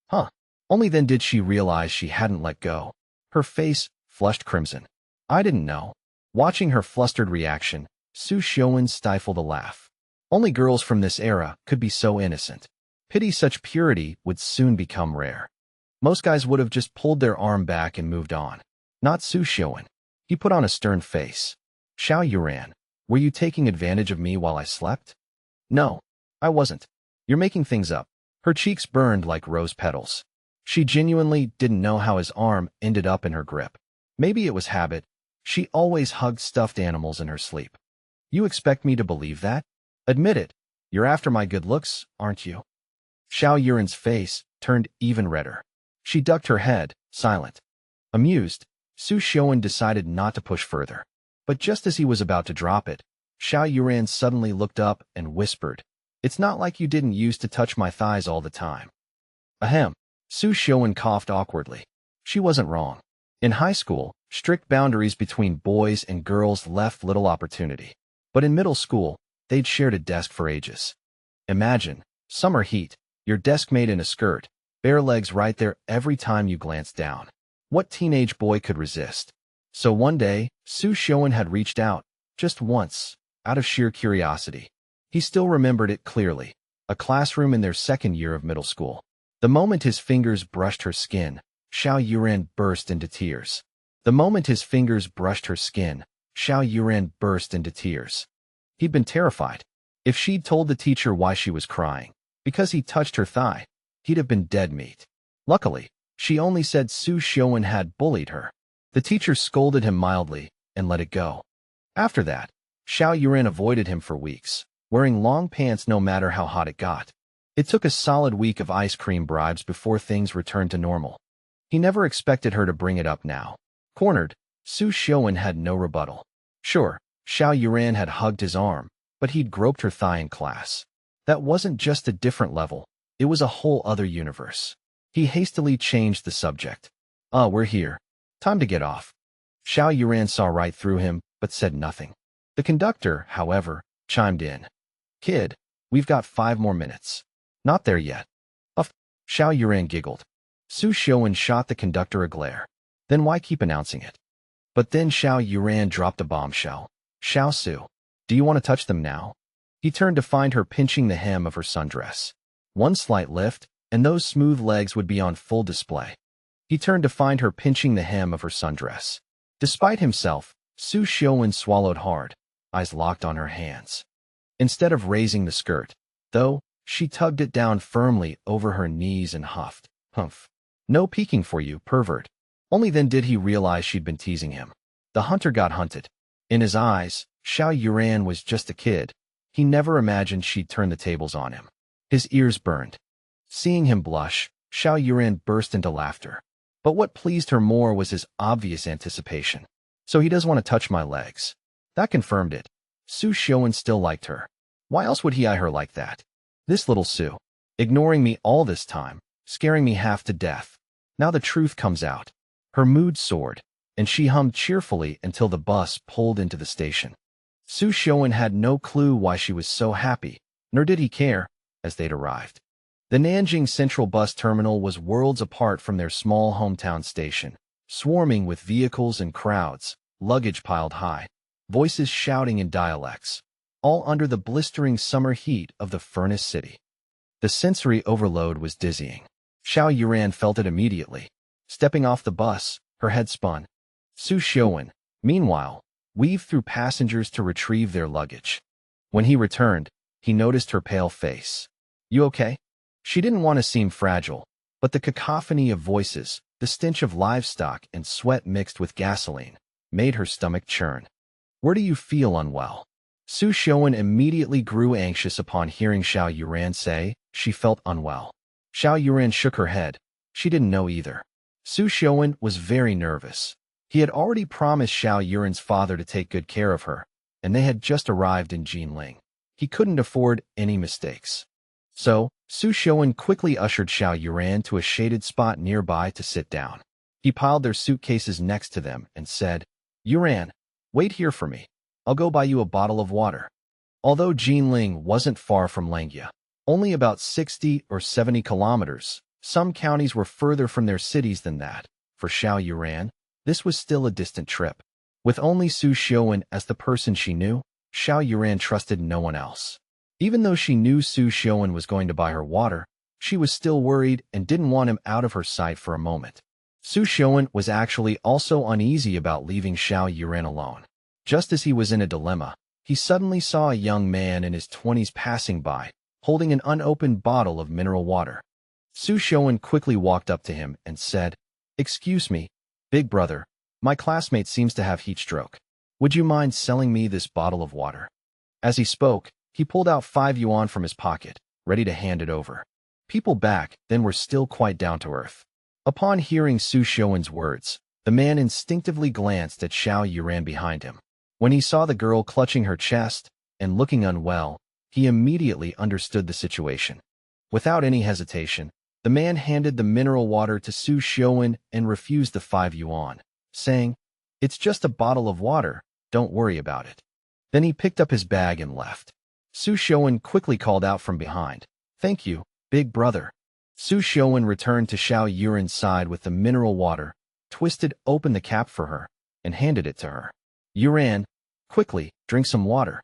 "Huh." Only then did she realize she hadn't let go. Her face flushed crimson. "I didn't know." Watching her flustered reaction, Xiuwen stifled a laugh. Only girls from this era could be so innocent. Pity such purity would soon become rare. Most guys would have just pulled their arm back and moved on. Not Xiuwen. He put on a stern face. "Xiao Youran, were you taking advantage of me while I slept?" "No, I wasn't. You're making things up." Her cheeks burned like rose petals. She genuinely didn't know how his arm ended up in her grip. Maybe it was habit. She always hugged stuffed animals in her sleep. "You expect me to believe that? Admit it. You're after my good looks, aren't you?" Xiao Yuran's face turned even redder. She ducked her head, silent. Amused, Xiuwen decided not to push further. But just as he was about to drop it, Xiao Youran suddenly looked up and whispered, "It's not like you didn't used to touch my thighs all the time." Ahem. Xiuwen coughed awkwardly. She wasn't wrong. In high school, strict boundaries between boys and girls left little opportunity. But in middle school, they'd shared a desk for ages. Imagine, summer heat, your deskmate in a skirt, bare legs right there every time you glanced down. What teenage boy could resist? So one day, Xiuwen had reached out, just once, out of sheer curiosity. He still remembered it clearly, a classroom in their second year of middle school. The moment his fingers brushed her skin, Xiao Youran burst into tears. The moment his fingers brushed her skin, Xiao Youran burst into tears. He'd been terrified. If she'd told the teacher why she was crying, because he touched her thigh, he'd have been dead meat. Luckily, she only said Xiuwen had bullied her. The teacher scolded him mildly and let it go. After that, Xiao Youran avoided him for weeks, wearing long pants no matter how hot it got. It took a solid week of ice cream bribes before things returned to normal. He never expected her to bring it up now. Cornered, Xiuwen had no rebuttal. Sure, Xiao Youran had hugged his arm, but he'd groped her thigh in class. That wasn't just a different level, it was a whole other universe. He hastily changed the subject. We're here. Time to get off." Xiao Youran saw right through him, but said nothing. The conductor, however, chimed in. "Kid, we've got 5 more minutes." "Not there yet." Xiao Youran giggled. Xiuwen shot the conductor a glare. "Then why keep announcing it?" But then Xiao Youran dropped a bombshell. "Xiao Su, do you want to touch them now?" He turned to find her pinching the hem of her sundress. One slight lift, and those smooth legs would be on full display. He turned to find her pinching the hem of her sundress. Despite himself, Xiuwen swallowed hard. eyes locked on her hands. Instead of raising the skirt, though, she tugged it down firmly over her knees and huffed. Humph. No peeking for you, pervert. Only then did he realize she'd been teasing him. The hunter got hunted. In his eyes, Xiao Youran was just a kid. He never imagined she'd turn the tables on him. His ears burned. Seeing him blush, Xiao Youran burst into laughter. But what pleased her more was his obvious anticipation. So he does want to touch my legs. That confirmed it. Xiuwen still liked her. Why else would he eye her like that? This little Su. Ignoring me all this time, scaring me half to death. Now the truth comes out. Her mood soared, and she hummed cheerfully until the bus pulled into the station. Xiuwen had no clue why she was so happy, nor did he care, as they'd arrived. The Nanjing Central Bus Terminal was worlds apart from their small hometown station, swarming with vehicles and crowds, luggage piled high, voices shouting in dialects, all under the blistering summer heat of the furnace city. The sensory overload was dizzying. Xiao Youran felt it immediately. Stepping off the bus, her head spun. Xiuwen, meanwhile, weaved through passengers to retrieve their luggage. When he returned, he noticed her pale face. You okay? She didn't want to seem fragile, but the cacophony of voices, the stench of livestock and sweat mixed with gasoline, made her stomach churn. Where do you feel unwell? Xiuwen immediately grew anxious upon hearing Xiao Youran say she felt unwell. Xiao Youran shook her head. She didn't know either. Xiuwen was very nervous. He had already promised Xiao Yuran's father to take good care of her, and they had just arrived in Jinling. He couldn't afford any mistakes. So, Xiuwen quickly ushered Xiao Youran to a shaded spot nearby to sit down. He piled their suitcases next to them and said, Youran, wait here for me. I'll go buy you a bottle of water. Although Jinling wasn't far from Langia, only about 60 or 70 kilometers, some counties were further from their cities than that. For Xiao Youran, this was still a distant trip. With only Xiuwen as the person she knew, Xiao Youran trusted no one else. Even though she knew Xiuwen was going to buy her water, she was still worried and didn't want him out of her sight for a moment. Xiuwen was actually also uneasy about leaving Xiao Youran alone. Just as he was in a dilemma, he suddenly saw a young man in his 20s passing by, holding an unopened bottle of mineral water. Xiuwen quickly walked up to him and said, Excuse me, big brother, my classmate seems to have heat stroke. Would you mind selling me this bottle of water? As he spoke, he pulled out 5 yuan from his pocket, ready to hand it over. People back then were still quite down to earth. Upon hearing Xiuwen's words, the man instinctively glanced at Xiao Youran behind him. When he saw the girl clutching her chest and looking unwell, he immediately understood the situation. Without any hesitation, the man handed the mineral water to Xiuwen and refused the 5 yuan, saying, It's just a bottle of water, don't worry about it. Then he picked up his bag and left. Xiuwen quickly called out from behind, Thank you, big brother. Xiuwen returned to Xiao Yuran's side with the mineral water, twisted open the cap for her, and handed it to her. Youran, quickly, drink some water.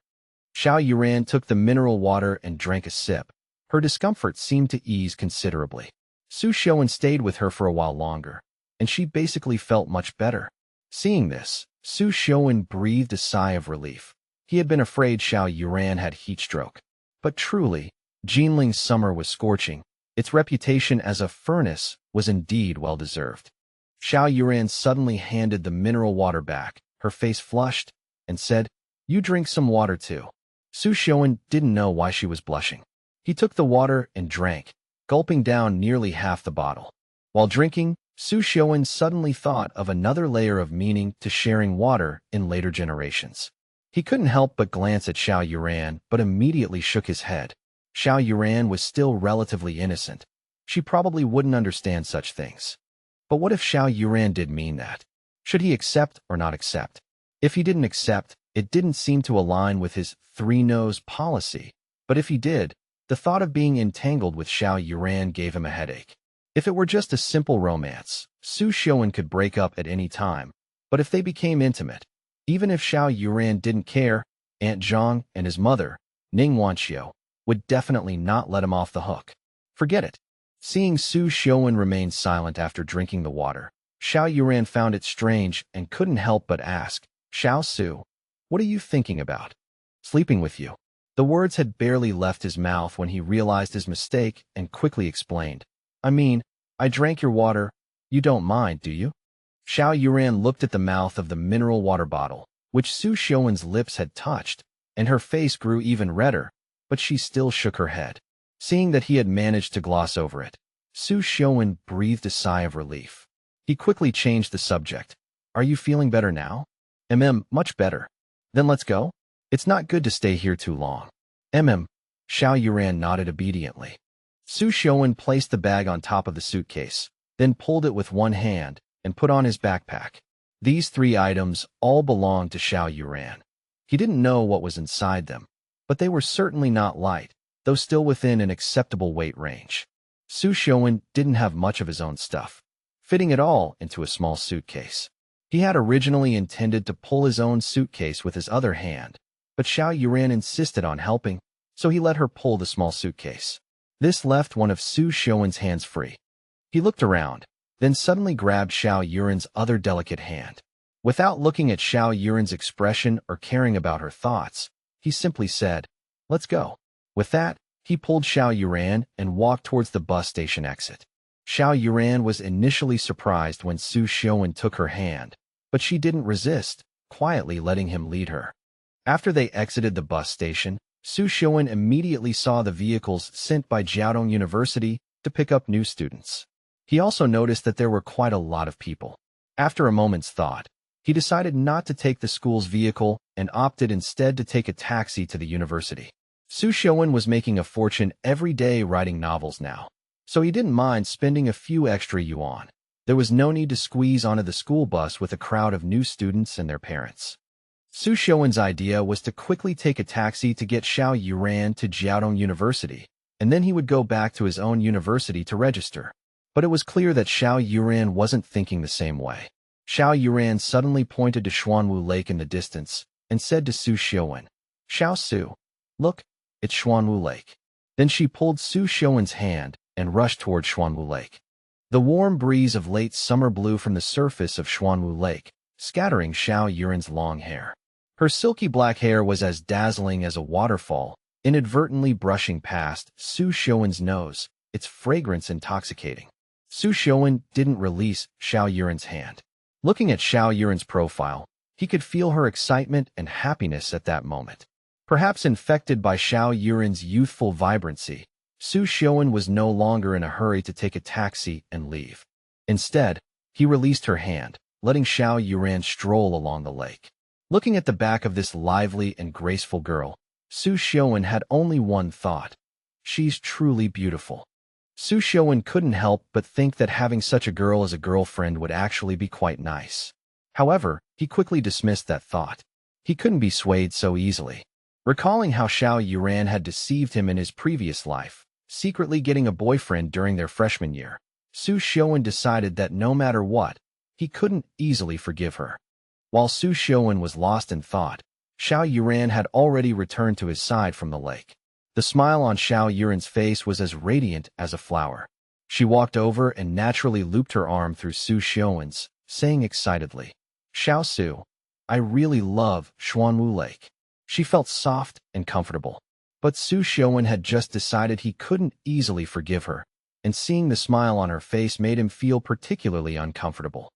Xiao Youran took the mineral water and drank a sip. Her discomfort seemed to ease considerably. Xiuwen stayed with her for a while longer, and she basically felt much better. Seeing this, Xiuwen breathed a sigh of relief. He had been afraid Xiao Youran had heat stroke. But truly, Jinling's summer was scorching. Its reputation as a furnace was indeed well-deserved. Xiao Youran suddenly handed the mineral water back, her face flushed, and said, You drink some water too. Xiuwen didn't know why she was blushing. He took the water and drank, gulping down nearly half the bottle. While drinking, Xiuwen suddenly thought of another layer of meaning to sharing water in later generations. He couldn't help but glance at Xiao Youran, but immediately shook his head. Xiao Youran was still relatively innocent. She probably wouldn't understand such things. But what if Xiao Youran did mean that? Should he accept or not accept? If he didn't accept, it didn't seem to align with his three-nose policy. But if he did, the thought of being entangled with Xiao Youran gave him a headache. If it were just a simple romance, Xiuwen could break up at any time. But if they became intimate, even if Xiao Youran didn't care, Aunt Zhang and his mother, Ning Wanqiu, would definitely not let him off the hook. Forget it. Seeing Xiuwen remain silent after drinking the water, Xiao Youran found it strange and couldn't help but ask, Xiao Su, what are you thinking about? Sleeping with you. The words had barely left his mouth when he realized his mistake and quickly explained. I mean, I drank your water. You don't mind, do you? Xiao Youran looked at the mouth of the mineral water bottle, which Xiuwen's lips had touched, and her face grew even redder, but she still shook her head. Seeing that he had managed to gloss over it, Xiuwen breathed a sigh of relief. He quickly changed the subject. Are you feeling better now? Much better. Then let's go? It's not good to stay here too long. Xiao Youran nodded obediently. Xiuwen placed the bag on top of the suitcase, then pulled it with one hand and put on his backpack. These 3 items all belonged to Xiao Youran. He didn't know what was inside them, but they were certainly not light, though still within an acceptable weight range. Xiuwen didn't have much of his own stuff, fitting it all into a small suitcase. He had originally intended to pull his own suitcase with his other hand, but Xiao Youran insisted on helping, so he let her pull the small suitcase. This left one of Xiuwen's hands free. He looked around, then suddenly grabbed Xiao Yuran's other delicate hand. Without looking at Xiao Yuran's expression or caring about her thoughts, he simply said, "Let's go." With that, he pulled Xiao Youran and walked towards the bus station exit. Xiao Youran was initially surprised when Xiuwen took her hand, but she didn't resist, quietly letting him lead her. After they exited the bus station, Xiuwen immediately saw the vehicles sent by Jiaodong University to pick up new students. He also noticed that there were quite a lot of people. After a moment's thought, he decided not to take the school's vehicle and opted instead to take a taxi to the university. Xiuwen was making a fortune every day writing novels now, so he didn't mind spending a few extra yuan. There was no need to squeeze onto the school bus with a crowd of new students and their parents. Xiuwen's idea was to quickly take a taxi to get Xiao Youran to Jiaodong University, and then he would go back to his own university to register. But it was clear that Xiao Youran wasn't thinking the same way. Xiao Youran suddenly pointed to Xuanwu Lake in the distance and said to Xiuwen, "Xiao Su, look, it's Xuanwu Lake." Then she pulled Xiuwen's hand and rushed toward Xuanwu Lake. The warm breeze of late summer blew from the surface of Xuanwu Lake, scattering Xiao Yuran's long hair. Her silky black hair was as dazzling as a waterfall, inadvertently brushing past Xiuwen's nose, its fragrance intoxicating. Xiuwen didn't release Xiao Yuran's hand. Looking at Xiao Yuran's profile, he could feel her excitement and happiness at that moment. Perhaps infected by Xiao Yuran's youthful vibrancy, Xiuwen was no longer in a hurry to take a taxi and leave. Instead, he released her hand, letting Xiao Youran stroll along the lake. Looking at the back of this lively and graceful girl, Xiuwen had only one thought. She's truly beautiful. Xiuwen couldn't help but think that having such a girl as a girlfriend would actually be quite nice. However, he quickly dismissed that thought. He couldn't be swayed so easily. Recalling how Xiao Youran had deceived him in his previous life, secretly getting a boyfriend during their freshman year, Xiuwen decided that no matter what, he couldn't easily forgive her. While Xiuwen was lost in thought, Xiao Youran had already returned to his side from the lake. The smile on Xiao Yuran's face was as radiant as a flower. She walked over and naturally looped her arm through Xiuwen's, saying excitedly, "Xiao Su, I really love Xuanwu Lake." She felt soft and comfortable. But Xiuwen had just decided he couldn't easily forgive her, and seeing the smile on her face made him feel particularly uncomfortable.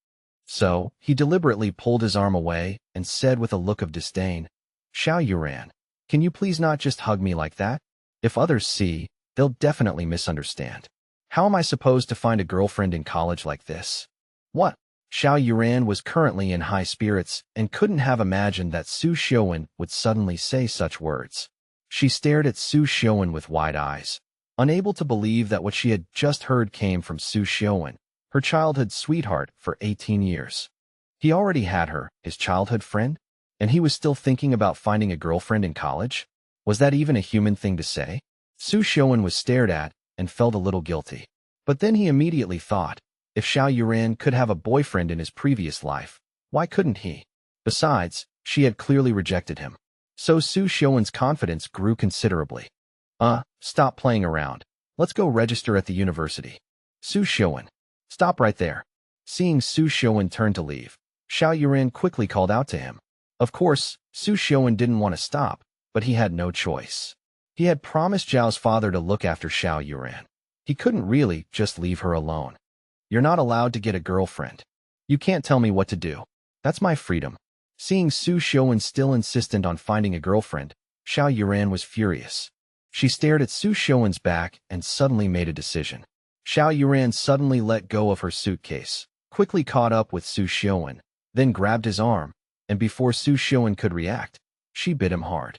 So, he deliberately pulled his arm away and said with a look of disdain, "Xiao Youran, can you please not just hug me like that? If others see, they'll definitely misunderstand. How am I supposed to find a girlfriend in college like this?" What? Xiao Youran was currently in high spirits and couldn't have imagined that Xiuwen would suddenly say such words. She stared at Xiuwen with wide eyes, unable to believe that what she had just heard came from Xiuwen, her childhood sweetheart for 18 years. He already had her, his childhood friend, and he was still thinking about finding a girlfriend in college? Was that even a human thing to say? Xiuwen was stared at and felt a little guilty. But then he immediately thought, if Xiao Youran could have a boyfriend in his previous life, why couldn't he? Besides, she had clearly rejected him. So Xiuwen's confidence grew considerably. Stop playing around. Let's go register at the university." "Xiuwen, stop right there." Seeing Xiuwen turn to leave, Xiao Youran quickly called out to him. Of course, Xiuwen didn't want to stop, but he had no choice. He had promised Zhao's father to look after Xiao Youran. He couldn't really just leave her alone. You're not allowed to get a girlfriend. You can't tell me what to do. That's my freedom. Seeing Xiuwen still insistent on finding a girlfriend, Xiao Youran was furious. She stared at Xiuwen's back and suddenly made a decision. Xiao Youran suddenly let go of her suitcase, quickly caught up with Xiuwen, then grabbed his arm, and before Xiuwen could react, she bit him hard.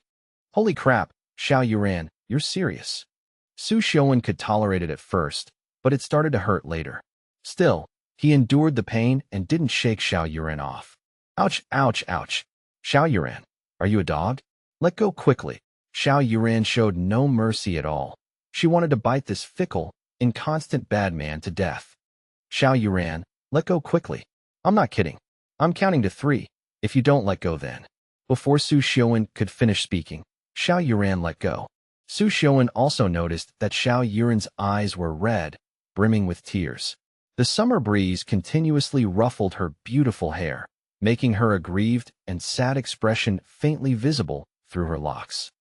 Holy crap, Xiao Youran, you're serious. Xiuwen could tolerate it at first, but it started to hurt later. Still, he endured the pain and didn't shake Xiao Youran off. Ouch, ouch, ouch. Xiao Youran, are you a dog? Let go quickly. Xiao Youran showed no mercy at all. She wanted to bite this fickle, inconstant bad man to death. Xiao Youran, let go quickly. I'm not kidding. I'm counting to 3. If you don't let go then. Before Xiuwen could finish speaking, Xiao Youran let go. Xiuwen also noticed that Xiao Youran's eyes were red, brimming with tears. The summer breeze continuously ruffled her beautiful hair, making her aggrieved and sad expression faintly visible through her locks.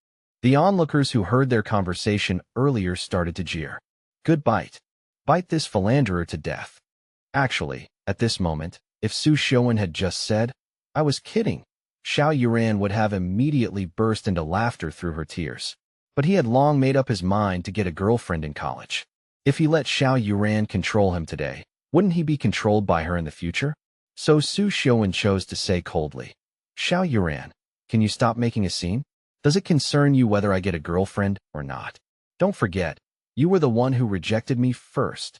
The onlookers who heard their conversation earlier started to jeer. Good bite. Bite this philanderer to death. Actually, at this moment, if Xiuwen had just said, I was kidding, Xiao Youran would have immediately burst into laughter through her tears. But he had long made up his mind to get a girlfriend in college. If he let Xiao Youran control him today, wouldn't he be controlled by her in the future? So Xiuwen chose to say coldly, Xiao Youran, can you stop making a scene? Does it concern you whether I get a girlfriend or not? Don't forget, you were the one who rejected me first.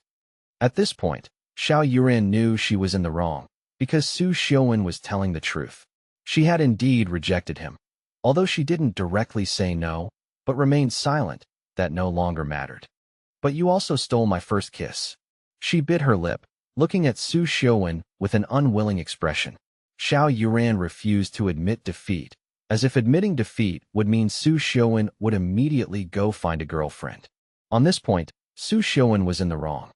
At this point, Xiao Youran knew she was in the wrong, because Xiuwen was telling the truth. She had indeed rejected him. Although she didn't directly say no, but remained silent, that no longer mattered. But you also stole my first kiss. She bit her lip, looking at Xiuwen with an unwilling expression. Xiao Youran refused to admit defeat, as if admitting defeat would mean Xiuwen would immediately go find a girlfriend. On this point, Xiuwen was in the wrong.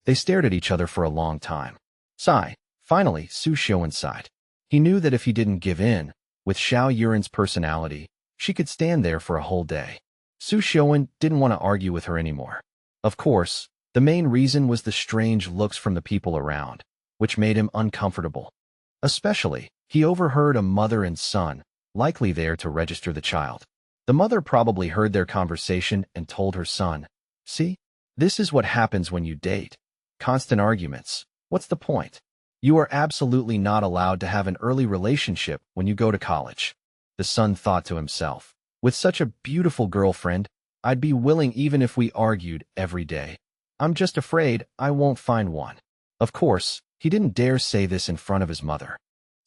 They stared at each other for a long time. Sigh. Finally, Xiuwen sighed. He knew that if he didn't give in, with Xiao Youran's personality, she could stand there for a whole day. Xiuwen didn't want to argue with her anymore. Of course, the main reason was the strange looks from the people around, which made him uncomfortable. Especially, he overheard a mother and son, likely there to register the child. The mother probably heard their conversation and told her son, see, this is what happens when you date. Constant arguments. What's the point? You are absolutely not allowed to have an early relationship when you go to college. The son thought to himself, with such a beautiful girlfriend, I'd be willing even if we argued every day. I'm just afraid I won't find one. Of course, he didn't dare say this in front of his mother.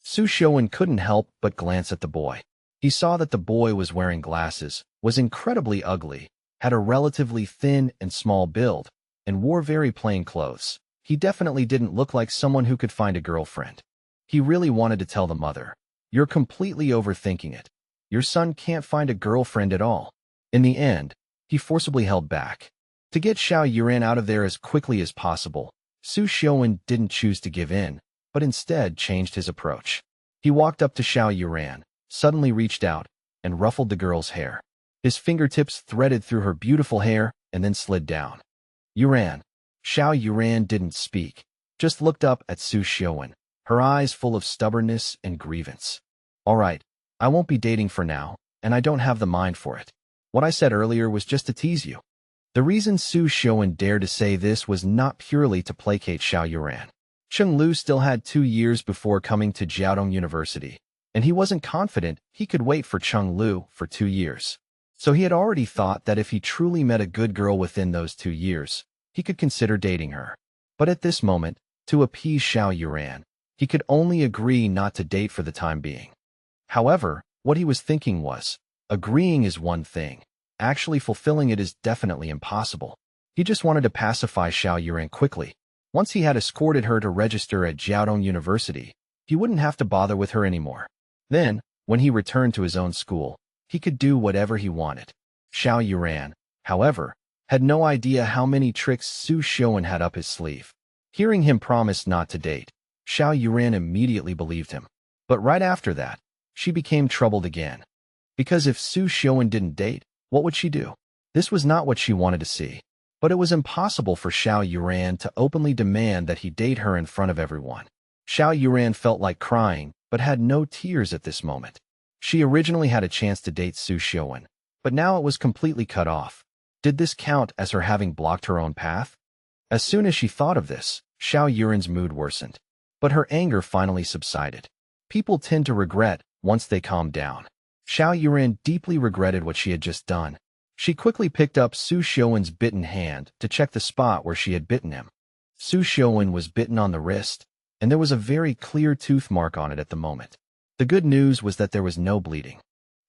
Xiuwen couldn't help but glance at the boy. He saw that the boy was wearing glasses, was incredibly ugly, had a relatively thin and small build, and wore very plain clothes. He definitely didn't look like someone who could find a girlfriend. He really wanted to tell the mother, you're completely overthinking it. Your son can't find a girlfriend at all. In the end, he forcibly held back. To get Xiao Youran out of there as quickly as possible, Xiuwen didn't choose to give in, but instead changed his approach. He walked up to Xiao Youran, suddenly reached out, and ruffled the girl's hair. His fingertips threaded through her beautiful hair and then slid down. Youran. Xiao Youran didn't speak, just looked up at Xiuwen, her eyes full of stubbornness and grievance. All right, I won't be dating for now, and I don't have the mind for it. What I said earlier was just to tease you. The reason Xiuwen dared to say this was not purely to placate Xiao Youran. Cheng Lu still had 2 years before coming to Jiaotong University, and he wasn't confident he could wait for Cheng Lu for 2 years. So he had already thought that if he truly met a good girl within those 2 years, he could consider dating her. But at this moment, to appease Xiao Youran, he could only agree not to date for the time being. However, what he was thinking was, agreeing is one thing, actually fulfilling it is definitely impossible. He just wanted to pacify Xiao Youran quickly. Once he had escorted her to register at Jiaotong University, he wouldn't have to bother with her anymore. Then, when he returned to his own school, he could do whatever he wanted. Xiao Youran, however, had no idea how many tricks Xiuwen had up his sleeve. Hearing him promise not to date, Xiao Youran immediately believed him. But right after that, she became troubled again. Because if Xiuwen didn't date, what would she do? This was not what she wanted to see. But it was impossible for Xiao Youran to openly demand that he date her in front of everyone. Xiao Youran felt like crying, but had no tears at this moment. She originally had a chance to date Xiuwen, but now it was completely cut off. Did this count as her having blocked her own path? As soon as she thought of this, Xiao Yuran's mood worsened. But her anger finally subsided. People tend to regret once they calm down. Xiao Youran deeply regretted what she had just done. She quickly picked up Xiuwen's bitten hand to check the spot where she had bitten him. Xiuwen was bitten on the wrist, and there was a very clear tooth mark on it at the moment. The good news was that there was no bleeding.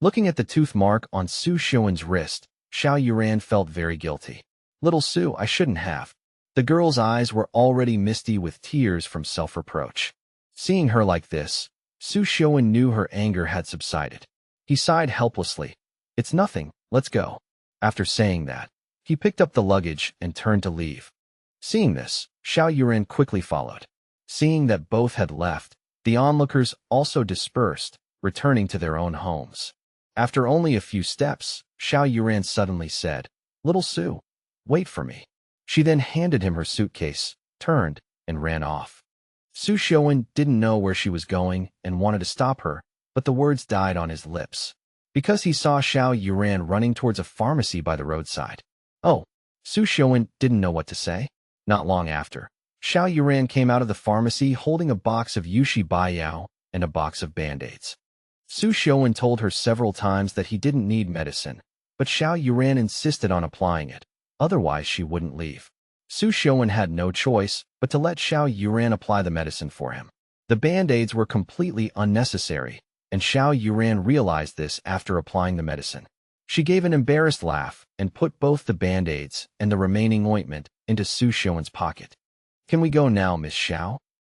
Looking at the tooth mark on Xiuwen's wrist, Xiao Youran felt very guilty. Little Su, I shouldn't have. The girl's eyes were already misty with tears from self-reproach. Seeing her like this, Xiuwen knew her anger had subsided. He sighed helplessly. It's nothing, let's go. After saying that, he picked up the luggage and turned to leave. Seeing this, Xiao Youran quickly followed. Seeing that both had left, the onlookers also dispersed, returning to their own homes. After only a few steps, Xiao Youran suddenly said, Little Su, wait for me. She then handed him her suitcase, turned, and ran off. Xiuwen didn't know where she was going and wanted to stop her, but the words died on his lips. Because he saw Xiao Youran running towards a pharmacy by the roadside. Oh, Xiuwen didn't know what to say. Not long after, Xiao Youran came out of the pharmacy holding a box of Yushi Baiyao and a box of Band-Aids. Xiuwen told her several times that he didn't need medicine, but Xiao Youran insisted on applying it, otherwise she wouldn't leave. Xiuwen had no choice but to let Xiao Youran apply the medicine for him. The Band-Aids were completely unnecessary, and Xiao Youran realized this after applying the medicine. She gave an embarrassed laugh and put both the Band-Aids and the remaining ointment into Xiuwen's pocket. Can we go now, Miss Xiao?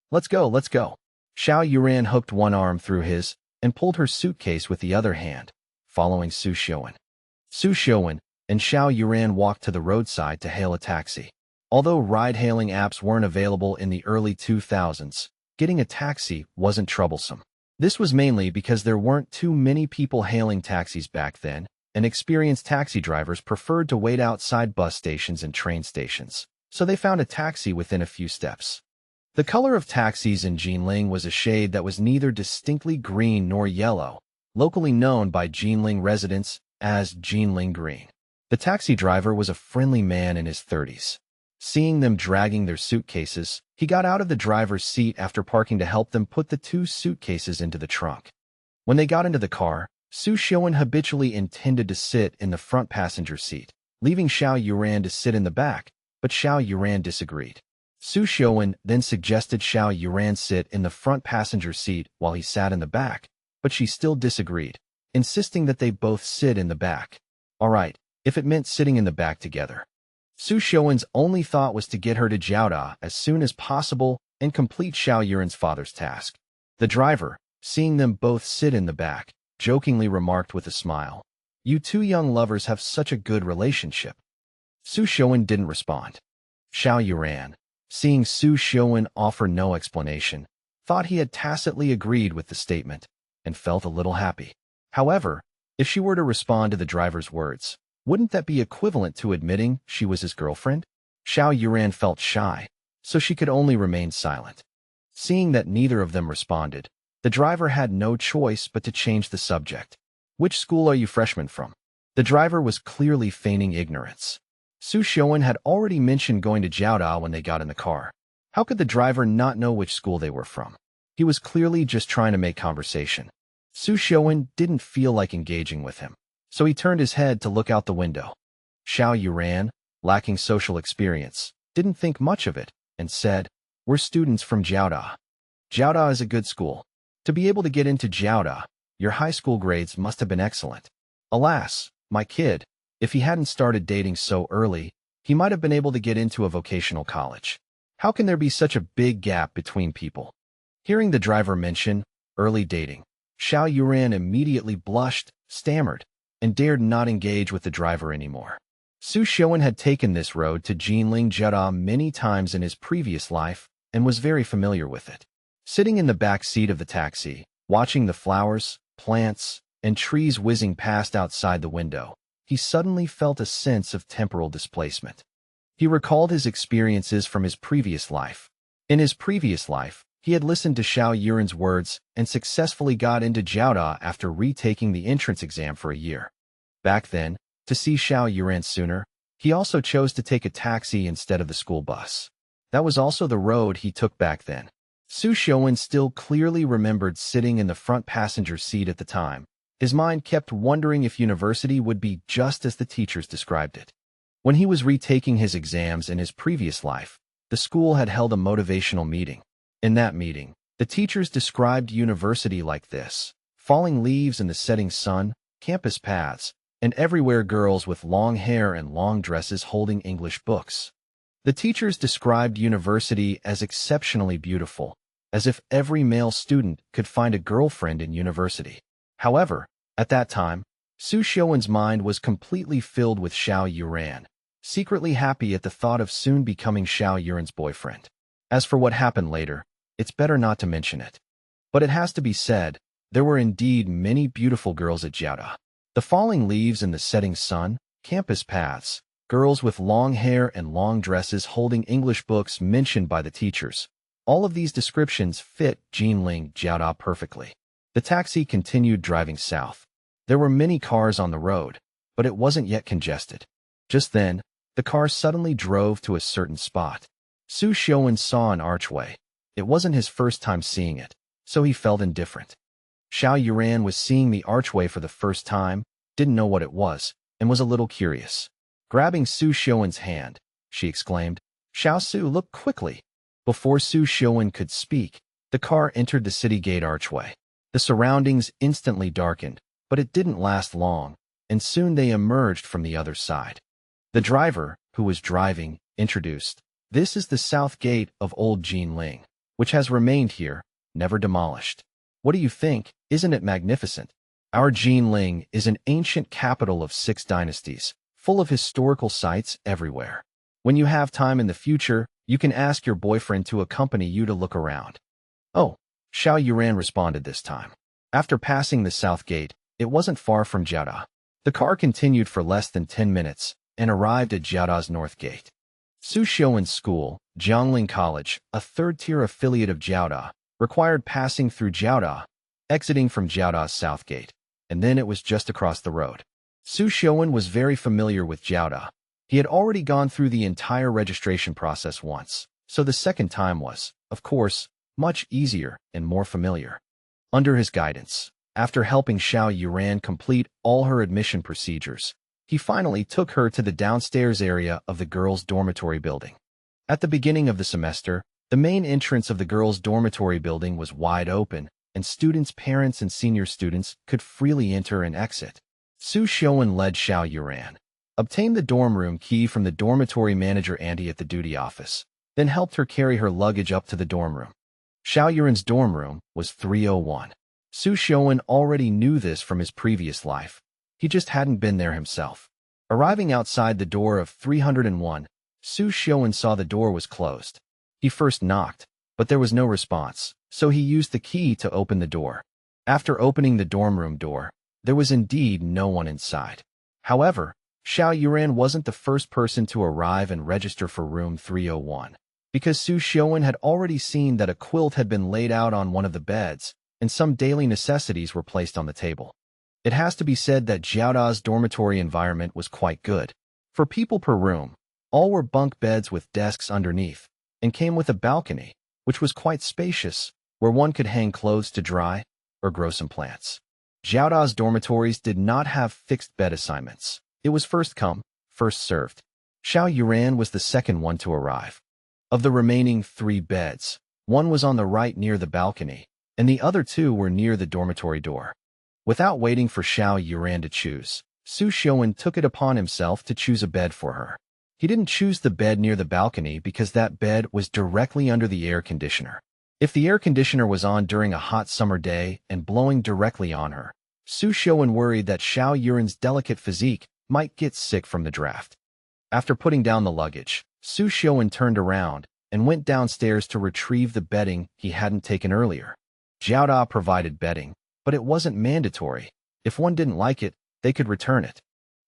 Let's go, let's go. Xiao Youran hooked one arm through his and pulled her suitcase with the other hand, following Xiuwen. Xiuwen and Xiao Youran walked to the roadside to hail a taxi. Although ride-hailing apps weren't available in the early 2000s, getting a taxi wasn't troublesome. This was mainly because there weren't too many people hailing taxis back then, and experienced taxi drivers preferred to wait outside bus stations and train stations, so they found a taxi within a few steps. The color of taxis in Jinling was a shade that was neither distinctly green nor yellow, locally known by Jinling residents as Jinling Green. The taxi driver was a friendly man in his 30s. Seeing them dragging their suitcases, he got out of the driver's seat after parking to help them put the two suitcases into the trunk. When they got into the car, Xiuwen habitually intended to sit in the front passenger seat, leaving Xiao Youran to sit in the back, but Xiao Youran disagreed. Xiuwen then suggested Xiao Youran sit in the front passenger seat while he sat in the back, but she still disagreed, insisting that they both sit in the back. All right, if it meant sitting in the back together. Xiuwen's only thought was to get her to Jiaoda as soon as possible and complete Xiao Yuran's father's task. The driver, seeing them both sit in the back, jokingly remarked with a smile, "You two young lovers have such a good relationship." Xiuwen didn't respond. Xiao Youran, seeing Xiuwen offer no explanation, thought he had tacitly agreed with the statement and felt a little happy. However, if she were to respond to the driver's words, wouldn't that be equivalent to admitting she was his girlfriend? Xiao Youran felt shy, so she could only remain silent. Seeing that neither of them responded, the driver had no choice but to change the subject. "Which school are you freshmen from?" The driver was clearly feigning ignorance. Xiuwen had already mentioned going to Jiaoda when they got in the car. How could the driver not know which school they were from? He was clearly just trying to make conversation. Xiuwen didn't feel like engaging with him, so he turned his head to look out the window. Xiao Youran, lacking social experience, didn't think much of it and said, "We're students from Jiaoda. Jiaoda is a good school. To be able to get into Jiaoda, your high school grades must have been excellent. Alas, my kid, if he hadn't started dating so early, he might have been able to get into a vocational college. How can there be such a big gap between people?" Hearing the driver mention early dating, Xiao Youran immediately blushed, stammered, and dared not engage with the driver anymore. Xiuwen had taken this road to Jinling Jiaoda many times in his previous life and was very familiar with it. Sitting in the back seat of the taxi, watching the flowers, plants, and trees whizzing past outside the window, he suddenly felt a sense of temporal displacement. He recalled his experiences from his previous life. In his previous life, he had listened to Xiao Youran's words and successfully got into Jiaoda after retaking the entrance exam for a year. Back then, to see Xiao Youran sooner, he also chose to take a taxi instead of the school bus. That was also the road he took back then. Xiuwen still clearly remembered sitting in the front passenger seat at the time. His mind kept wondering if university would be just as the teachers described it. When he was retaking his exams in his previous life, the school had held a motivational meeting. In that meeting, the teachers described university like this: falling leaves in the setting sun, campus paths, and everywhere girls with long hair and long dresses holding English books. The teachers described university as exceptionally beautiful, as if every male student could find a girlfriend in university. However, at that time, Xiuwen's mind was completely filled with Xiao Youran, secretly happy at the thought of soon becoming Xiao Yuran's boyfriend. As for what happened later, it's better not to mention it. But it has to be said, there were indeed many beautiful girls at Jiaoda. The falling leaves in the setting sun, campus paths, girls with long hair and long dresses holding English books mentioned by the teachers. All of these descriptions fit Jinling Jiaoda perfectly. The taxi continued driving south. There were many cars on the road, but it wasn't yet congested. Just then, the car suddenly drove to a certain spot. Xiuwen saw an archway. It wasn't his first time seeing it, so he felt indifferent. Xiao Youran was seeing the archway for the first time, didn't know what it was, and was a little curious. Grabbing Xiuwen's hand, she exclaimed, "Xiao Su, look quickly." Before Xiuwen could speak, the car entered the city gate archway. The surroundings instantly darkened, but it didn't last long, and soon they emerged from the other side. The driver, who was driving, introduced, "This is the south gate of Old Jinling, which has remained here, never demolished. What do you think? Isn't it magnificent? Our Jinling is an ancient capital of 6 dynasties, full of historical sites everywhere. When you have time in the future, you can ask your boyfriend to accompany you to look around." "Oh," Xiao Youran responded this time. After passing the south gate, it wasn't far from Jiaoda. The car continued for less than 10 minutes and arrived at Jiaoda's north gate. Xiuwen's school, Jiangling College, a third-tier affiliate of Jiaoda, required passing through Jiaoda, exiting from Jiaoda's south gate, and then it was just across the road. Xiuwen was very familiar with Jiaoda. He had already gone through the entire registration process once, so the second time was, of course, much easier and more familiar. Under his guidance, after helping Xiao Youran complete all her admission procedures, he finally took her to the downstairs area of the girls' dormitory building. At the beginning of the semester, the main entrance of the girls' dormitory building was wide open, and students' parents and senior students could freely enter and exit. Xiuwen led Xiao Youran, obtained the dorm room key from the dormitory manager auntie at the duty office, then helped her carry her luggage up to the dorm room. Xiao Yuran's dorm room was 301. Xiuwen already knew this from his previous life. He just hadn't been there himself. Arriving outside the door of 301, Xiuwen saw the door was closed. He first knocked, but there was no response, so he used the key to open the door. After opening the dorm room door, there was indeed no one inside. However, Xiao Youran wasn't the first person to arrive and register for room 301, because Xiuwen had already seen that a quilt had been laid out on one of the beds, and some daily necessities were placed on the table. It has to be said that Jiaoda's dormitory environment was quite good. For people per room, all were bunk beds with desks underneath, and came with a balcony, which was quite spacious, where one could hang clothes to dry or grow some plants. Jiaoda's dormitories did not have fixed bed assignments. It was first come, first served. Xiao Youran was the second one to arrive. Of the remaining 3 beds, one was on the right near the balcony, and the other 2 were near the dormitory door. Without waiting for Xiao Youran to choose, Xiuwen took it upon himself to choose a bed for her. He didn't choose the bed near the balcony because that bed was directly under the air conditioner. If the air conditioner was on during a hot summer day and blowing directly on her, Xiuwen worried that Xiao Yuran's delicate physique might get sick from the draft. After putting down the luggage, Xiuwen turned around and went downstairs to retrieve the bedding he hadn't taken earlier. Jiaoda provided bedding, but it wasn't mandatory, If one didn't like it, they could return it.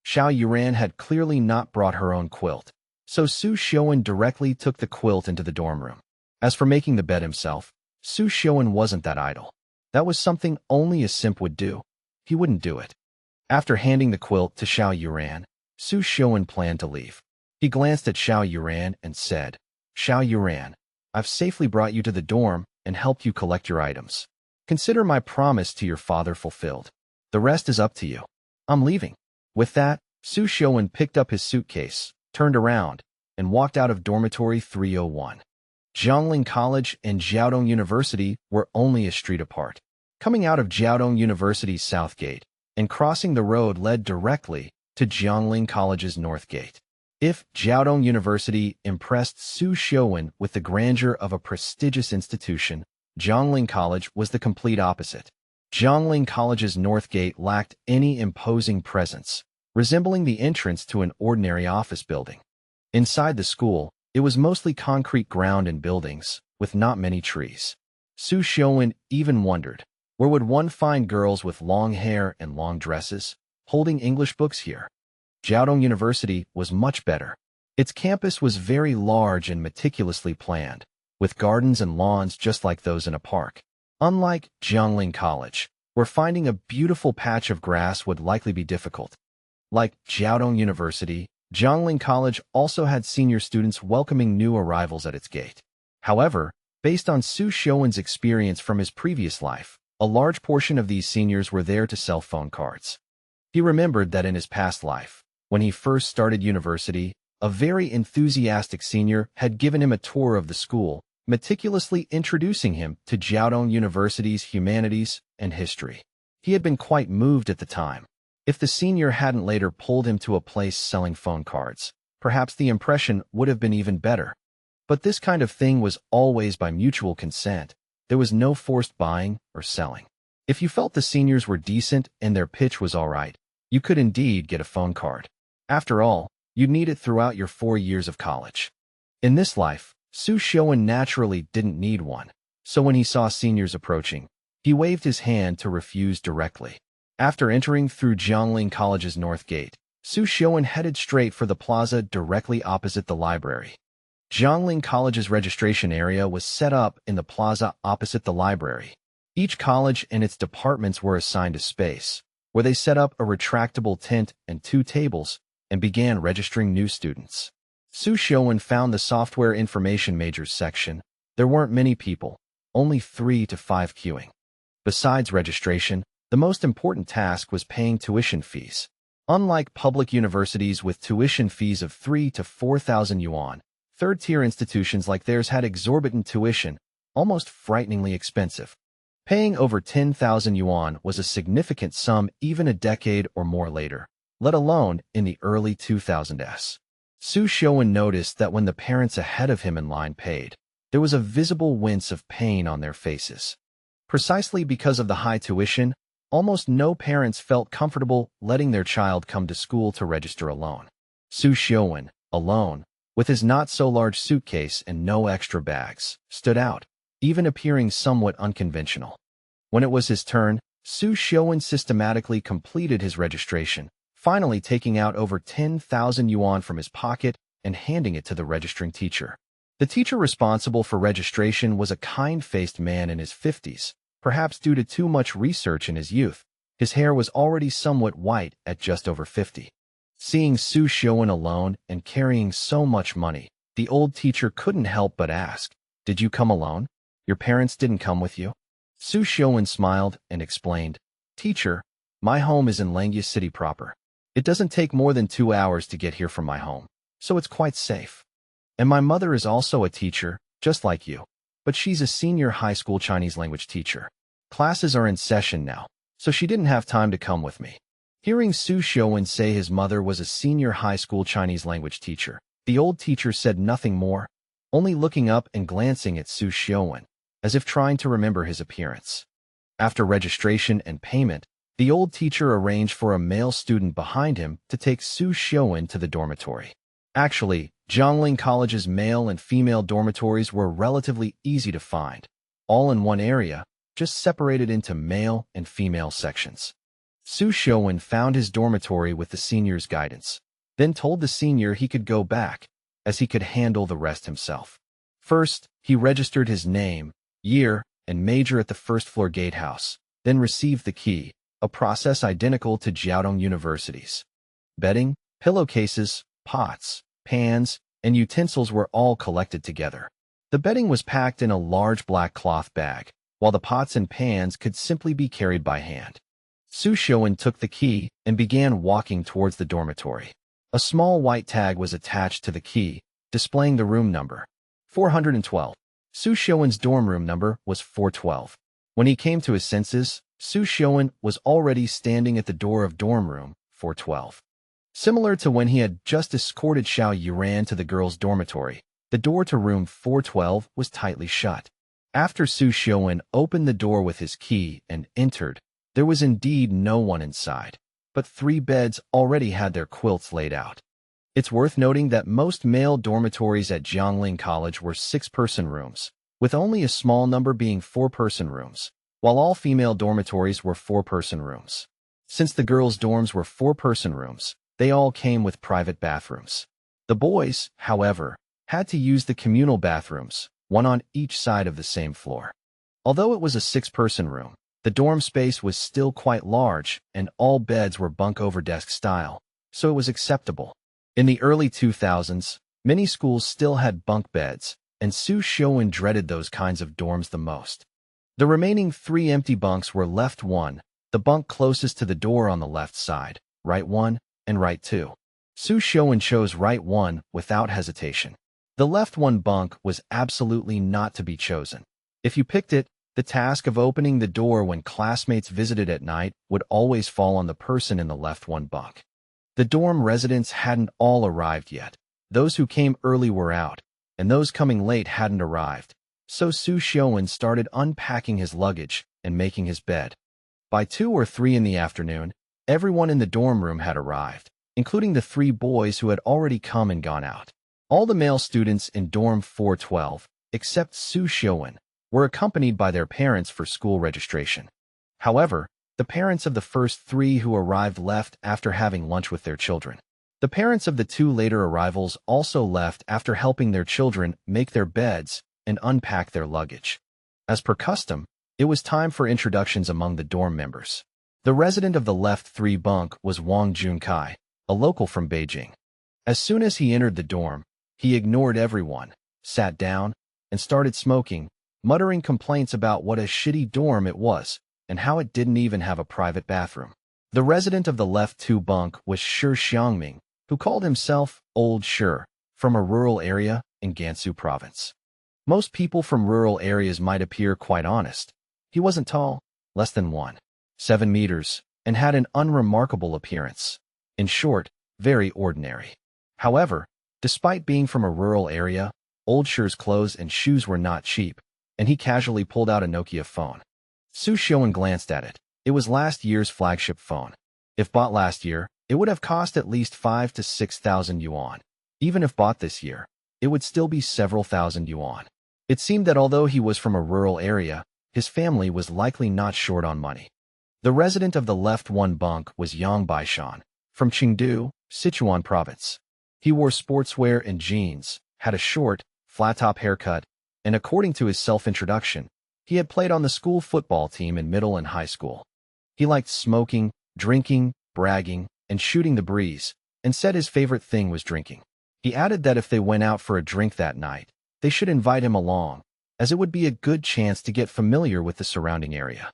Xiao Youran had clearly not brought her own quilt, so Xiuwen directly took the quilt into the dorm room. As for making the bed himself, Xiuwen wasn't that idle. That was something only a simp would do. He wouldn't do it. After handing the quilt to Xiao Youran, Xiuwen planned to leave. He glanced at Xiao Youran and said, "Xiao Youran, I've safely brought you to the dorm and helped you collect your items. Consider my promise to your father fulfilled. The rest is up to you. I'm leaving." With that, Xiuwen picked up his suitcase, turned around, and walked out of dormitory 301. Jiangling College and Jiaodong University were only a street apart. Coming out of Jiaodong University's south gate and crossing the road led directly to Jiangling College's north gate. If Jiaodong University impressed Xiuwen with the grandeur of a prestigious institution, Jiangling College was the complete opposite. Jiangling College's north gate lacked any imposing presence, resembling the entrance to an ordinary office building. Inside the school, it was mostly concrete ground and buildings, with not many trees. Xiuwen even wondered, where would one find girls with long hair and long dresses, holding English books here? Jiaodong University was much better. Its campus was very large and meticulously planned, with gardens and lawns just like those in a park. Unlike Jiangling College, where finding a beautiful patch of grass would likely be difficult. Like Jiaodong University, Jiangling College also had senior students welcoming new arrivals at its gate. However, based on Xiuwen's experience from his previous life, a large portion of these seniors were there to sell phone cards. He remembered that in his past life, when he first started university, a very enthusiastic senior had given him a tour of the school, meticulously introducing him to Jiaodong University's humanities and history. He had been quite moved at the time. If the senior hadn't later pulled him to a place selling phone cards, perhaps the impression would have been even better. But this kind of thing was always by mutual consent. There was no forced buying or selling. If you felt the seniors were decent and their pitch was all right, you could indeed get a phone card. After all, you'd need it throughout your 4 years of college. In this life, Xiuwen naturally didn't need one, so when he saw seniors approaching, he waved his hand to refuse directly. After entering through Jiangling College's north gate, Xiuwen headed straight for the plaza directly opposite the library. Jiangling College's registration area was set up in the plaza opposite the library. Each college and its departments were assigned a space, where they set up a retractable tent and 2 tables and began registering new students. Xiuwen found the software information majors section. There weren't many people, only 3 to 5 queuing. Besides registration, the most important task was paying tuition fees. Unlike public universities with tuition fees of 3 to 4,000 yuan, third-tier institutions like theirs had exorbitant tuition, almost frighteningly expensive. Paying over 10,000 yuan was a significant sum even a decade or more later, let alone in the early 2000s. Xiuwen noticed that when the parents ahead of him in line paid, there was a visible wince of pain on their faces. Precisely because of the high tuition, almost no parents felt comfortable letting their child come to school to register alone. Xiuwen, alone, with his not-so-large suitcase and no extra bags, stood out, even appearing somewhat unconventional. When it was his turn, Xiuwen systematically completed his registration, finally taking out over 10,000 yuan from his pocket and handing it to the registering teacher. The teacher responsible for registration was a kind-faced man in his 50s, perhaps due to too much research in his youth. His hair was already somewhat white at just over 50. Seeing Xiuwen alone and carrying so much money, the old teacher couldn't help but ask, "Did you come alone? Your parents didn't come with you?" Xiuwen smiled and explained, "Teacher, my home is in Langya City proper. It doesn't take more than 2 hours to get here from my home, so it's quite safe. And my mother is also a teacher, just like you, but she's a senior high school Chinese language teacher. Classes are in session now, so she didn't have time to come with me." Hearing Xiuwen say his mother was a senior high school Chinese language teacher, the old teacher said nothing more, only looking up and glancing at Xiuwen, as if trying to remember his appearance. After registration and payment, the old teacher arranged for a male student behind him to take Xiuwen to the dormitory. Actually, Jiangling College's male and female dormitories were relatively easy to find, all in one area, just separated into male and female sections. Xiuwen found his dormitory with the senior's guidance, then told the senior he could go back, as he could handle the rest himself. First, he registered his name, year, and major at the first-floor gatehouse, then received the key, a process identical to Jiaotong University's. Bedding, pillowcases, pots, pans, and utensils were all collected together. The bedding was packed in a large black cloth bag, while the pots and pans could simply be carried by hand. Xiuwen took the key and began walking towards the dormitory. A small white tag was attached to the key, displaying the room number, 412. Xiuwen's dorm room number was 412. When he came to his senses, Xiuwen was already standing at the door of dorm room 412. Similar to when he had just escorted Xiao Youran to the girls' dormitory, the door to room 412 was tightly shut. After Xiuwen opened the door with his key and entered, there was indeed no one inside, but 3 beds already had their quilts laid out. It's worth noting that most male dormitories at Jiangling College were 6-person rooms, with only a small number being 4-person rooms, while all female dormitories were 4-person rooms. Since the girls' dorms were 4-person rooms, they all came with private bathrooms. The boys, however, had to use the communal bathrooms, one on each side of the same floor. Although it was a 6-person room, the dorm space was still quite large, and all beds were bunk-over-desk style, so it was acceptable. In the early 2000s, many schools still had bunk beds, and Xiuwen dreaded those kinds of dorms the most. The remaining 3 empty bunks were left 1, the bunk closest to the door on the left side, right 1, and right 2. Xiuwen chose right 1 without hesitation. The left 1 bunk was absolutely not to be chosen. If you picked it, the task of opening the door when classmates visited at night would always fall on the person in the left 1 bunk. The dorm residents hadn't all arrived yet. Those who came early were out, and those coming late hadn't arrived. So Xiuwen started unpacking his luggage and making his bed. By 2 or 3 in the afternoon, everyone in the dorm room had arrived, including the 3 boys who had already come and gone out. All the male students in dorm 412, except Xiuwen, were accompanied by their parents for school registration. However, the parents of the first 3 who arrived left after having lunch with their children. The parents of the 2 later arrivals also left after helping their children make their beds and unpack their luggage. As per custom, it was time for introductions among the dorm members. The resident of the left 3 bunk was Wang Junkai, a local from Beijing. As soon as he entered the dorm, he ignored everyone, sat down, and started smoking, muttering complaints about what a shitty dorm it was, and how it didn't even have a private bathroom. The resident of the left 2 bunk was Shi Xiangming, who called himself Old Shi, from a rural area in Gansu province. Most people from rural areas might appear quite honest. He wasn't tall, less than 1.7 meters, and had an unremarkable appearance. In short, very ordinary. However, despite being from a rural area, Old Shi's clothes and shoes were not cheap, and he casually pulled out a Nokia phone. Xiuwen glanced at it. It was last year's flagship phone. If bought last year, it would have cost at least 5,000 to 6,000 yuan. Even if bought this year, it would still be several thousand yuan. It seemed that although he was from a rural area, his family was likely not short on money. The resident of the left 1 bunk was Yang Baishan, from Chengdu, Sichuan province. He wore sportswear and jeans, had a short, flat-top haircut, and according to his self-introduction, he had played on the school football team in middle and high school. He liked smoking, drinking, bragging, and shooting the breeze, and said his favorite thing was drinking. He added that if they went out for a drink that night, they should invite him along, as it would be a good chance to get familiar with the surrounding area.